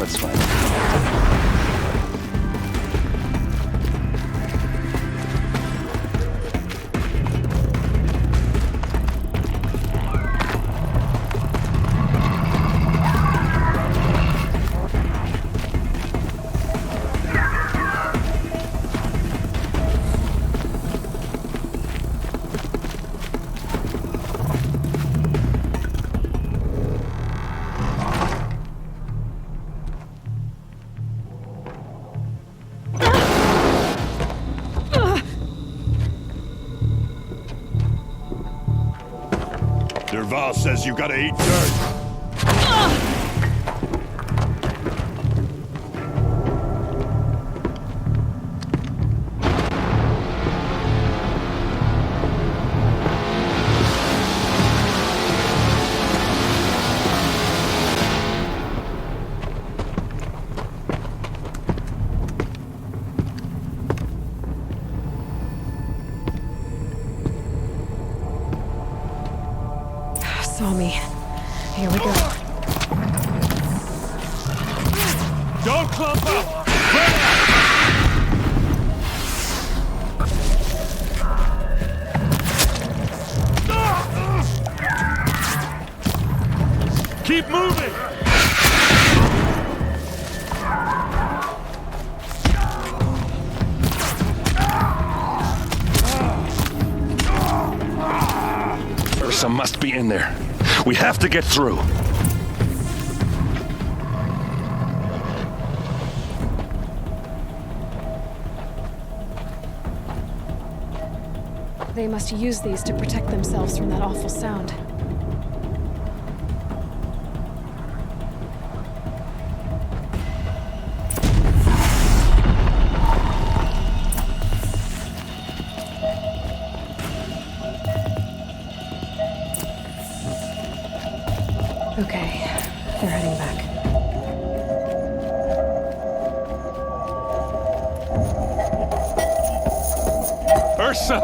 Let's find out. Dervahl says you gotta eat dirt. Saw me. Here we go. Don't clump up! Keep moving! Ursa must be in there. We have to get through. They must use these to protect themselves from that awful sound. Okay, they're heading back. Ursa!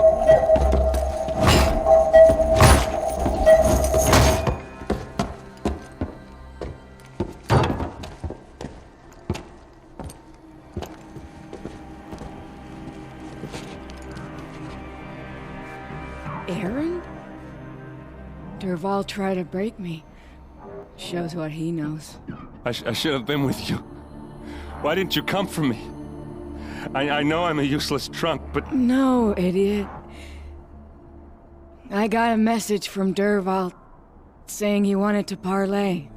Aaron? Dervahl tried to break me. Shows what he knows. I should have been with you. Why didn't you come for me? I know I'm a useless trunk, but... No, idiot. I got a message from Dervahl saying he wanted to parlay.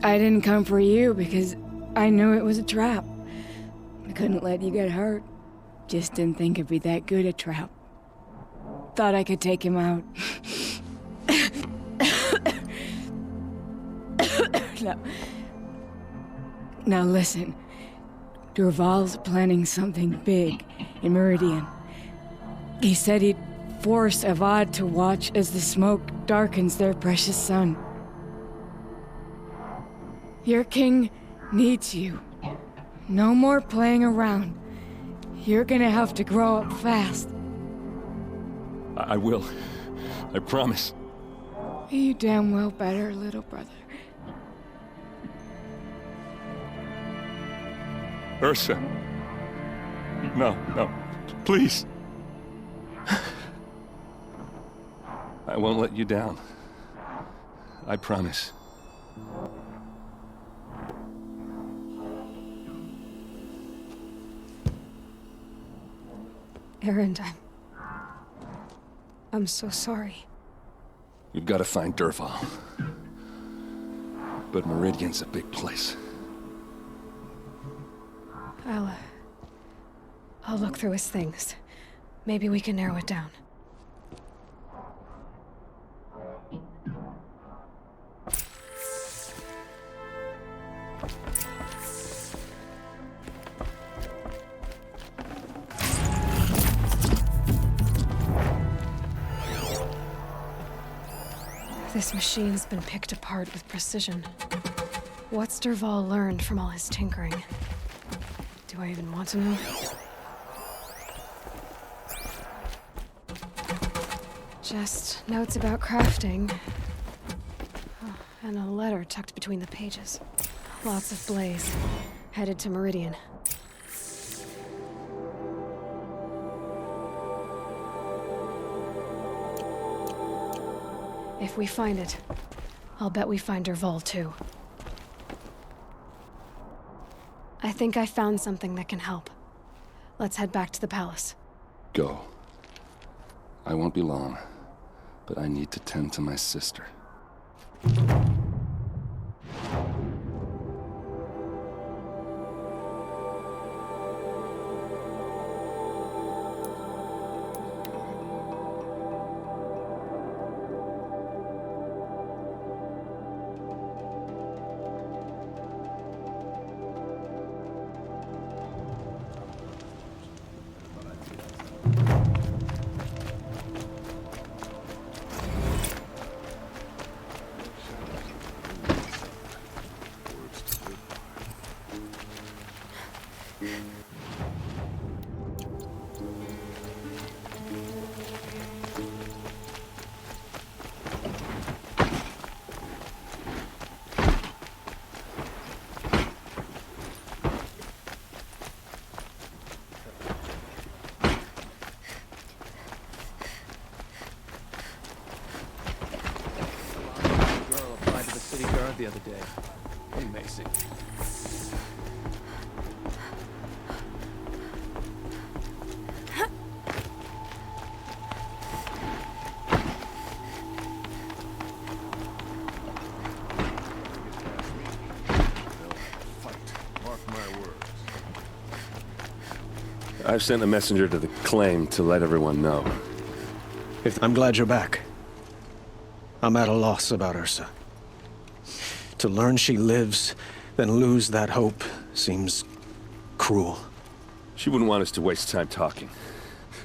I didn't come for you because I knew it was a trap. I couldn't let you get hurt. Just didn't think it'd be that good a trap. Thought I could take him out. Now listen. Dervahl's planning something big in Meridian. He said he'd force Avad to watch as the smoke darkens their precious sun. Your king needs you. No more playing around. You're gonna have to grow up fast. I will. I promise. You damn well better, little brother. Ursa. No, please. I won't let you down. I promise. Aaron, I'm so sorry. We've got to find Dervahl. But Meridian's a big place. I'll look through his things. Maybe we can narrow it down. This machine's been picked apart with precision. What's Dervahl learned from all his tinkering? Do I even want to know? Just notes about crafting. Oh, and a letter tucked between the pages. Lots of blaze. Headed to Meridian. If we find it, I'll bet we find Dervahl too. I think I found something that can help. Let's head back to the palace. Go. I won't be long, but I need to tend to my sister. The other day. Amazing. I've sent a messenger to the claim to let everyone know. I'm glad you're back. I'm at a loss about Ursa. To learn she lives, then lose that hope, seems cruel. She wouldn't want us to waste time talking.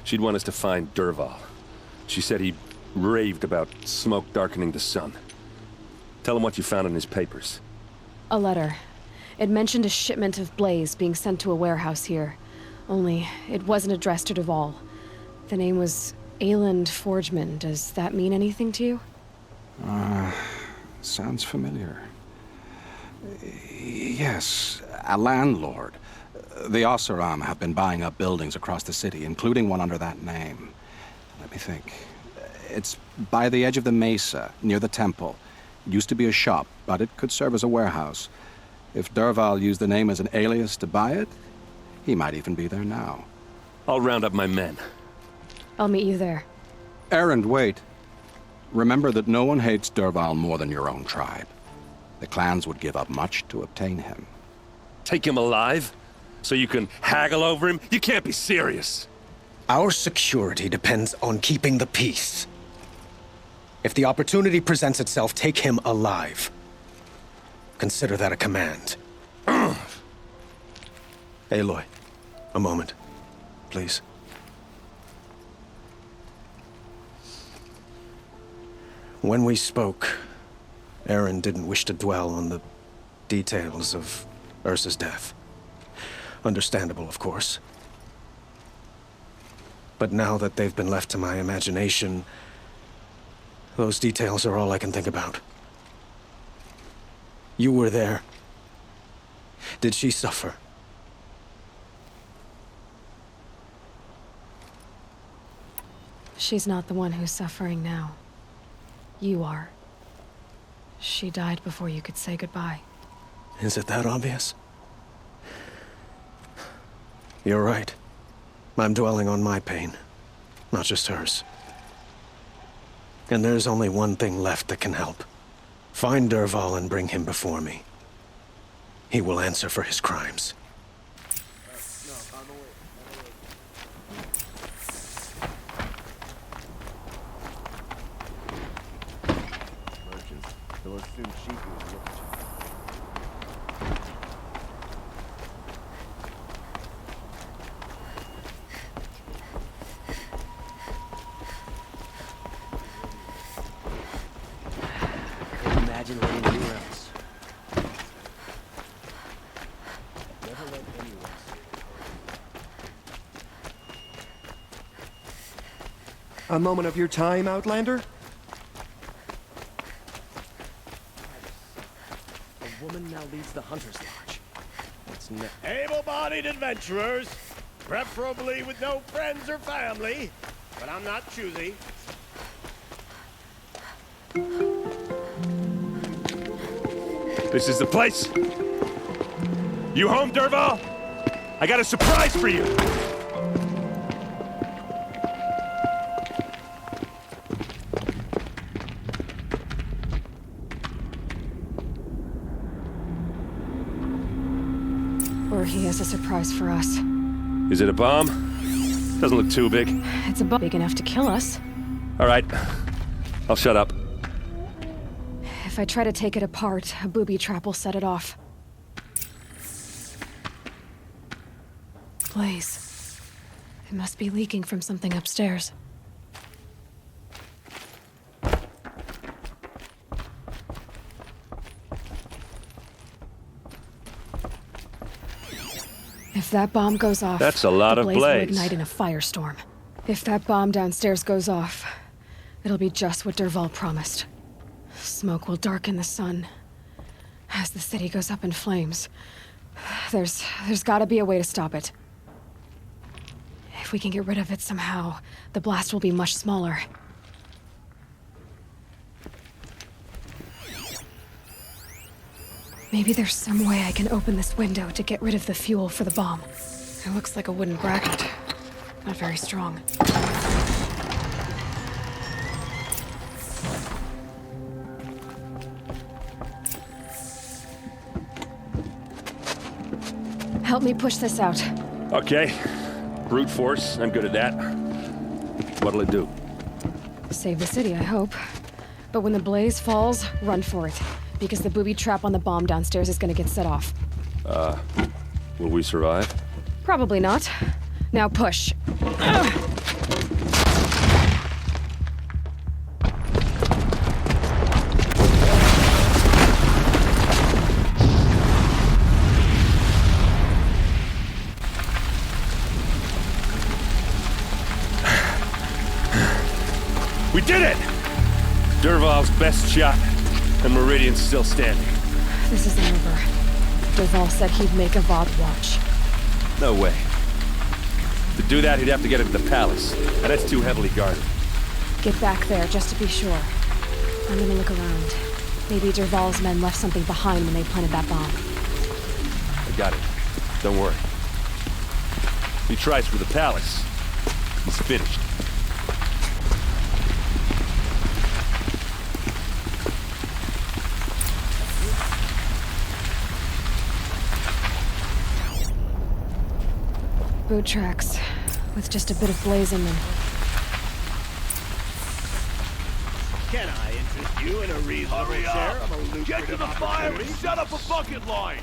She'd want us to find Dervahl. She said he raved about smoke darkening the sun. Tell him what you found in his papers. A letter. It mentioned a shipment of blaze being sent to a warehouse here. Only, it wasn't addressed to Dervahl. The name was Ayland Forgeman. Does that mean anything to you? Sounds familiar. Yes, a landlord. The Oseram have been buying up buildings across the city, including one under that name. Let me think. It's by the edge of the mesa, near the temple. It used to be a shop, but it could serve as a warehouse. If Dervahl used the name as an alias to buy it, he might even be there now. I'll round up my men. I'll meet you there. Erend, wait. Remember that no one hates Dervahl more than your own tribe. The clans would give up much to obtain him. Take him alive? So you can haggle over him? You can't be serious. Our security depends on keeping the peace. If the opportunity presents itself, take him alive. Consider that a command. Aloy, a moment, please. When we spoke, Erend didn't wish to dwell on the details of Ursa's death. Understandable, of course. But now that they've been left to my imagination, those details are all I can think about. You were there. Did she suffer? She's not the one who's suffering now. You are. She died before you could say goodbye. Is it that obvious? You're right. I'm dwelling on my pain, not just hers. And there's only one thing left that can help. Find Dervahl and bring him before me. He will answer for his crimes. They'll assume she was looking. Imagine living anywhere else. Never let anyone see. A moment of your time, Outlander? woman now leads the Hunter's Lodge. What's next? Able-bodied adventurers, preferably with no friends or family, but I'm not choosy. This is the place. You home, Dervahl? I got a surprise for you. Or he has a surprise for us. Is it a bomb? Doesn't look too big. It's a bomb big enough to kill us. All right. I'll shut up. If I try to take it apart, a booby trap will set it off. Blaze. It must be leaking from something upstairs. If that bomb goes off, that's a lot of blaze will blaze. ignite in a firestorm. If that bomb downstairs goes off, it'll be just what Dervahl promised. Smoke will darken the sun as the city goes up in flames. There's gotta be a way to stop it. If we can get rid of it somehow, the blast will be much smaller. Maybe there's some way I can open this window to get rid of the fuel for the bomb. It looks like a wooden bracket. Not very strong. Help me push this out. Okay. Brute force. I'm good at that. What'll it do? Save the city, I hope. But when the blaze falls, run for it. Because the booby trap on the bomb downstairs is gonna get set off. Will we survive? Probably not. Now push. We did it! Dervahl's best shot, and Meridian's still standing. This isn't over. Dervahl said he'd make Avad watch. No way. To do that, he'd have to get into the palace, and that's too heavily guarded. Get back there, just to be sure. I'm gonna look around. Maybe Dervahl's men left something behind when they planted that bomb. I got it. Don't worry. If he tries for the palace, he's finished. Boot tracks, with just a bit of blaze in them. Can I interest you in a reasonable Hurry up! share of a lucrative Get to the fire and opportunity? set up a bucket line!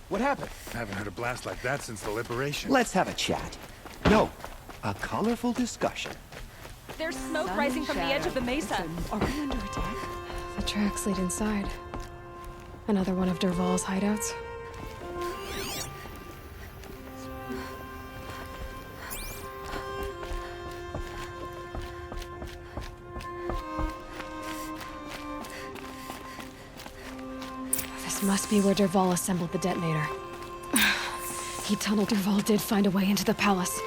What happened? I haven't heard a blast like that since the liberation. Let's have a chat. No, a colorful discussion. There's smoke rising from the edge of the mesa. Are we under attack? The tracks lead inside. Another one of Dervahl's hideouts. This must be where Dervahl assembled the detonator. He tunneled. Dervahl did find a way into the palace.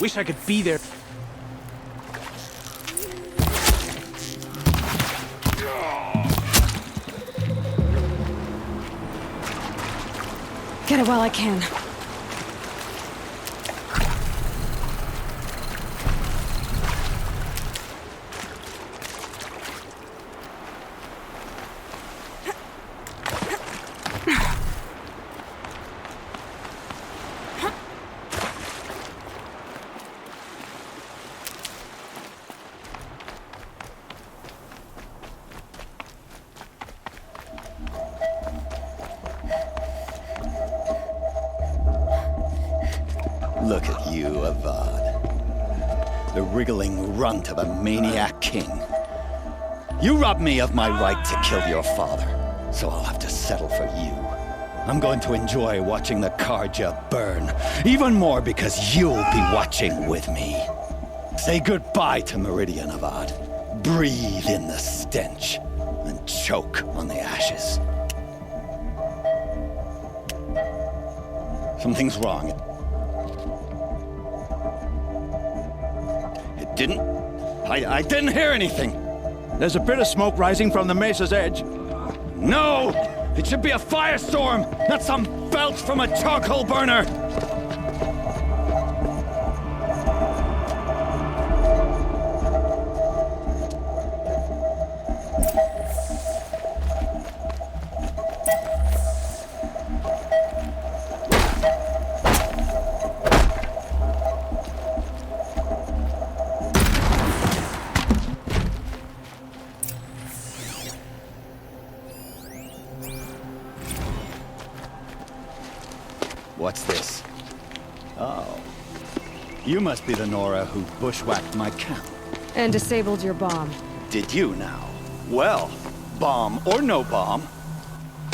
Wish I could be there. Get it while I can. Look at you, Avad. The wriggling runt of a maniac king. You robbed me of my right to kill your father, so I'll have to settle for you. I'm going to enjoy watching the Carja burn, even more because you'll be watching with me. Say goodbye to Meridian, Avad. Breathe in the stench, and choke on the ashes. Something's wrong. I didn't hear anything. There's a bit of smoke rising from the mesa's edge. No! It should be a firestorm, not some belch from a charcoal burner! What's this? Oh. You must be the Nora who bushwhacked my camp. And disabled your bomb. Did you now? Well, bomb or no bomb,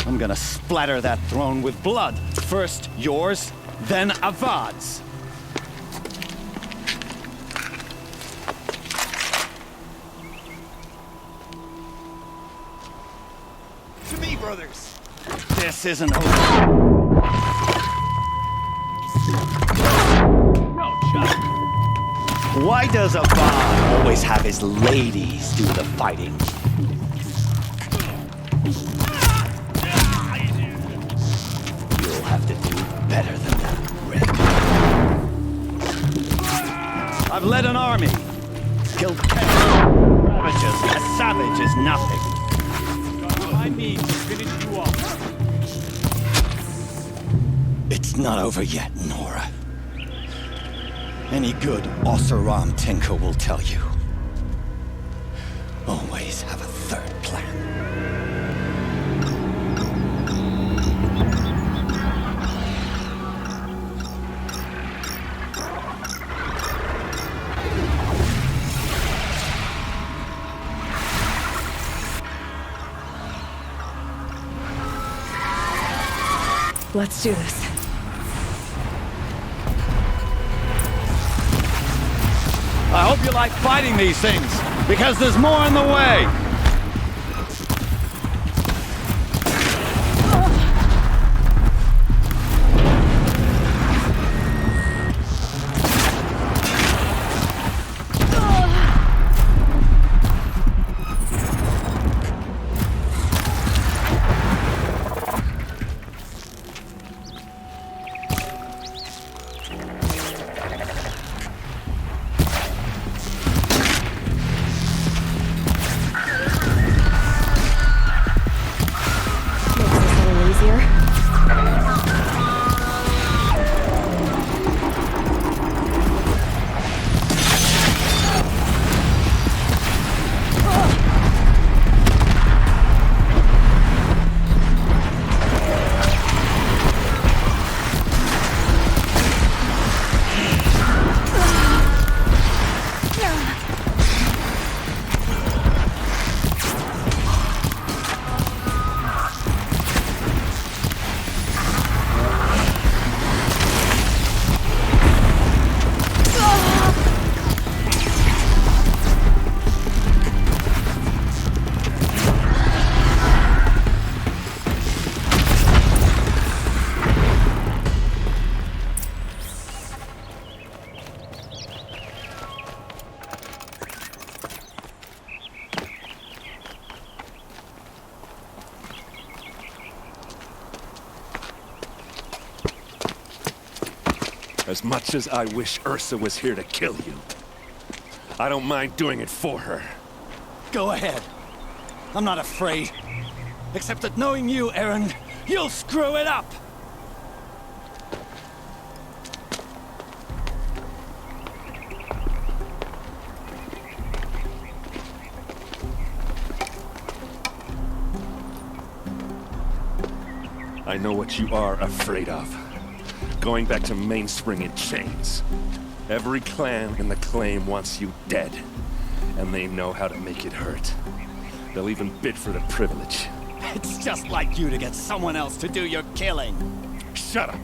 I'm gonna splatter that throne with blood. First yours, then Avad's. To me, brothers! This isn't over. Why does Avad always have his ladies do the fighting? You'll have to do better than that, Rick. I've led an army. Killed savages. A savage is nothing. I need to finish you off. It's not over yet, Nora. Any good Oseram tinker will tell you. Always have a third plan. Let's do this. I hope you like fighting these things, because there's more in the way! As much as I wish Ursa was here to kill you, I don't mind doing it for her. Go ahead. I'm not afraid. Except that knowing you, Aaron, you'll screw it up! I know what you are afraid of. Going back to Mainspring in chains. Every clan in the Claim wants you dead. And they know how to make it hurt. They'll even bid for the privilege. It's just like you to get someone else to do your killing. Shut up!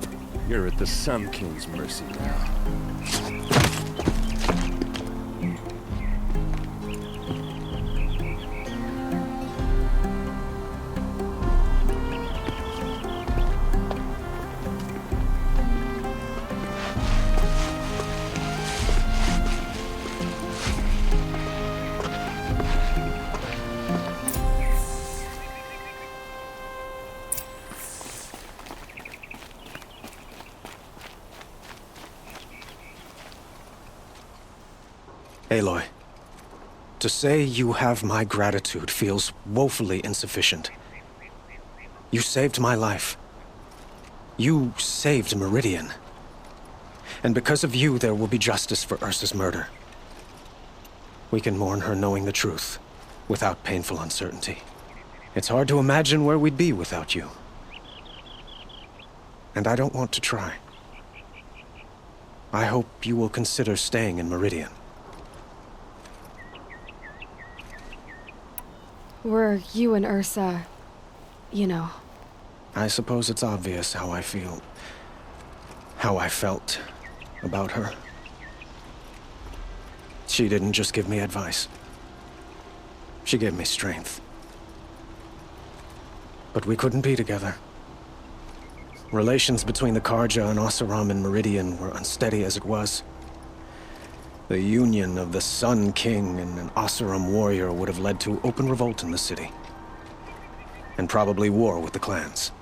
You're at the Sun King's mercy now. Aloy, to say you have my gratitude feels woefully insufficient. You saved my life. You saved Meridian. And because of you, there will be justice for Ursa's murder. We can mourn her knowing the truth, without painful uncertainty. It's hard to imagine where we'd be without you. And I don't want to try. I hope you will consider staying in Meridian. Were you and Ursa, you know? I suppose it's obvious how I feel. How I felt about her. She didn't just give me advice. She gave me strength. But we couldn't be together. Relations between the Carja and Oseram and Meridian were unsteady as it was. The union of the Sun King and an Oseram warrior would have led to open revolt in the city. And probably war with the clans.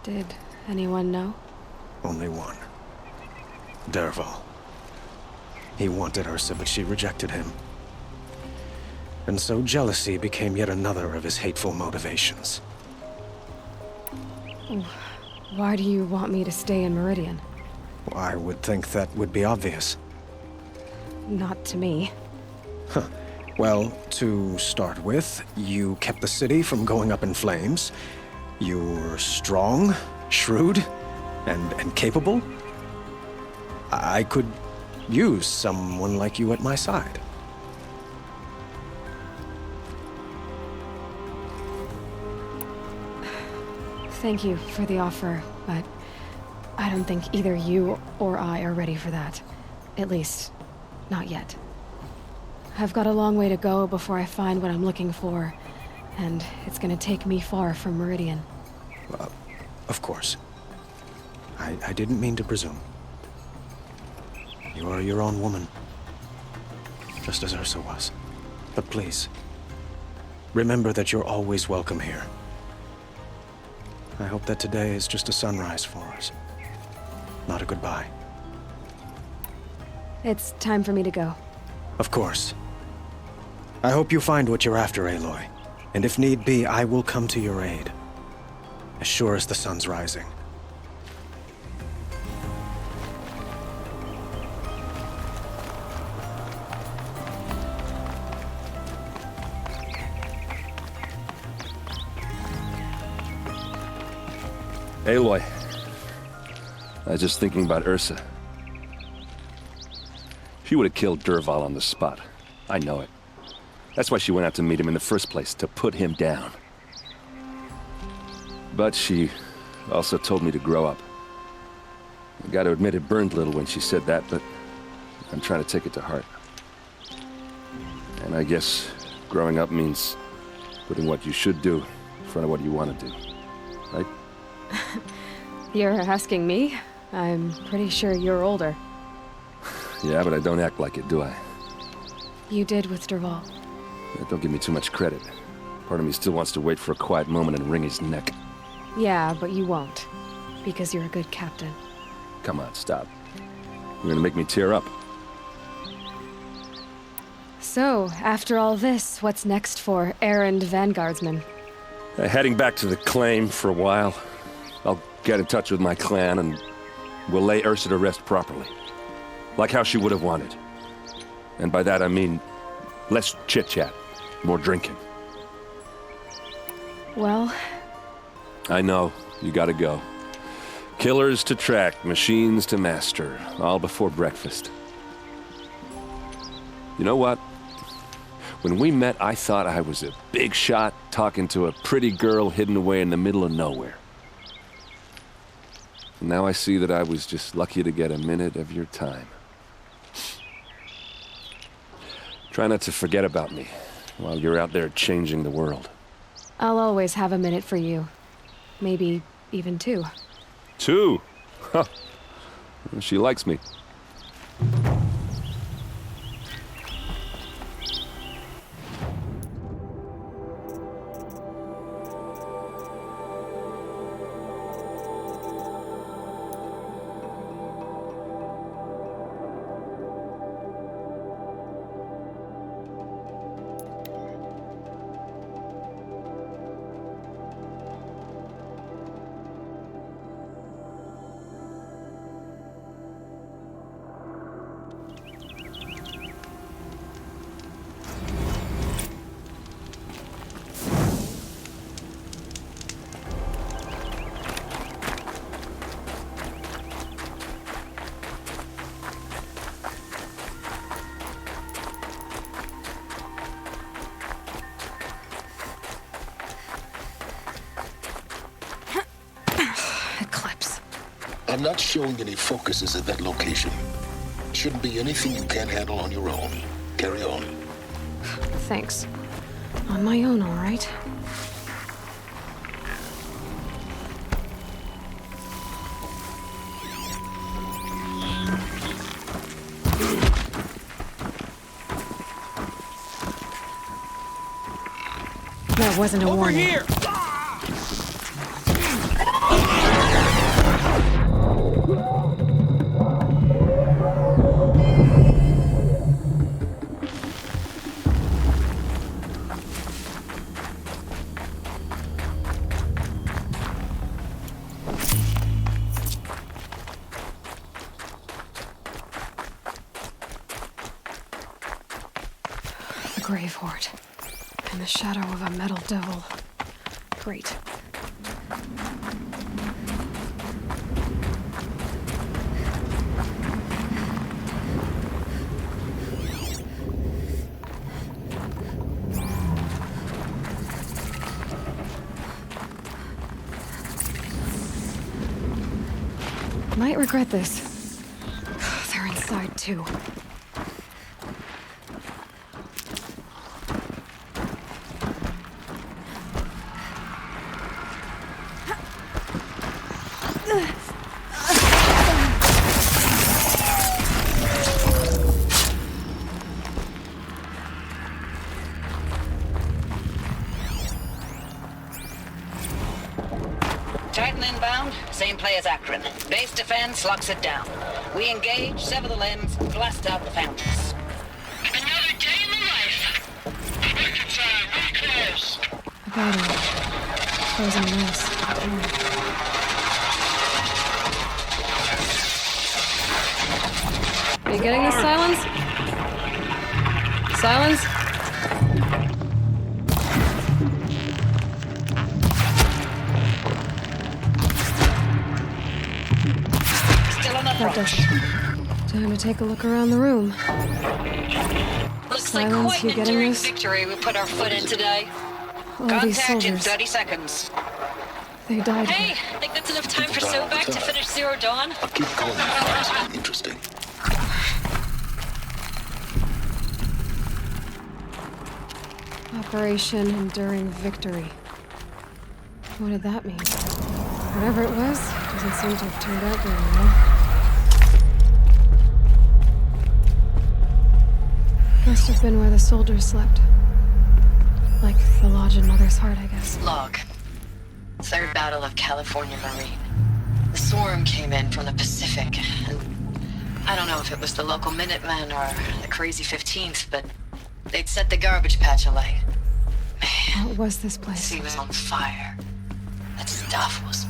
Did anyone know? Only one. Dervahl. He wanted Ursa, but she rejected him. And so jealousy became yet another of his hateful motivations. Why do you want me to stay in Meridian? I would think that would be obvious. Not to me. Huh. Well, to start with, you kept the city from going up in flames. You were strong, shrewd, and capable. I could use someone like you at my side. Thank you for the offer, but I don't think either you or I are ready for that. At least, not yet. I've got a long way to go before I find what I'm looking for, and it's gonna take me far from Meridian. Of course. I didn't mean to presume. You are your own woman. Just as Ursa was. But please, remember that you're always welcome here. I hope that today is just a sunrise for us. Not a goodbye. It's time for me to go. Of course. I hope you find what you're after, Aloy. And if need be, I will come to your aid. As sure as the sun's rising. Aloy. I was just thinking about Ursa. She would have killed Dervahl on the spot. I know it. That's why she went out to meet him in the first place, to put him down. But she also told me to grow up. I gotta admit it burned a little when she said that, but I'm trying to take it to heart. And I guess growing up means putting what you should do in front of what you want to do. Right? You're asking me? I'm pretty sure you're older. Yeah, but I don't act like it, do I? You did with Dervahl. Yeah, don't give me too much credit. Part of me still wants to wait for a quiet moment and wring his neck. Yeah, but you won't. Because you're a good captain. Come on, stop. You're gonna make me tear up. So, after all this, what's next for errand vanguardsman? Heading back to the claim for a while. I'll get in touch with my clan and we'll lay Ursa to rest properly. Like how she would have wanted. And by that I mean less chit-chat, more drinking. Well... I know, you gotta go. Killers to track, machines to master, all before breakfast. You know what? When we met, I thought I was a big shot talking to a pretty girl hidden away in the middle of nowhere. And now I see that I was just lucky to get a minute of your time. Try not to forget about me while you're out there changing the world. I'll always have a minute for you. Maybe even 2. 2? Huh. She likes me. I'm not showing any focuses at that location. Shouldn't be anything you can't handle on your own. Carry on. Thanks. On my own, all right. That wasn't a warning. Over here! Grave hoard. In the shadow of a metal devil. Great. Might regret this. They're inside too. Titan inbound, same play as Akron. Base defense locks it down. We engage, sever the limbs, blast out the fountains. Another day in the life. Breaking time, we close. A body. Frozen wrist. Are you getting this, Silence? Silence? That does it. Time to take a look around the room. Looks Silence, like quite you an getting enduring this? victory we put our foot in today. All these Contact in soldiers. 30 seconds. They died Hey, think that's enough time for Sobek to finish Zero Dawn? Keep going. It's interesting. Operation Enduring Victory. What did that mean? Whatever it was, doesn't seem to have turned out very well. Must have been where the soldiers slept. Like the lodge in Mother's Heart, I guess. Log. Third Battle of California Marine. The swarm came in from the Pacific, and I don't know if it was the local Minutemen or the crazy 15th, but they'd set the garbage patch alight. What was this place? He was on fire. That stuff was...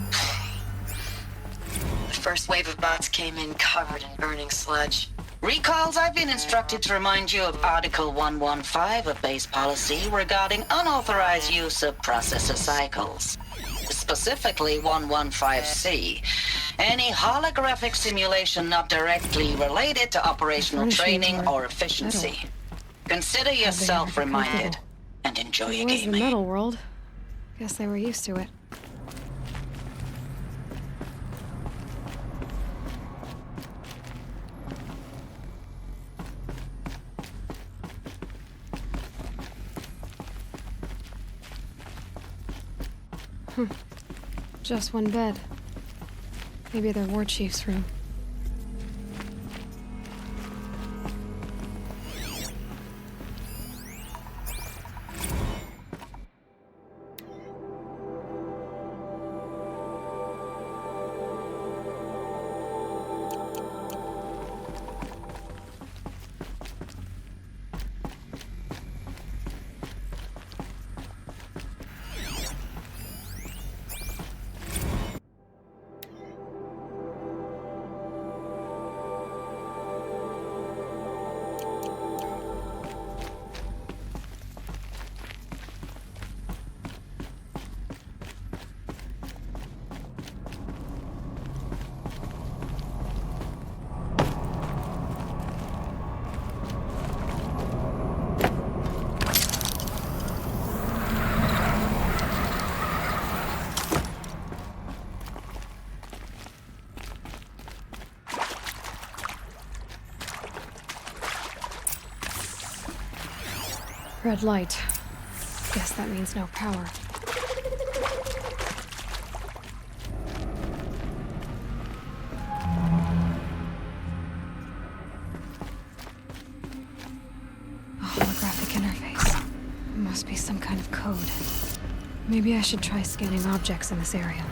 The first wave of bots came in covered in burning sludge. Recalls, I've been instructed to remind you of Article 115 of base policy regarding unauthorized use of processor cycles. Specifically 115C. Any holographic simulation not directly related to operational training or efficiency. Consider yourself reminded and enjoy your It was the gaming. metal world. Guess they were used to it. Just one bed. Maybe their war chief's room. Red light. Guess that means no power. A holographic interface. Must be some kind of code. Maybe I should try scanning objects in this area.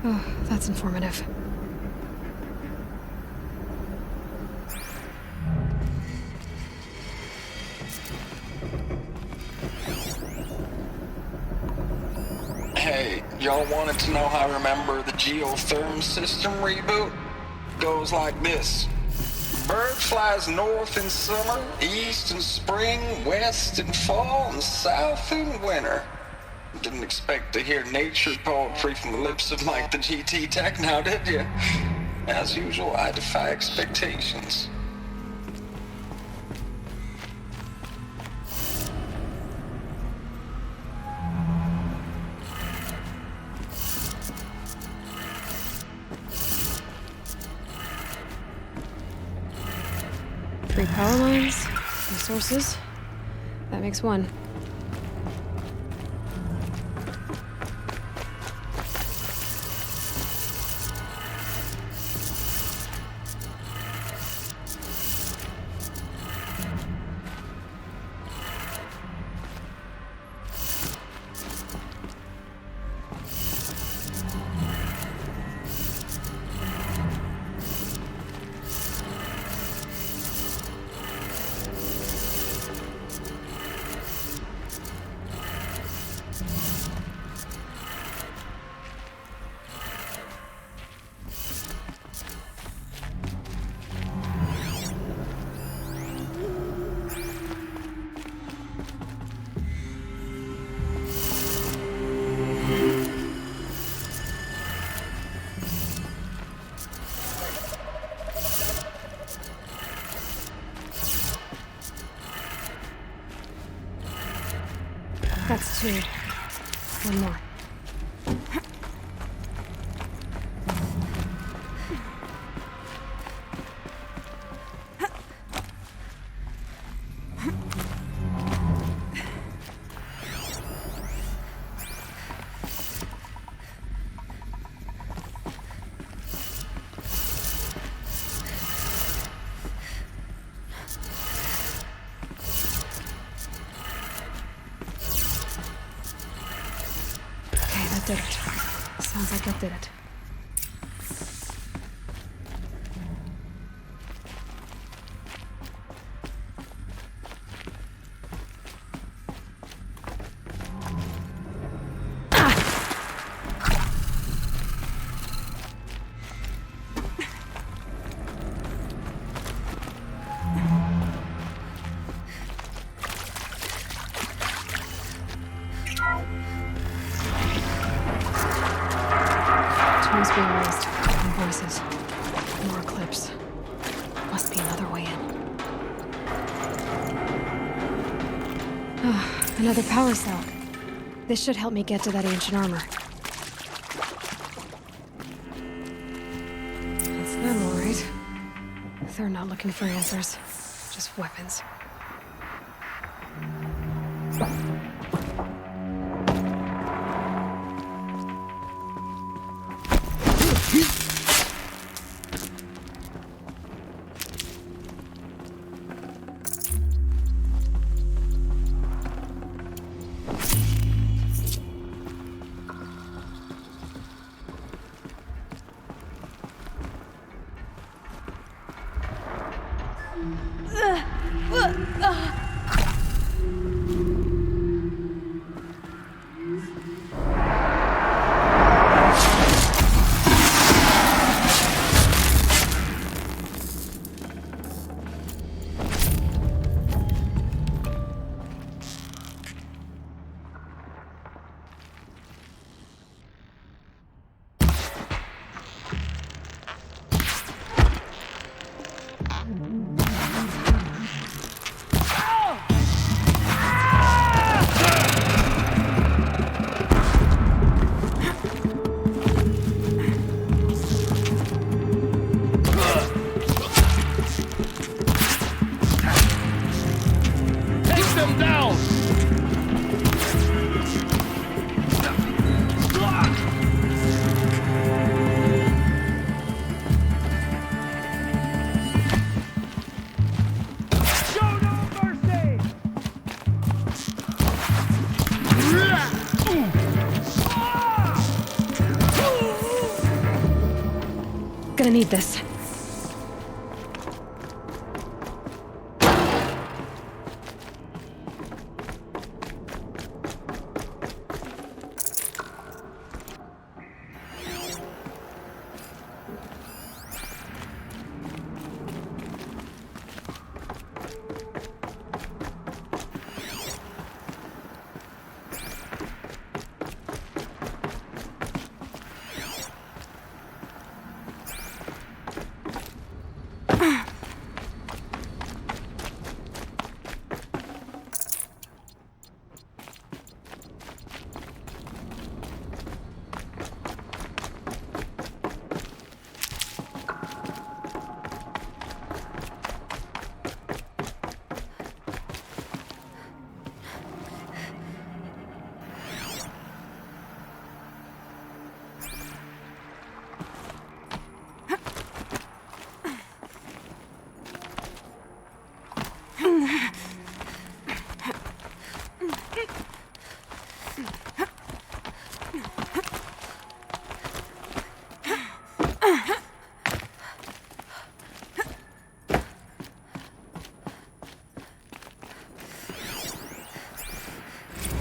Oh, that's informative. Hey, y'all wanted to know how I remember the geotherm system reboot? Goes like this. Bird flies north in summer, east in spring, west in fall, and south in winter. Didn't expect to hear nature poetry from the lips of Mike the GT Tech now, did you? As usual, I defy expectations. Three power lines, resources. That makes one. That's two. One more. did it. Sounds like it did it. Tombs being raised. More voices. More clips. Must be another way in. Another power cell. This should help me get to that ancient armor. That's them, all right. They're not looking for answers. Just weapons. Gonna need this.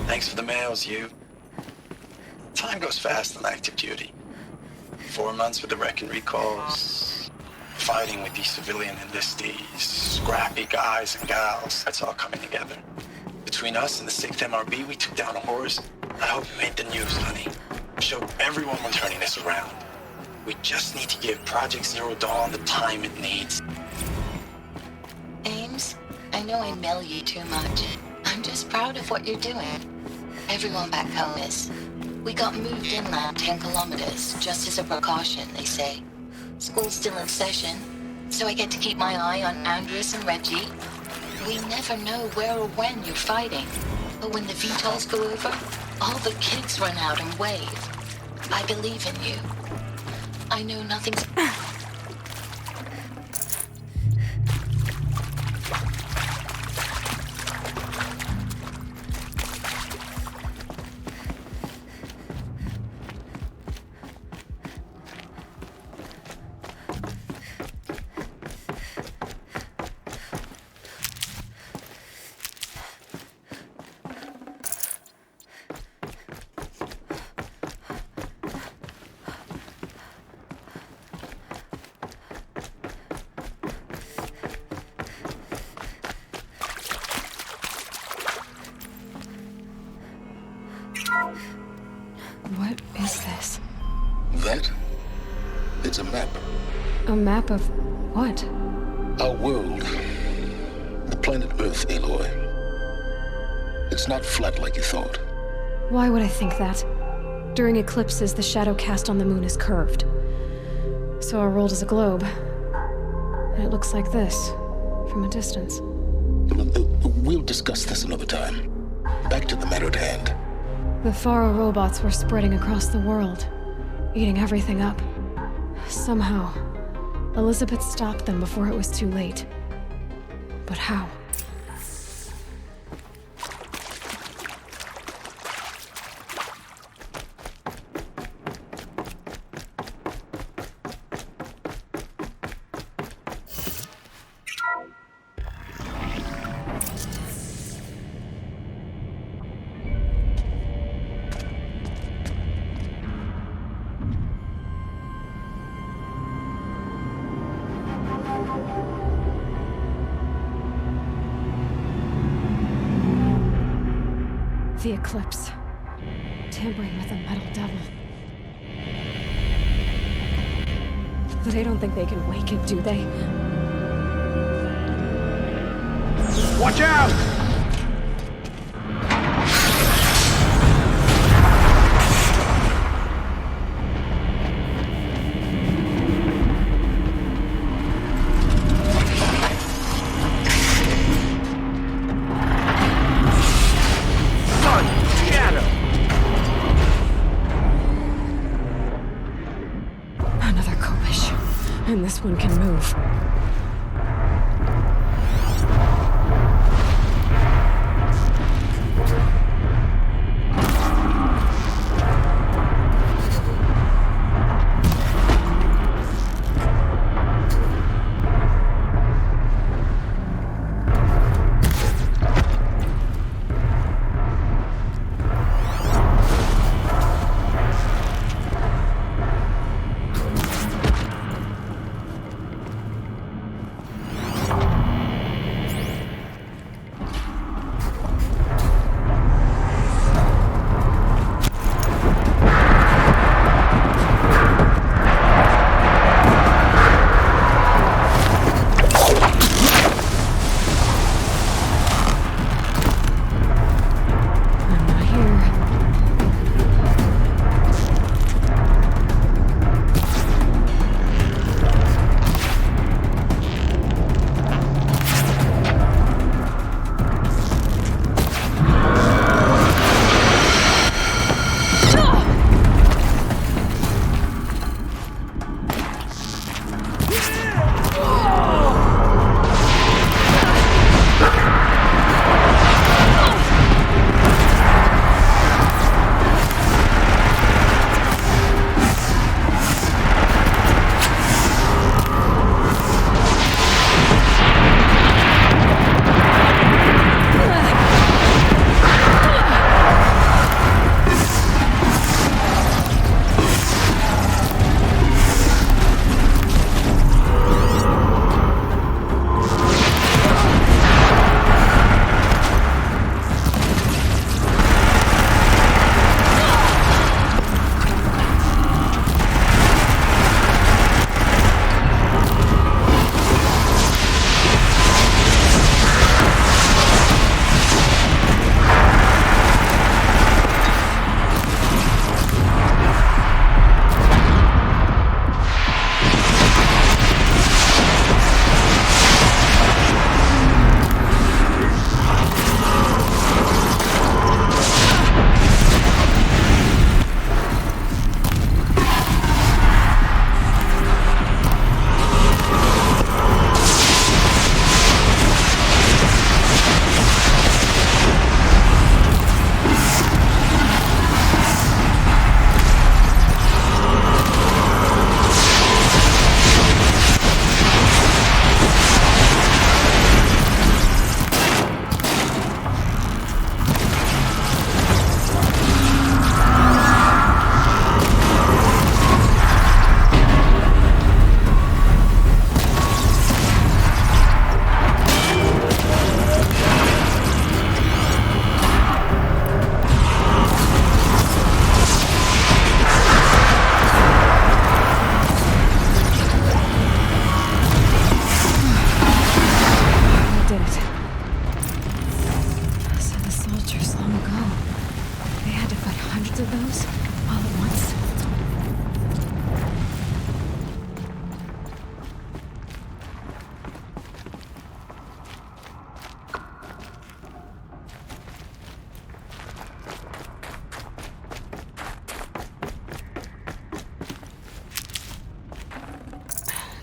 Thanks for the mails, you. Time goes fast on active duty. 4 months with the wreck and recalls, fighting with these civilian enlistees, scrappy guys and gals. That's all coming together. Between us and the 6th MRB, we took down a horse. I hope you made the news, honey. Showed everyone we're turning this around. We just need to give Project Zero Dawn the time it needs. Ames, I know I mail you too much. I'm just proud of what you're doing. Everyone back home is. We got moved inland 10 kilometers, just as a precaution, they say. School's still in session, so I get to keep my eye on Andres and Reggie. We never know where or when you're fighting, but when the VTOLs go over, all the kids run out and wave. I believe in you. I know nothing's... A map of what? Our world. The planet Earth, Aloy. It's not flat like you thought. Why would I think that? During eclipses, the shadow cast on the moon is curved. So our world is a globe. And it looks like this, from a distance. We'll discuss this another time. Back to the matter at hand. The Faro robots were spreading across the world, eating everything up. Somehow, Elizabeth stopped them before it was too late. But how? The Eclipse. Tampering with the Metal Devil. They don't think they can wake it, do they? Watch out! Another Kobish. And this one can move.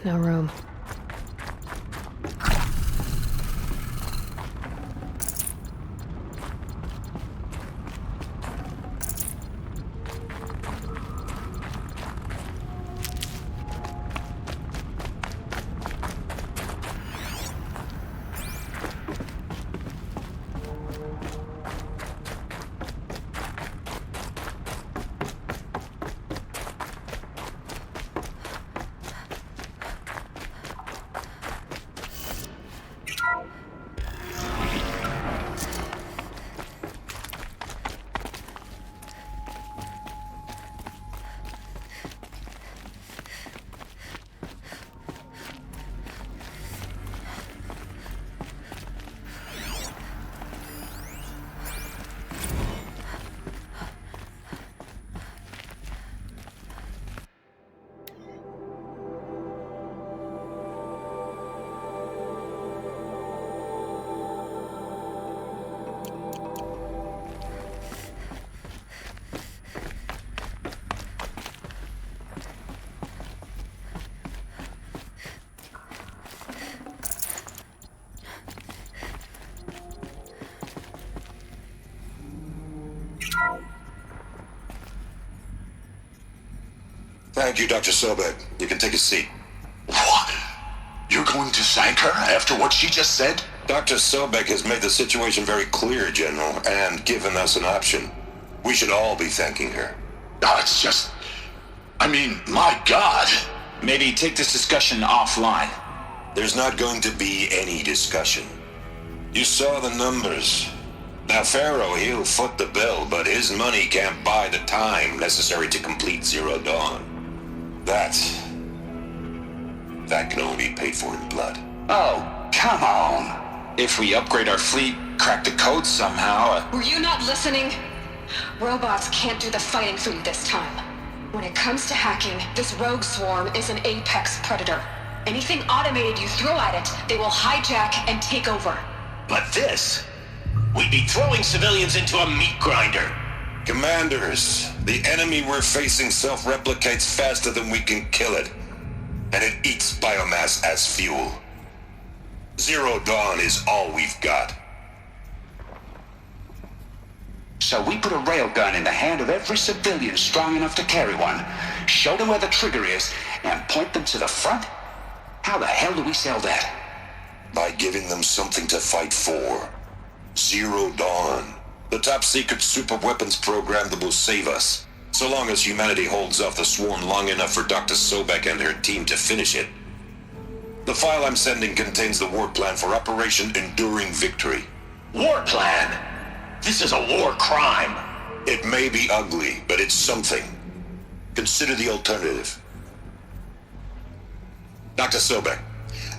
No room. Thank you, Dr. Sobek. You can take a seat. What? You're going to thank her after what she just said? Dr. Sobek has made the situation very clear, General, and given us an option. We should all be thanking her. Oh, it's just... I mean, my God. Maybe take this discussion offline. There's not going to be any discussion. You saw the numbers. Now, Pharaoh, he'll foot the bill, but his money can't buy the time necessary to complete Zero Dawn. That can only be paid for in blood. Oh, come on. If we upgrade our fleet, crack the code somehow... Were you not listening? Robots can't do the fighting for you this time. When it comes to hacking, this rogue swarm is an apex predator. Anything automated you throw at it, they will hijack and take over. But this... we'd be throwing civilians into a meat grinder. Commanders, the enemy we're facing self-replicates faster than we can kill it. And it eats biomass as fuel. Zero Dawn is all we've got. So we put a railgun in the hand of every civilian strong enough to carry one, show them where the trigger is, and point them to the front? How the hell do we sell that? By giving them something to fight for. Zero Dawn. The top-secret super-weapons program that will save us. So long as humanity holds off the swarm long enough for Dr. Sobek and her team to finish it. The file I'm sending contains the war plan for Operation Enduring Victory. War plan? This is a war crime. It may be ugly, but it's something. Consider the alternative. Dr. Sobek,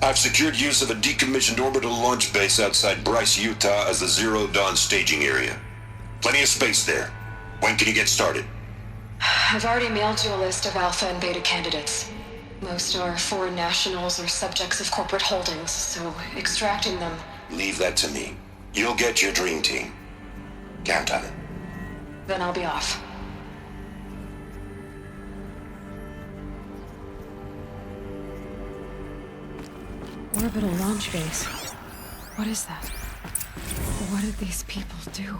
I've secured use of a decommissioned orbital launch base outside Bryce, Utah as the Zero Dawn staging area. Plenty of space there. When can you get started? I've already mailed you a list of alpha and beta candidates. Most are foreign nationals or subjects of corporate holdings, so extracting them... Leave that to me. You'll get your dream team. Count on it. Then I'll be off. Orbital launch base. What is that? What did these people do?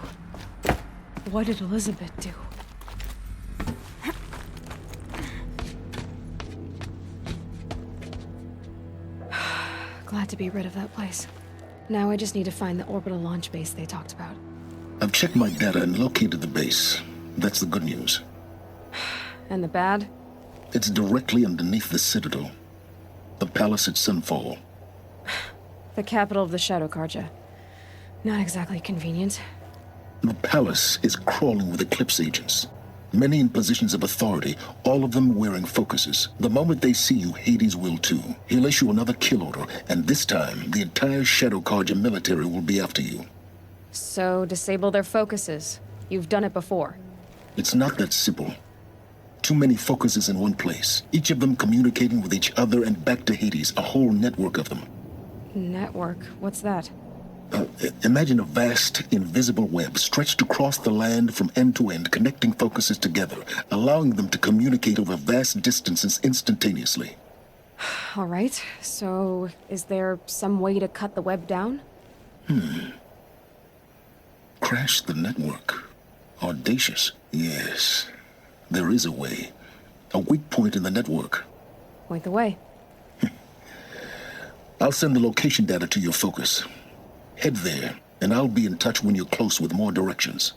What did Elizabeth do? Glad to be rid of that place. Now I just need to find the orbital launch base they talked about. I've checked my data and located the base. That's the good news. And the bad? It's directly underneath the Citadel. The palace at Sunfall. The capital of the Shadow Carja. Not exactly convenient. The palace is crawling with Eclipse agents. Many in positions of authority, all of them wearing focuses. The moment they see you, Hades will too. He'll issue another kill order, and this time, the entire Shadow Carja military will be after you. So, disable their focuses. You've done it before. It's not that simple. Too many focuses in one place, each of them communicating with each other and back to Hades, a whole network of them. Network? What's that? Imagine a vast, invisible web stretched across the land from end to end, connecting focuses together, allowing them to communicate over vast distances instantaneously. All right, so is there some way to cut the web down? Crash the network. Audacious. Yes. There is a way. A weak point in the network. Point the way. I'll send the location data to your focus. Head there, and I'll be in touch when you're close with more directions.